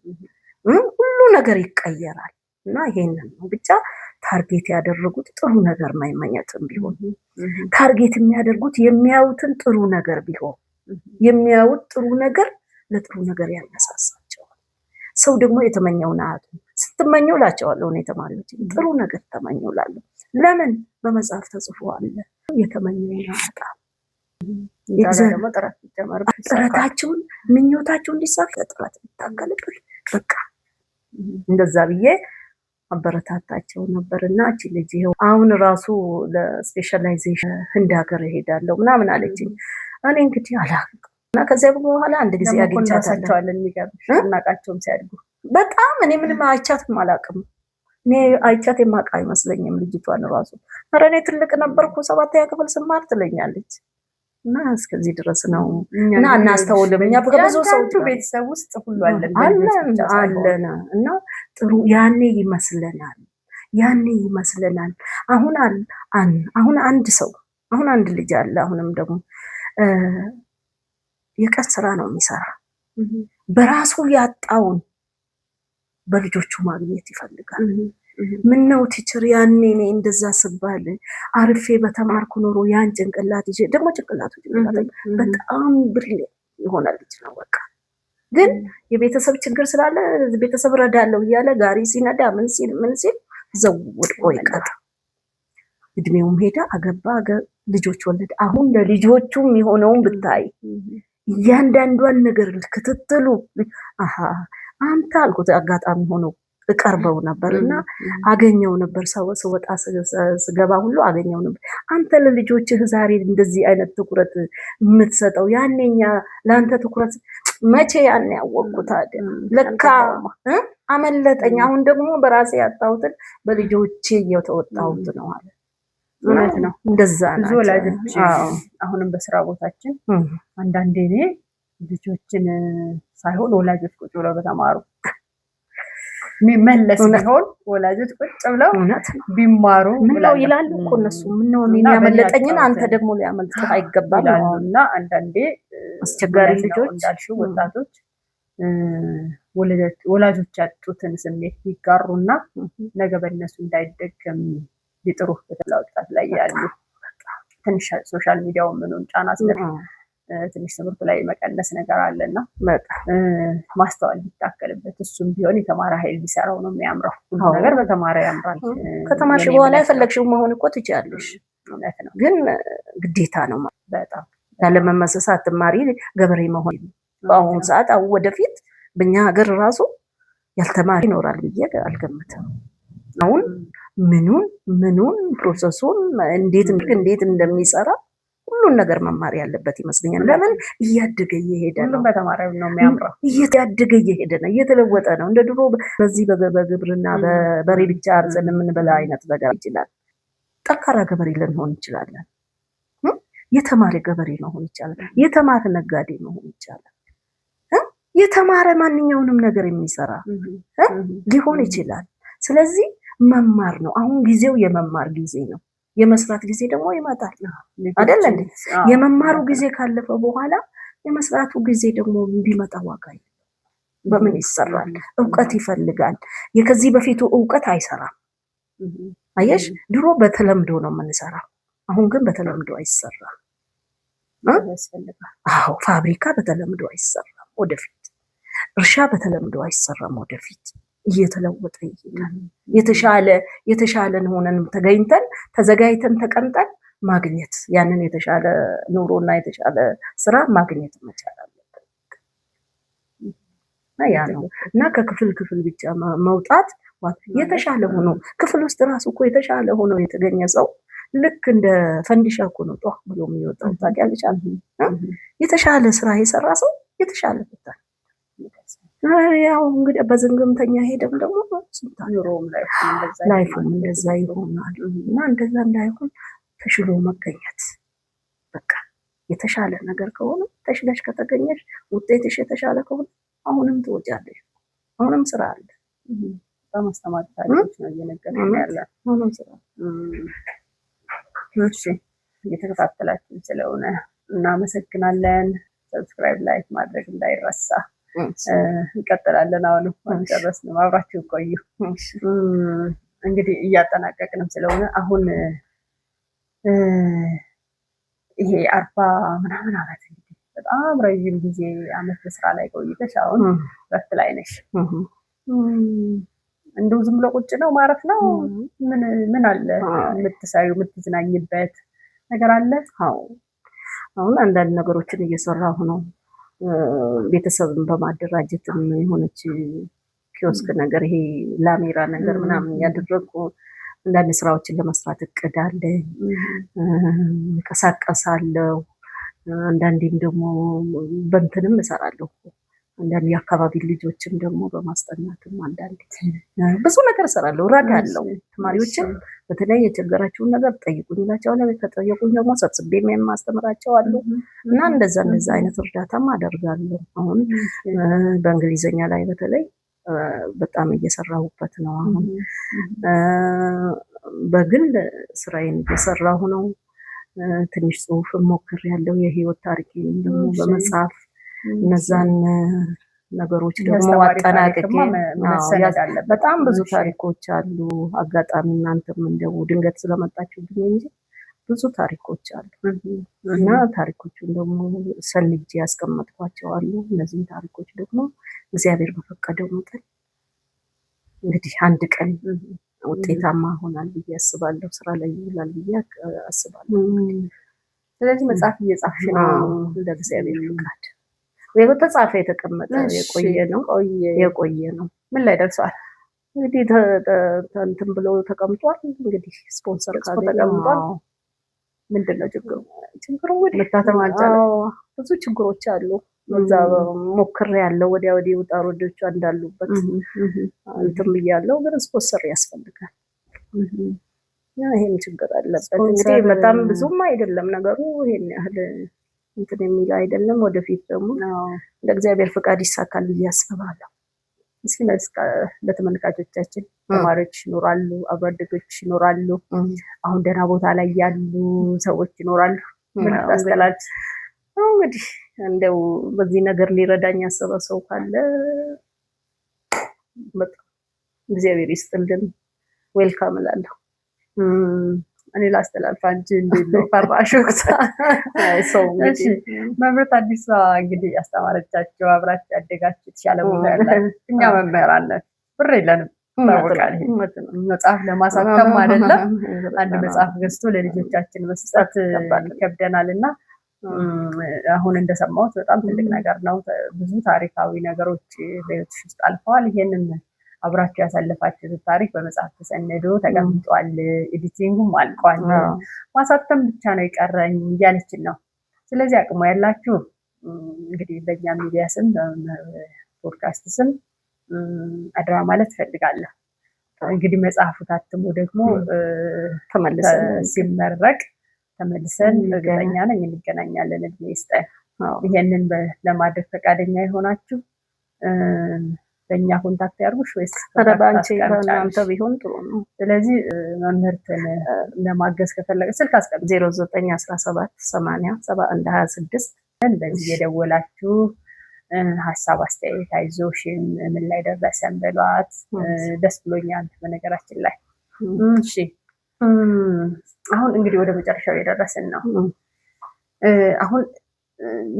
ሁሉ ነገር ይቀየራል። እና ይሄንን ነው ብቻ ታርጌት ያደረጉት ጥሩ ነገር ማይመኘትም ቢሆን ታርጌት የሚያደርጉት የሚያዩትን ጥሩ ነገር ቢሆን የሚያዩት ጥሩ ነገር ለጥሩ ነገር ያነሳሳቸዋል። ሰው ደግሞ የተመኘውን አያጡ። ስትመኘው ላቸዋለሁ እኔ ተማሪዎች ጥሩ ነገር ተመኘውላለሁ። ለምን በመጽሐፍ ተጽፏል። የተመኘውን አያጣ። ጥረታቸውን ምኞታቸውን እንዲሳካ ጥረት ይታገሉበት። በቃ እንደዛ ብዬ አበረታታቸው ነበርና እቺ ልጅ ይሄው አሁን ራሱ ለስፔሻላይዜሽን ህንድ ሀገር እሄዳለሁ ምናምን አለችኝ። እኔ እንግዲህ አላውቅም እና ከዚያ በኋላ አንድ ጊዜ አግኝቻታለሁ። የሚገርምሽ እናቃቸውም ሲያድጉ በጣም እኔ ምንም አይቻትም አላውቅም። እኔ አይቻት የማውቅ አይመስለኝም ልጅቷን ራሱ። ኧረ እኔ ትልቅ ነበርኩ 7ኛ ክፍል ስማር ትለኛለች። እና እስከዚህ ድረስ ነው እና እናስተውልም። እኛ በብዙ ሰው ቤተሰብ ውስጥ ሁሉ አለን እና ጥሩ ያኔ ይመስለናል። አሁን አንድ ልጅ አለ። አሁንም ደግሞ የቀን ስራ ነው የሚሰራ። በራሱ ያጣውን በልጆቹ ማግኘት ይፈልጋል። ምን ነው ቲቸር ያኔ እኔ እንደዛ ስባል አርፌ በተማርኩ ኖሮ ያን ጭንቅላት ይዤ ደግሞ ጭንቅላቱ በጣም ብሪሊየንት የሆነ ልጅ ነው። በቃ ግን የቤተሰብ ችግር ስላለ ቤተሰብ ረዳለው እያለ ጋሪ ሲነዳ ምን ሲል ዘው ወድቆ ይቀር። እድሜውም ሄዳ አገባ፣ ልጆች ወለደ። አሁን ለልጆቹ የሚሆነውን ብታይ እያንዳንዷን ነገር ክትትሉ አንተ አልኩት አጋጣሚ ሆኖ እቀርበው ነበርና አገኘው ነበር። ሰው ወጣ ስገባ ሁሉ አገኘው ነበር። አንተ ለልጆችህ ዛሬ እንደዚህ አይነት ትኩረት የምትሰጠው ያኔኛ ለአንተ ትኩረት መቼ ያኔ ያወቅኩት አይደል? ለካ አመለጠኝ። አሁን ደግሞ በራሴ ያጣሁትን በልጆቼ እየተወጣሁት ነው አለ። እውነት ነው። እንደዛ ነው። ብዙ ወላጆች አሁንም በስራ ቦታችን አንዳንዴ እኔ ልጆችን ሳይሆን ወላጆች ቁጭ ብለው በተማሩ የሚመለስ ቢሆን ወላጆች ቁጭ ብለው ቢማሩ ምነው ይላሉ እኮ እነሱ። ምነው እኔ ያመለጠኝን አንተ ደግሞ ሊያመልጥህ አይገባም እና አንዳንዴ አስቸጋሪ ልጆች እንዳልሽው ወጣቶች ወላጆች ያጡትን ስሜት ቢጋሩና ነገ በእነሱ እንዳይደገም ሊጥሩ በተለይ ወጣት ላይ ያሉ ትንሽ ሶሻል ሚዲያው ምኑን ጫና ትንሽ ትምህርቱ ላይ መቀነስ ነገር አለና ማስተዋል ሊታከልበት። እሱም ቢሆን የተማረ ኃይል ቢሰራው ነው የሚያምረው። ሁሉ ነገር በተማረ ያምራል። ከተማርሽ በኋላ የፈለግሽው መሆን እኮ ትችያለሽ። እውነት ነው፣ ግን ግዴታ ነው በጣም ያለመመሰሳት ተማሪ ገበሬ መሆን። በአሁኑ ሰዓት ወደፊት በእኛ ሀገር ራሱ ያልተማሪ ይኖራል ብዬ አልገምትም። አሁን ምኑን ፕሮሰሱን እንዴት እንደሚሰራ ሁሉን ነገር መማር ያለበት ይመስለኛል። ለምን እያደገ እየሄደ ነው። በተማሪው ነው የሚያምረው። እያደገ እየሄደ ነው፣ እየተለወጠ ነው። እንደ ድሮ በዚህ በግብርና በበሬ ብቻ አርሰን የምንበላ አይነት ነገር ይችላል። ጠንካራ ገበሬ ልንሆን እንችላለን። የተማረ ገበሬ መሆን ይቻላል። የተማረ ነጋዴ መሆን ይቻላል። የተማረ ማንኛውንም ነገር የሚሰራ ሊሆን ይችላል። ስለዚህ መማር ነው። አሁን ጊዜው የመማር ጊዜ ነው። የመስራት ጊዜ ደግሞ ይመጣል አይደል እንዴ? የመማሩ ጊዜ ካለፈ በኋላ የመስራቱ ጊዜ ደግሞ ቢመጣ ዋጋ በምን ይሰራል? እውቀት ይፈልጋል። የከዚህ በፊቱ እውቀት አይሰራም። አየሽ፣ ድሮ በተለምዶ ነው የምንሰራው። አሁን ግን በተለምዶ አይሰራም። አዎ፣ ፋብሪካ በተለምዶ አይሰራም ወደፊት። እርሻ በተለምዶ አይሰራም ወደፊት። እየተለወጠ ይሄዳል። የተሻለን ሆነን ተዘጋጅተን ተቀምጠን ማግኘት ያንን የተሻለ ኑሮና የተሻለ ስራ ማግኘት መቻል አለብን። ያ ነው እና ከክፍል ብቻ መውጣት የተሻለ ሆኖ ክፍል ውስጥ ራሱ እኮ የተሻለ ሆኖ የተገኘ ሰው ልክ እንደ ፈንዲሻ እኮ ነው ጧ ብሎ የሚወጣው። ታውቂያለሽ? የተሻለ ስራ የሰራ ሰው የተሻለ ቦታ ያው እንግዲህ በዝንግምተኛ ሄደም ደግሞ ላይፉም እንደዛ ይሆናል እና እንደዛ እንዳይሆን ተሽሎ መገኘት በቃ የተሻለ ነገር ከሆነ ተሽለሽ ከተገኘሽ ውጤትሽ የተሻለ ከሆነ አሁንም ትወጫለሽ። አሁንም ስራ አለ። በማስተማር ታሪኮች ነው እየነገርን ያለ። አሁንም ስራ እሺ፣ እየተከታተላችሁ ስለሆነ እናመሰግናለን። ሰብስክራይብ፣ ላይክ ማድረግ እንዳይረሳ። እንቀጥላለን። አሁንም አልጨረስንም፣ አብራችሁ ቆዩ። እንግዲህ እያጠናቀቅንም ስለሆነ አሁን ይሄ 40 ምናምን ዓመት እንግዲህ በጣም ረዥም ጊዜ አመት በስራ ላይ ቆይተሽ አሁን ረፍት ላይ ነሽ። እንደው ዝም ብሎ ቁጭ ነው ማረፍ ነው? ምን አለ የምትሰሪው የምትዝናኝበት ነገር አለ? አሁን አንዳንድ ነገሮችን እየሰራሁ ነው። ቤተሰብን በማደራጀትም የሆነች ኪዮስክ ነገር ይሄ ላሜራ ነገር ምናምን ያደረኩ አንዳንድ ስራዎችን ለመስራት እቅድ አለኝ። እንቀሳቀሳለሁ። አንዳንዴም ደግሞ በእንትንም እሰራለሁ። አንዳንድ የአካባቢ ልጆችን ደግሞ በማስጠናትም አንዳንድ ብዙ ነገር እሰራለሁ፣ እረዳለሁ። ተማሪዎችን በተለይ የቸገራቸውን ነገር ጠይቁኝ እላቸዋለሁ። ከጠየቁኝ ደግሞ ሰብስቤ የማስተምራቸው አሉ እና እንደዛ አይነት እርዳታም አደርጋለሁ። አሁን በእንግሊዝኛ ላይ በተለይ በጣም እየሰራሁበት ነው። አሁን በግል ስራዬን እየሰራሁ ነው። ትንሽ ጽሁፍ ሞክሬያለሁ። የህይወት ታሪኬን ደግሞ በመጽሐፍ እነዛን ነገሮች ደግሞ አጠናቅቄ በጣም ብዙ ታሪኮች አሉ። አጋጣሚ እናንተም እንደው ድንገት ስለመጣችሁብኝ እንጂ ብዙ ታሪኮች አሉ እና ታሪኮቹን ደግሞ ሰንጄ ያስቀመጥኳቸው አሉ። እነዚህን ታሪኮች ደግሞ እግዚአብሔር በፈቀደው መጠን እንግዲህ አንድ ቀን ውጤታማ ሆናል ብዬ አስባለሁ። ስራ ላይ ይውላል ብዬ አስባለሁ። ስለዚህ መጽሐፍ እየጻፍሽ ነው? እንደ እግዚአብሔር ፍቃድ የተጻፈ የተቀመጠ የቆየ ነው። ምን ላይ ደርሷል? እንግዲህ እንትን ብለው ተቀምጧል። እንግዲህ ስፖንሰር ተቀምጧል። ምንድን ነው ችግሩ? እንግዲህ መታተም አልቻለም። ብዙ ችግሮች አሉ። እዛ ሞክሬያለሁ። ወዲያ ወዲህ ውጣ ውረዶች እንዳሉበት እንትን ብያለሁ። ግን ስፖንሰር ያስፈልጋል። ይሄን ችግር አለበት። እንግዲህ በጣም ብዙም አይደለም ነገሩ፣ ይሄን ያህል እንትን የሚል አይደለም። ወደፊት ደግሞ ለእግዚአብሔር ፍቃድ ይሳካል ብዬ አስባለሁ። እስኪ ለተመልካቾቻችን ተማሪዎች ይኖራሉ፣ አብሮ አደጎች ይኖራሉ፣ አሁን ደህና ቦታ ላይ ያሉ ሰዎች ይኖራሉ። ምን ታስተላልፍ? እንግዲህ እንደው በዚህ ነገር ሊረዳኝ ያሰበ ሰው ካለ በጣም እግዚአብሔር ይስጥልን፣ ዌልካም እላለሁ። እኔ ላስተላልፍ። አንቺ እንዴት ነው ፈራሽ? ሰው እንግዲህ መምህርት አዲሷ እንግዲህ ያስተማረቻቸው አብራችሁ ያደጋችሁ የተሻለ ቦታ ያላችሁ እኛ መምህራን ነን፣ ብር የለንም ታወቃል። መጽሐፍ ለማሳተም አይደለም አንድ መጽሐፍ ገዝቶ ለልጆቻችን መስጠት ይከብደናል እና አሁን እንደሰማሁት በጣም ትልቅ ነገር ነው። ብዙ ታሪካዊ ነገሮች በህይወትሽ ውስጥ አልፈዋል። ይሄንን አብራችሁ ያሳለፋችሁት ታሪክ በመጽሐፍ ተሰንዶ ተቀምጧል። ኤዲቲንጉም አልቋል። ማሳተም ብቻ ነው የቀረኝ እያለችን ነው። ስለዚህ አቅሙ ያላችሁ እንግዲህ በእኛ ሚዲያ ስም ፖድካስት ስም አድራ ማለት ፈልጋለሁ። እንግዲህ መጽሐፉ ታትሞ ደግሞ ተመልሰን ሲመረቅ ተመልሰን እርግጠኛ ነኝ እንገናኛለን። እድሜ ይስጠን። ይሄንን ለማድረግ ፈቃደኛ የሆናችሁ በእኛ ኮንታክት ያርጉሽ ወይስ ተረባንቺ እናንተ ቢሆን ጥሩ ነው። ስለዚህ መምህርትን ለማገዝ ከፈለገ ስልክ አስቀምጥ 0917 80 71 26 በዚህ የደወላችሁ ሀሳብ አስተያየት አይዞሽን ምን ላይ ደረሰን በሏት። ደስ ብሎኛል በነገራችን ላይ። እሺ አሁን እንግዲህ ወደ መጨረሻው የደረስን ነው። አሁን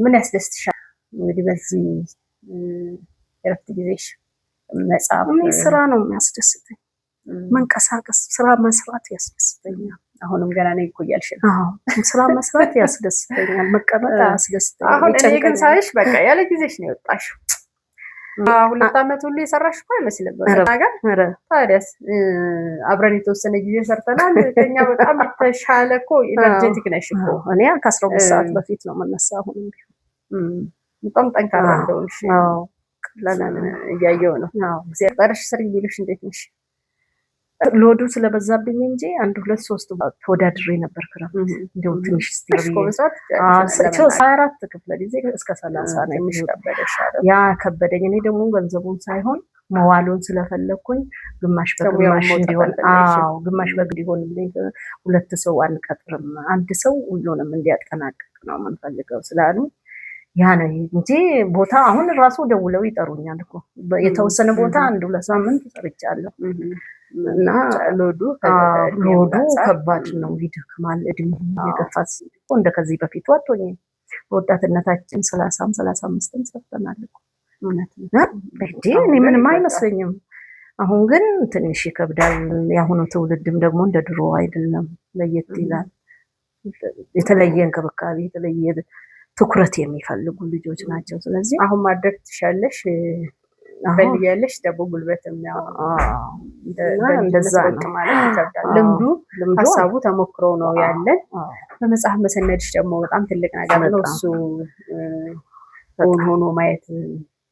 ምን ያስደስትሻል? እንግዲህ በዚህ የእረፍት ጊዜሽ መጽሐፍ? ስራ ነው የሚያስደስተኝ፣ መንቀሳቀስ፣ ስራ መስራት ያስደስተኛል። አሁንም ገና ነኝ እኮ እያልሽ ነው። ስራ መስራት ያስደስተኛል፣ መቀመጥ አያስደስተኛል። አሁን እኔ ግን ሳይሽ በቃ ያለ ጊዜሽ ነው የወጣሽው። 2 ዓመት ሁሉ የሰራሽ እኮ አይመስልም ነገር። ታዲያስ አብረን የተወሰነ ጊዜ ሰርተናል። ከኛ በጣም የተሻለ እኮ ኢነርጄቲክ ነሽ እኮ። እኔ ከ12 ሰዓት በፊት ነው የምነሳ። አሁንም ቢሆን በጣም ጠንካራ እንደሆንሽ ቀላል እያየሁ ነው። እግዚአብሔር ስሪ ቢልሽ እንዴት ነሽ? ሎዱ ስለበዛብኝ እንጂ 1 2 3 ተወዳድሬ ነበር። ክረምት እንደው ትንሽ ስቲል 24 ክፍለ ጊዜ እስከ 30 ነው የሚከበደሽ። ያ ከበደኝ። እኔ ደግሞ ገንዘቡን ሳይሆን መዋሉን ስለፈለኩኝ ግማሽ በግማሽ እንዲሆን፣ ግማሽ በግማሽ እንዲሆንልኝ 2 ሰው አንቀጥርም፣ 1 ሰው ሁሉንም እንዲያጠናቅቅ ነው የምንፈልገው ስላሉ ያ ነው እንጂ ቦታ አሁን ራሱ ደውለው ይጠሩኛል እኮ የተወሰነ ቦታ 1 2 ሳምንት ሰርቻለሁ። እና ሎዱ ከባድ ነው፣ ይደክማል። እድሜ የገፋ ሲሆን እንደከዚህ በፊቱ አትሆኝም። በወጣትነታችን 30 35 ሰርተናል እኮ እውነት ነው እንዴ? እኔ ምንም አይመስለኝም። አሁን ግን ትንሽ ይከብዳል። የአሁኑ ትውልድም ደግሞ እንደ ድሮ አይደለም፣ ለየት ይላል። የተለየ እንክብካቤ፣ የተለየ ትኩረት የሚፈልጉ ልጆች ናቸው። ስለዚህ አሁን ማድረግ ትሻለሽ በልያለሽ ደግሞ ጉልበትም ያው እንደዛ ነው ማለት ይከብዳል። ልምዱ ሀሳቡ ተሞክሮ ነው ያለን። በመጽሐፍ መሰነድሽ ደግሞ በጣም ትልቅ ነገር ነው። እሱ ሆኖ ማየት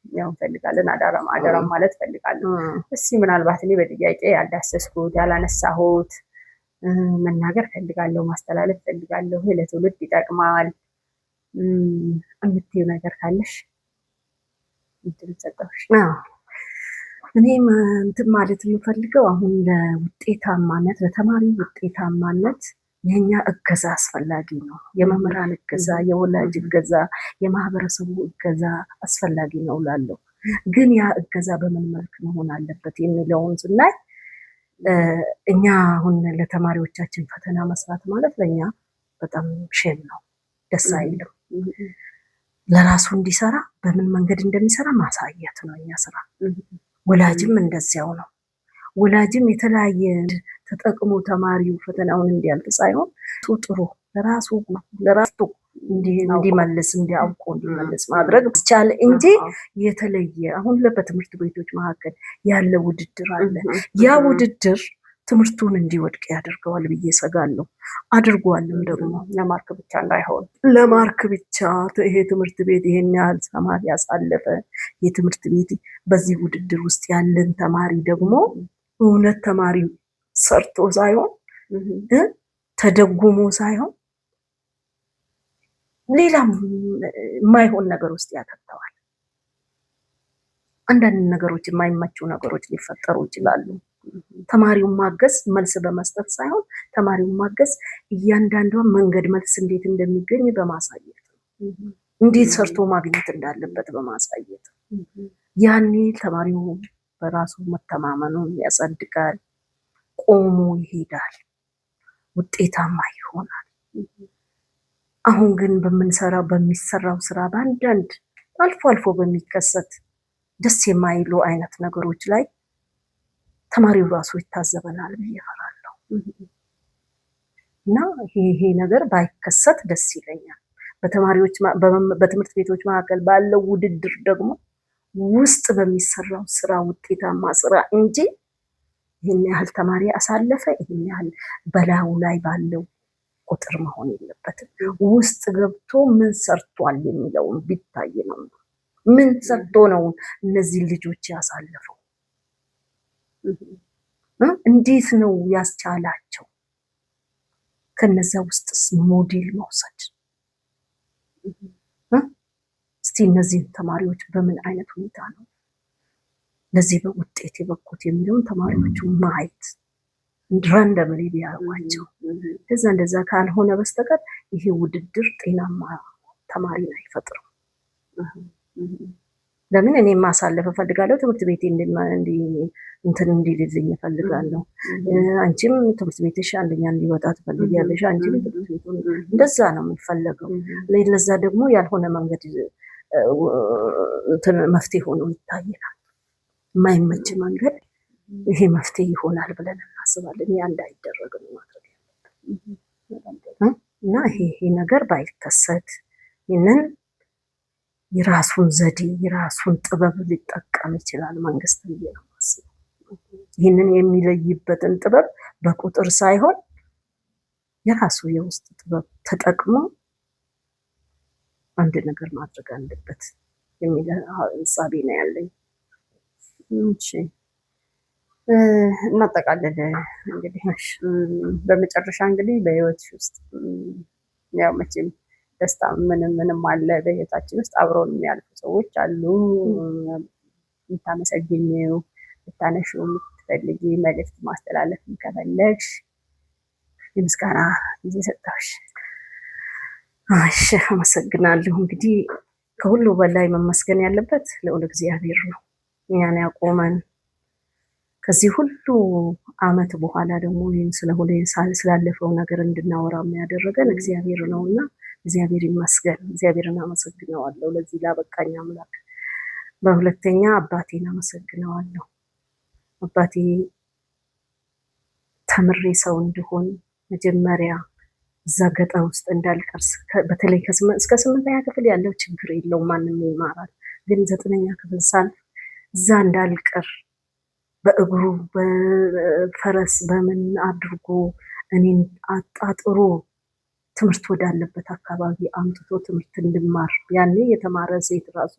ያው እንፈልጋለን አደራም ማለት ፈልጋለሁ። እስኪ ምናልባት እኔ በጥያቄ ያልዳሰስኩት ያላነሳሁት መናገር ፈልጋለሁ፣ ማስተላለፍ ፈልጋለሁ፣ ለትውልድ ይጠቅማል የምትይው ነገር ካለሽ እንትን ሰጠሽ? እኔም እንትን ማለት የምፈልገው አሁን ለውጤታማነት ለተማሪ ውጤታማነት የኛ እገዛ አስፈላጊ ነው። የመምህራን እገዛ፣ የወላጅ እገዛ፣ የማህበረሰቡ እገዛ አስፈላጊ ነው እላለሁ። ግን ያ እገዛ በምን መልክ መሆን አለበት የሚለውን ስናይ እኛ አሁን ለተማሪዎቻችን ፈተና መስራት ማለት ለእኛ በጣም ሼም ነው፣ ደስ አይልም። ለራሱ እንዲሰራ በምን መንገድ እንደሚሰራ ማሳየት ነው እኛ ስራ። ወላጅም እንደዚያው ነው። ወላጅም የተለያየ ተጠቅሞ ተማሪው ፈተናውን እንዲያልፍ ሳይሆን ጥሩ ለራሱ እንዲመልስ እንዲያውቁ እንዲመልስ ማድረግ ይቻል እንጂ የተለየ አሁን በትምህርት ቤቶች መካከል ያለ ውድድር አለ። ያ ውድድር ትምህርቱን እንዲወድቅ ያደርገዋል ብዬ ሰጋለሁ። አድርጓልም ደግሞ ለማርክ ብቻ እንዳይሆን ለማርክ ብቻ ይሄ ትምህርት ቤት ይሄን ያህል ተማሪ ያሳለፈ የትምህርት ቤት በዚህ ውድድር ውስጥ ያለን ተማሪ ደግሞ እውነት ተማሪ ሰርቶ ሳይሆን ተደጉሞ ሳይሆን ሌላም የማይሆን ነገር ውስጥ ያከተዋል። አንዳንድ ነገሮች የማይመቹ ነገሮች ሊፈጠሩ ይችላሉ። ተማሪውን ማገዝ መልስ በመስጠት ሳይሆን ተማሪውን ማገዝ እያንዳንዷን መንገድ መልስ እንዴት እንደሚገኝ በማሳየት እንዴት ሰርቶ ማግኘት እንዳለበት በማሳየት ያኔ ተማሪው በራሱ መተማመኑን ያሳድጋል፣ ቆሞ ይሄዳል፣ ውጤታማ ይሆናል። አሁን ግን በሚሰራው ስራ በአንዳንድ አልፎ አልፎ በሚከሰት ደስ የማይሉ አይነት ነገሮች ላይ ተማሪው ራሱ ይታዘበናል ብዬ እፈራለሁ። እና ይሄ ነገር ባይከሰት ደስ ይለኛል። በትምህርት ቤቶች መካከል ባለው ውድድር ደግሞ ውስጥ በሚሰራው ስራ ውጤታማ ስራ እንጂ ይህን ያህል ተማሪ አሳለፈ ይህን ያህል በላዩ ላይ ባለው ቁጥር መሆን የለበትም። ውስጥ ገብቶ ምን ሰርቷል የሚለውን ቢታይ ነው። ምን ሰርቶ ነው እነዚህ ልጆች ያሳለፈው? እንዴት ነው ያስቻላቸው? ከነዛ ውስጥስ ሞዴል መውሰድ እስቲ እነዚህን ተማሪዎች በምን አይነት ሁኔታ ነው ለዚህ በውጤት የበቁት የሚለውን ተማሪዎቹ ማየት ራንደምሊ ቢያዩዋቸው። እንደዛ ካልሆነ በስተቀር ይሄ ውድድር ጤናማ ተማሪን አይፈጥርም። ለምን እኔ ማሳለፍ እፈልጋለሁ፣ ትምህርት ቤቴ እንዲልልኝ እፈልጋለሁ። አንቺም ትምህርት ቤትሽ አንደኛ እንዲወጣ ትፈልጊያለሽ። አንቺም ትምህርት ቤቱን እንደዛ ነው የሚፈለገው። ለዛ ደግሞ ያልሆነ መንገድ መፍትሄ ሆኖ ይታየናል። የማይመች መንገድ ይሄ መፍትሄ ይሆናል ብለን እናስባለን። ያ እንዳይደረግ ነው ማድረግ ያለብን እና ይሄ ነገር ባይከሰት ይህንን የራሱን ዘዴ የራሱን ጥበብ ሊጠቀም ይችላል መንግስት ብዬ ነው የማስበው። ይህንን የሚለይበትን ጥበብ በቁጥር ሳይሆን የራሱ የውስጥ ጥበብ ተጠቅሞ አንድ ነገር ማድረግ አለበት የሚል ሀሳቤ ነው ያለኝ። እሺ እናጠቃልል እንግዲህ በመጨረሻ እንግዲህ በህይወትሽ ውስጥ ያው መቼም ደስታ ምንም አለ በህይወታችን ውስጥ አብረውን የሚያልፉ ሰዎች አሉ። የምታመሰግኚው ልታነሺው የምትፈልጊ መልዕክት ማስተላለፍ ከፈለግሽ የምስጋና ጊዜ ሰጠሁሽ። እሺ አመሰግናለሁ። እንግዲህ ከሁሉ በላይ መመስገን ያለበት ልዑል እግዚአብሔር ነው። እኛን ያቆመን ከዚህ ሁሉ አመት በኋላ ደግሞ ይህን ስላለፈው ነገር እንድናወራ ያደረገን እግዚአብሔር ነውና እግዚአብሔር ይመስገን። እግዚአብሔርን አመሰግነዋለሁ ለዚህ ላበቃኝ አምላክ። በሁለተኛ አባቴን አመሰግነዋለሁ። አባቴ ተምሬ ሰው እንድሆን መጀመሪያ እዛ ገጠር ውስጥ እንዳልቀር በተለይ እስከ 8ኛ ክፍል ያለው ችግር የለውም ማንም ይማራል። ግን 9ኛ ክፍል ሳልፍ እዛ እንዳልቀር በእግሩ በፈረስ በምን አድርጎ እኔን አጣጥሮ ትምህርት ወዳለበት አካባቢ አምጥቶ ትምህርት እንድማር ያኔ የተማረ ሴት ራሱ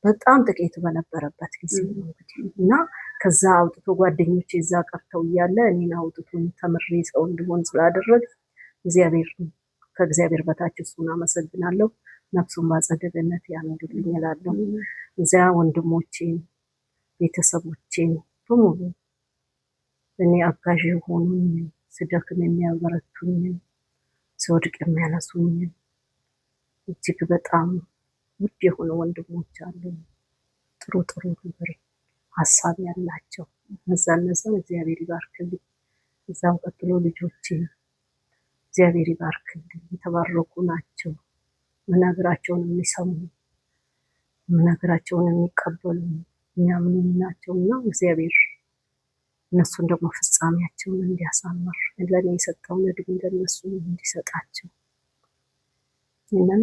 በጣም ጥቂት በነበረበት ጊዜ ነው እንግዲህ እና ከዛ አውጥቶ ጓደኞቼ እዛ ቀርተው እያለ እኔን አውጥቶ ተምሬ ሰው እንድሆን ስላደረገ እግዚአብሔር ከእግዚአብሔር በታች እሱን አመሰግናለሁ። ነፍሱን በአጸደ ገነት ያኑርልኝ እላለሁ። እዚያ ወንድሞቼን ቤተሰቦቼን በሙሉ እኔ አጋዥ የሆኑኝ ስደክም የሚያበረቱኝ ስወድቅ የሚያነሱኝ እጅግ በጣም ውድ የሆኑ ወንድሞች አሉ። ጥሩ ጥሩ ነገር ሀሳብ ያላቸው እነዛን እግዚአብሔር ይባርክልኝ። እዛው ቀጥሎ ልጆቼ እግዚአብሔር ይባርክልኝ። የተባረኩ ናቸው። መናገራቸውን የሚሰሙ መናገራቸውን የሚቀበሉ የሚያምኑ ናቸውና እግዚአብሔር እነሱን ደግሞ ፍጻሜያቸውን እንዲያሳምር ለኔ የሰጠውን እድሜ እንደነሱ እንዲሰጣቸው ይህንን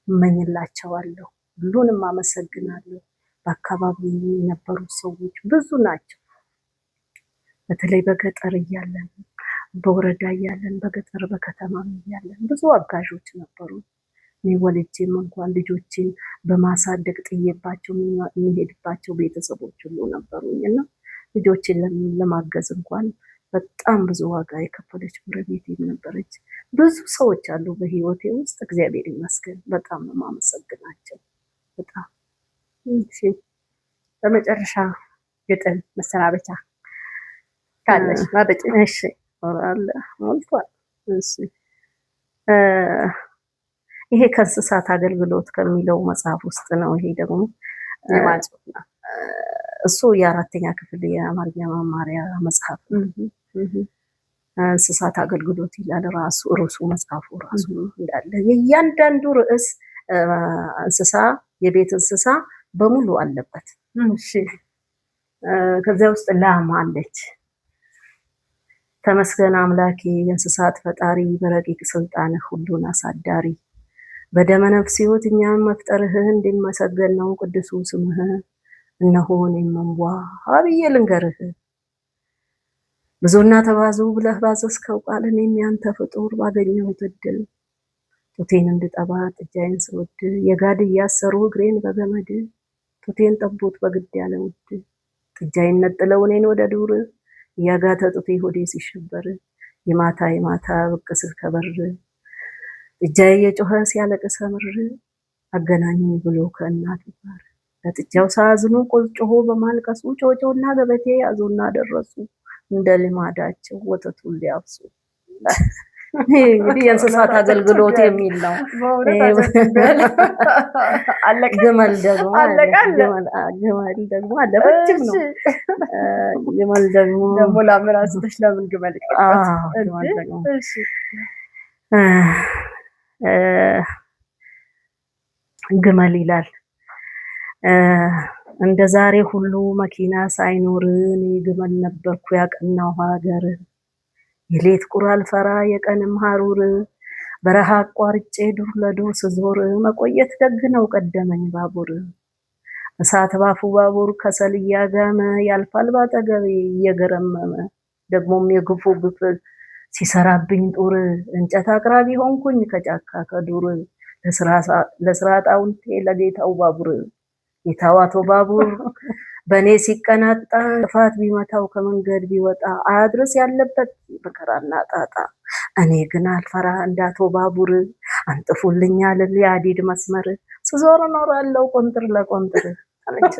እመኝላቸዋለሁ። ሁሉንም አመሰግናለሁ። በአካባቢው የነበሩ ሰዎች ብዙ ናቸው። በተለይ በገጠር እያለን በወረዳ እያለን በገጠር በከተማም እያለን ብዙ አጋዦች ነበሩ። እኔ ወልጄም እንኳን ልጆችን በማሳደግ ጥዬባቸው የሚሄድባቸው ቤተሰቦች ሁሉ ነበሩኝና ልጆችን ለማገዝ እንኳን በጣም ብዙ ዋጋ የከፈለች ጎረቤቴ ነበረች። ብዙ ሰዎች አሉ በህይወቴ ውስጥ እግዚአብሔር ይመስገን። በጣም ነው የማመሰግናቸው። በጣም እሺ። በመጨረሻ ግጥም መሰናበቻ ካለሽ ማበጭ? እሺ አለ ሞልቷል። እሺ ይሄ ከእንስሳት አገልግሎት ከሚለው መጽሐፍ ውስጥ ነው። ይሄ ደግሞ እሱ የአራተኛ ክፍል የአማርኛ መማሪያ መጽሐፍ ነው። እንስሳት አገልግሎት ይላል ራሱ ርዕሱ መጽሐፉ ራሱ እንዳለ የእያንዳንዱ ርዕስ እንስሳ የቤት እንስሳ በሙሉ አለበት። እሺ ከዚያ ውስጥ ላም አለች። ተመስገን አምላኬ የእንስሳት ፈጣሪ በረቂቅ ስልጣን ሁሉን አሳዳሪ በደመ ነፍስ ሕይወት እኛን መፍጠርህ እንዲመሰገን ነው ቅዱሱ ስምህ። እነሆ እኔም እንቧ አብዬ ልንገርህ ብዙና ተባዙ ብለህ ባዘዝከው ቃል እኔም ያንተ ፍጡር ባገኘሁት እድል ጡቴን እንድጠባ ጥጃዬን ስወድ የጋድ እያሰሩ እግሬን በገመድ ጡቴን ጠቦት በግድ ያለ ውድ ጥጃዬን ነጥለው እኔን ወደ ዱር እያጋተ ጡቴ ሆዴ ሲሸበር የማታ የማታ ብቅ ስል ከበር ጥጃዬ የጮኸ ሲያለቅስ ምር አገናኙኝ ብሎ ከእናቱ ጋር ለጥጃው ሳዝኑ ጮሆ በማልቀሱ ጮጮና ገበቴ ያዙና ደረሱ እንደ ልማዳቸው ወተቱን ሊያብሱ። እንግዲህ የእንስሳት አገልግሎት የሚል ነው። ግመል ደግሞ አለ ረጅም ነው። ግመል ደግሞ ለምን አንስተሽ ለምን ግመል ግመል ይላል። እንደ ዛሬ ሁሉ መኪና ሳይኖር እኔ ግመል ነበርኩ ያቀናው ሀገር የሌት ቁር አልፈራ የቀንም ሀሩር በረሃ አቋርጬ ዱር ለዱር ስዞር መቆየት ደግ ነው ቀደመኝ ባቡር እሳት ባፉ ባቡር ከሰል እያጋመ ያልፋል ባጠገቤ እየገረመመ ደግሞም የግፉ ግፍ ሲሰራብኝ ጦር እንጨት አቅራቢ ሆንኩኝ ከጫካ ከዱር ለስራ ጣውንቴ ለጌታው ባቡር የታዋቶ ባቡር በኔ ሲቀናጣ ጥፋት ቢመታው ከመንገድ ቢወጣ አያድርስ ያለበት መከራና ጣጣ እኔ ግን አልፈራ እንዳቶ ባቡር አንጥፉልኛል የሀዲድ መስመር ስዞር እኖራለሁ ቆንጥር ለቆንጥር አለች።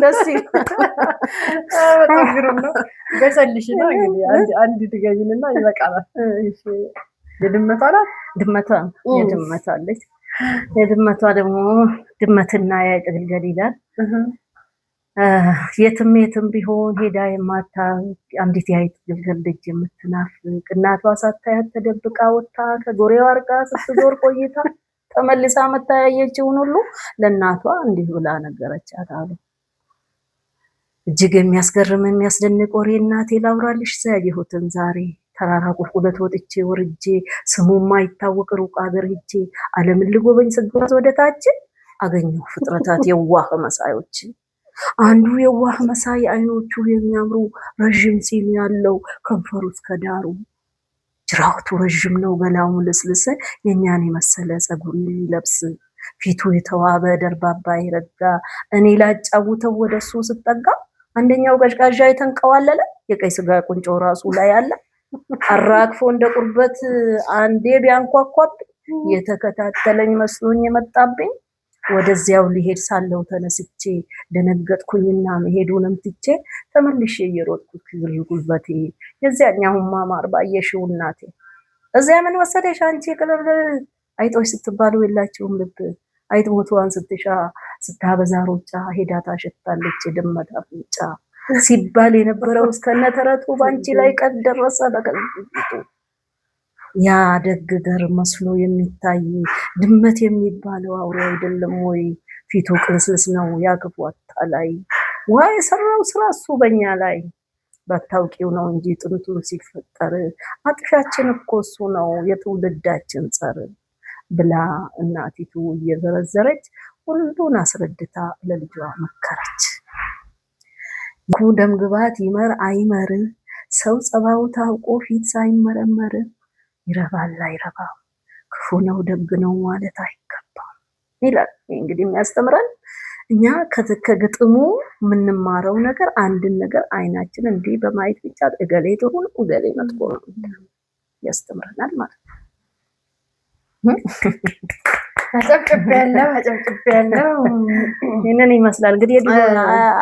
ደስ በጣም ግሩም ነው። ገሰልሽና እንግዲህ አንድ ድገሚንና ይበቃናል። እሺ የድመቷ ናት? የድመቷ አለች። የድመቷ ደግሞ ድመትና የአይጥ ግልገል ይላል። የትም የትም ቢሆን ሄዳ የማታውቅ አንዲት የአይጥ ግልገል ደጅ የምትናፍቅ እናቷ ሳታያት ተደብቃ ወጥታ ከጎሬው አርቃ ስትዞር ቆይታ ተመልሳ መታያየችውን ሁሉ ለእናቷ እንዲህ ብላ ነገረቻት አሉ። እጅግ የሚያስገርም የሚያስደንቅ ወሬ እናቴ ላውራልሽ ያየሁትን ዛሬ ተራራ ቁልቁለት ወጥቼ ወርጄ ስሙ የማይታወቅ ሩቅ አገር ሄጄ ዓለምን ልጎበኝ ስጓዝ ወደታች አገኘሁ ፍጥረታት የዋህ መሳዮች። አንዱ የዋህ መሳይ አይኖቹ የሚያምሩ ረዥም ፂም ያለው ከንፈሩ እስከ ዳሩ ጅራቱ ረዥም ነው ገላው ልስልስ የኛን የመሰለ ጸጉር የሚለብስ ፊቱ የተዋበ ደርባባ ይረጋ እኔ ላጫውተው ወደሱ ስጠጋ አንደኛው ቀዥቃዣ የተንቀዋለለ የቀይ ስጋ ቁንጮ ራሱ ላይ አለ አራግፎ እንደ ቁርበት አንዴ ቢያንኳኳብኝ የተከታተለኝ መስሎኝ የመጣብኝ ወደዚያው ሊሄድ ሳለው ተነስቼ ደነገጥኩኝና መሄዱንም ትቼ ተመልሼ እየሮጥኩ ጉልበቴ የዚያኛውን ማማር ባየሽው እናቴ እዚያ ምን ወሰደሽ አንቺ ቅልብ አይጦች ስትባሉ የላችሁም ልብ አይጥ ሞቷን ስትሻ ስታበዛ ሩጫ ሄዳ ታሸታለች የደመታ ፍንጫ ሲባል የነበረው እስከነተረቱ ባንቺ ላይ ቀን ደረሰ በቀልቢቱ ያ ደግ ገር መስሎ የሚታይ ድመት የሚባለው አውሬ አይደለም ወይ ፊቱ ቅልስልስ ነው ያክፉ አታላይ ወይ ሰራው ስራ እሱ በእኛ ላይ ባታውቂው ነው እንጂ ጥንቱን ሲፈጠር አጥሻችን እኮ እሱ ነው የትውልዳችን ጸር ብላ እናቲቱ እየዘረዘረች ሁሉን አስረድታ ለልጇ መከረች። ደም ግባት ይመር አይመር ሰው ጸባው ታውቆ ፊት ሳይመረመር ይረባል አይረባም ክፉ ነው ደግ ነው ማለት አይገባም ይላል። እንግዲህ የሚያስተምረን እኛ ከግጥሙ የምንማረው ነገር አንድን ነገር አይናችን እንዲህ በማየት ብቻ እገሌ ጥሩ ነው እገሌ መጥፎ ነው ያስተምረናል ማለት ነው። አጨብጭብ ያለው ይሄንን ይመስላል እንግዲህ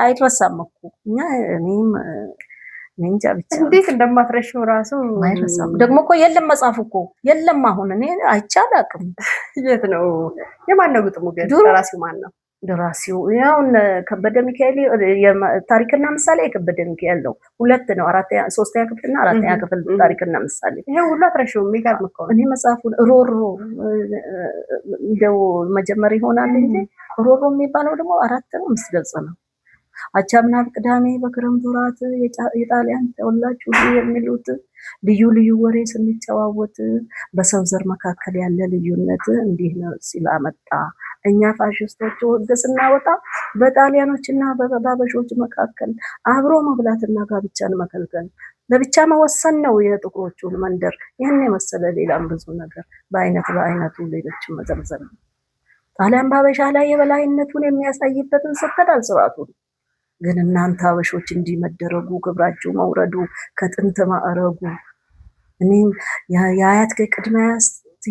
አይረሳም እኮ እኛ እኔም እንጃ ብቻ እንዴት እንደማትረሺው ራሱ አይረሳም። ደግሞ እኮ የለም መጽሐፍ እኮ የለም። አሁን እኔ አይቻላቅም። የት ነው የማን ነው ግጥሙ? ደራሲው ማን ነው? ደራሲው ያው ከበደ ሚካኤል ታሪክና ምሳሌ የከበደ ሚካኤል ነው። ሁለት ነው፣ ሶስተኛ ክፍልና አራተኛ ክፍል ታሪክና ምሳሌ። ይሄ ሁሉ አትረሺው? የሚገርም እኮ እኔ መጽሐፉን ሮሮ እንደው መጀመሪያ ይሆናል እንጂ ሮሮ የሚባለው ደግሞ 4 ነው 5 ገጽ ነው። አቻምና ቅዳሜ በክረምት ወራት የጣሊያን ተወላጅ ሁሉ የሚሉት ልዩ ልዩ ወሬ ስንጨዋወት በሰው ዘር መካከል ያለ ልዩነት እንዲህ ነው ሲላመጣ እኛ ፋሽስቶች ወግ ስናወጣ በጣሊያኖችና በባበሾች መካከል አብሮ መብላትና ጋብቻን መከልከል ለብቻ መወሰን ነው የጥቁሮቹን መንደር። ይህን የመሰለ ሌላም ብዙ ነገር በአይነቱ ሌሎችን መዘርዘር ነው። ጣሊያን ባበሻ ላይ የበላይነቱን የሚያሳይበትን ስትዳል ስርዓቱን ግን እናንተ አበሾች እንዲህ መደረጉ ክብራችሁ መውረዱ ከጥንት ማዕረጉ እኔም የአያት ቅድመ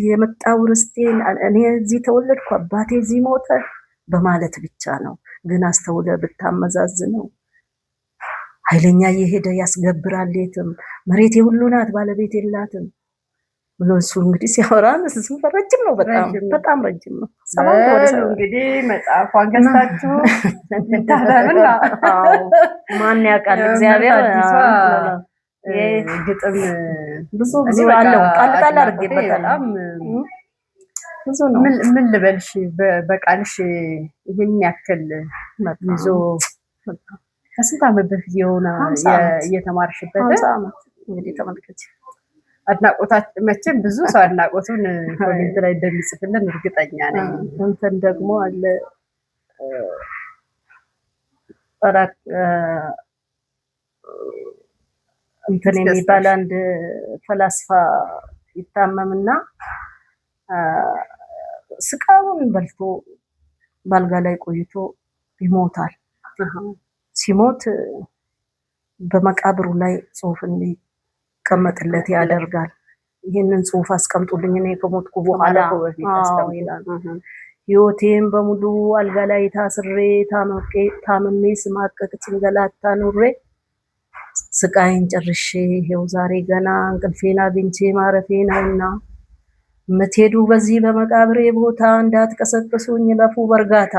የመጣው ርስቴን እኔ እዚህ ተወለድኩ አባቴ እዚህ ሞተ በማለት ብቻ ነው። ግን አስተውለ ብታመዛዝነው ኃይለኛ እየሄደ ያስገብራል የትም መሬት የሁሉ ናት ባለቤት የላትም ብሎ እሱ እንግዲህ ሲያወራን እሱ ረጅም ነው፣ በጣም ረጅም ነው። እንግዲህ መጽሐፏን ገዝታችሁ ታዳምና ማን ያውቃል እግዚአብሔር ግጥም ብዙ አለው ጣል አድርጌበታል። ብዙ ነው። ምን ልበልሽ በቃልሽ ይሄን ያክል ይዞ ከስንት ዓመት በፊት የሆነ እየተማርሽበት እንግዲህ ተመልከች። አድናቆታችን መቼም ብዙ ሰው አድናቆቱን ኮሜንት ላይ እንደሚጽፍልን እርግጠኛ ነኝ። እንትን ደግሞ አለ እንትን የሚባል አንድ ፈላስፋ ይታመምና ስቃውን በልቶ ባልጋ ላይ ቆይቶ ይሞታል። ሲሞት በመቃብሩ ላይ ጽሑፍ እንዲቀመጥለት ያደርጋል። ይህንን ጽሑፍ አስቀምጡልኝ እኔ ከሞትኩ በኋላ ይላል። ሕይወቴን በሙሉ አልጋ ላይ ታስሬ ታምሜ ስማቀቅ ስንገላታ ኑሬ ስቃይን ጨርሼ ይሄው ዛሬ ገና እንቅልፌን አግኝቼ ማረፌ ነውና የምትሄዱ በዚህ በመቃብሬ ቦታ እንዳትቀሰቅሱኝ ለፉ በርጋታ።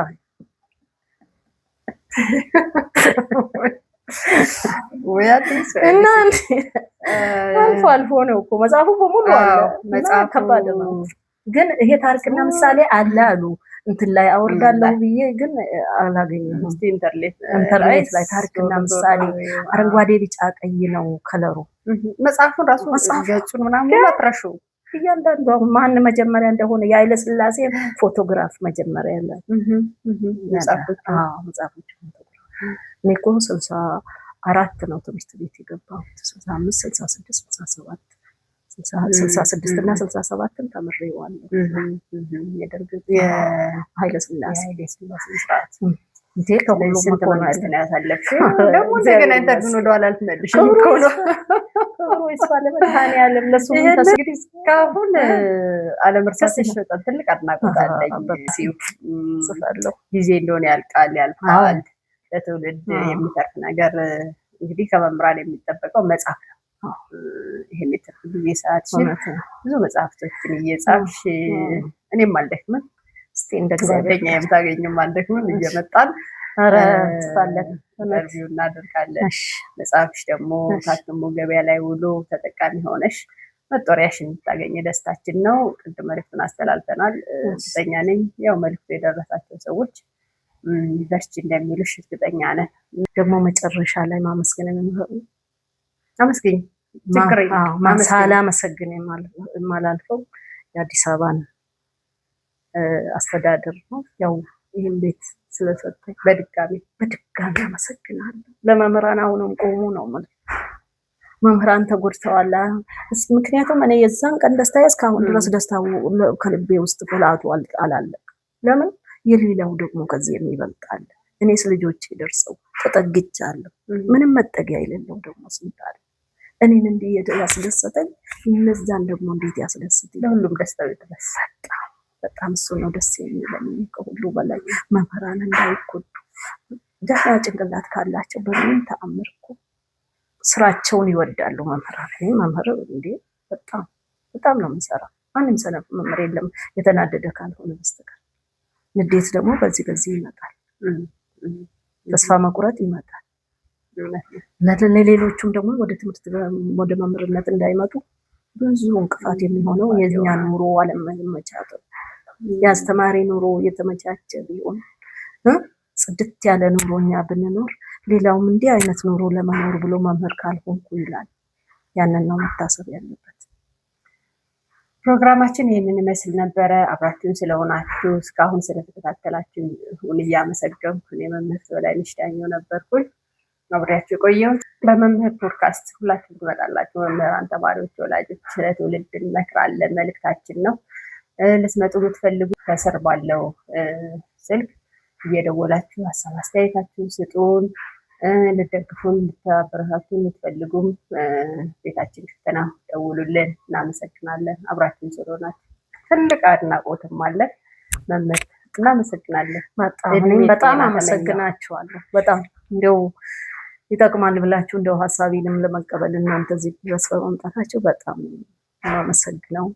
እና አልፎ አልፎ ነው እኮ መጽሐፉ በሙሉ አለ። መጽሐፍ ከባድ ነው ግን ይሄ ታሪክና ምሳሌ አለ አሉ እንትን ላይ አወርዳለሁ ብዬ ግን አላገኘሁም። እስቲ ኢንተርኔት ላይ ታሪክና ምሳሌ አረንጓዴ ቢጫ ቀይ ነው ከለሩ። መጽሐፉን ራሱ ገጹን ምናምን አትረሹ። እያንዳንዱ ማን መጀመሪያ እንደሆነ የኃይለ ሥላሴ ፎቶግራፍ መጀመሪያ ያለ መጽሐፎች እኔ እኮ 64 ነው ትምህርት ቤት የገባሁት 65 66 67 66 እና 67 ተምሬዋለሁ። የደርግ የኃይለ ሥላሴ ስርዓት እንዴ ከሁሉም መኮንን ነው ያሳለፍሽው። ደግሞ እንደገና ኢንተርቪውን ወደኋላ አልተመልሽም እኮ ነው ወይስ ባለመድኃኒዓለም ለሱ እንግዲህ እስካሁን አለመርሳትሽ በጣም ትልቅ አድናቆት አለኝ። ጽፋለሁ ጊዜ እንደሆነ ያልፋል። ለትውልድ የሚተርፍ ነገር እንግዲህ ከመምህራን የሚጠበቀው መጽሐፍ ነው። ይሄን የትርፍ ጊዜ ሰዓትሽን ብዙ መጽሐፍቶችን እየጻፍሽ እኔም አልደክምም እስቲ እንደ ጓደኛ የምታገኙም አልደክምም እየመጣን እንጽፋለን፣ ኢንተርቪው እናደርጋለን። መጽሐፍሽ ደግሞ ታትሞ ገበያ ላይ ውሎ ተጠቃሚ ሆነሽ መጦሪያሽን የምታገኝ ደስታችን ነው። ቅድም መልዕክቱን አስተላልፈናል። እርግጠኛ ነኝ ያው መልዕክቱ የደረሳቸው ሰዎች በርቺ እንደሚሉሽ እርግጠኛ ነን። ደግሞ መጨረሻ ላይ ማመስገን አመስግኝ ሳላመሰግን የማላልፈው የአዲስ አበባን አስተዳደር ነው። ያው ይህን ቤት ስለሰጠኝ በድጋሚ አመሰግናለሁ። ለመምህራን አሁንም ቆሙ ነው ማለት መምህራን ተጎድተዋል። ምክንያቱም እኔ የዛን ቀን ደስታዬ እስካሁን ድረስ ደስታው ከልቤ ውስጥ ፍላቱ አላለቅ። ለምን የሌላው ደግሞ ከዚህ የሚበልጣል። እኔስ ልጆቼ ደርሰው ተጠግቻለሁ። ምንም መጠጊያ የሌለው ደግሞ ስንታል እኔን እንዲህ ያስደሰተኝ እነዛን ደግሞ እንዴት ያስደስት። ለሁሉም ደስታው የተነሳ በጣም እሱ ነው ደስ የሚለኝ ከሁሉ በላይ መምህራን እንዳይጎዱ። ደህና ጭንቅላት ካላቸው በምን ተአምር እኮ ስራቸውን ይወዳሉ መምህራን። እኔ መምህር እንዴ በጣም ነው የምሰራው። ማንም ሰነፍ መምህር የለም የተናደደ ካልሆነ በስተቀር። ንዴት ደግሞ በዚህ ይመጣል። ተስፋ መቁረጥ ይመጣል። ለሌሎቹም ደግሞ ወደ ትምህርት ወደ መምህርነት እንዳይመጡ ብዙ እንቅፋት የሚሆነው የኛ ኑሮ አለመመቻት። የአስተማሪ ኑሮ የተመቻቸ ቢሆን ጽድት ያለ ኑሮ እኛ ብንኖር ሌላውም እንዲህ አይነት ኑሮ ለመኖር ብሎ መምህር ካልሆንኩ ይላል። ያንን ነው መታሰብ ያለበት። ፕሮግራማችን ይህንን ይመስል ነበረ። አብራችሁን ስለሆናችሁ እስካሁን ስለተከታተላችሁ ሁሉ እያመሰገንኩ እኔ መምህርት በላይነሽ ዳኘው ነበርኩኝ። አብሬያችሁ የቆየሁት በመምህር ፖድካስት ሁላችሁም ትመጣላችሁ። መምህራን፣ ተማሪዎች፣ ወላጆች ስለ ትውልድ እንመክራለን መልእክታችን ነው። ልትመጡ የምትፈልጉ ከስር ባለው ስልክ እየደወላችሁ ሀሳብ አስተያየታችሁን ስጡን። ልትደግፉን ልታበረታቱን የምትፈልጉም ቤታችን ክፍት ነው፣ ደውሉልን። እናመሰግናለን። አብራችሁን ስለሆናችሁ ትልቅ አድናቆትም አለን። መምህር እናመሰግናለን። በጣም አመሰግናችኋለሁ። በጣም እንደው ይጠቅማል ብላችሁ እንደው ሀሳቤንም ለመቀበል እናንተ እዚህ ድረስ በመምጣታችሁ በጣም አመሰግናለሁ።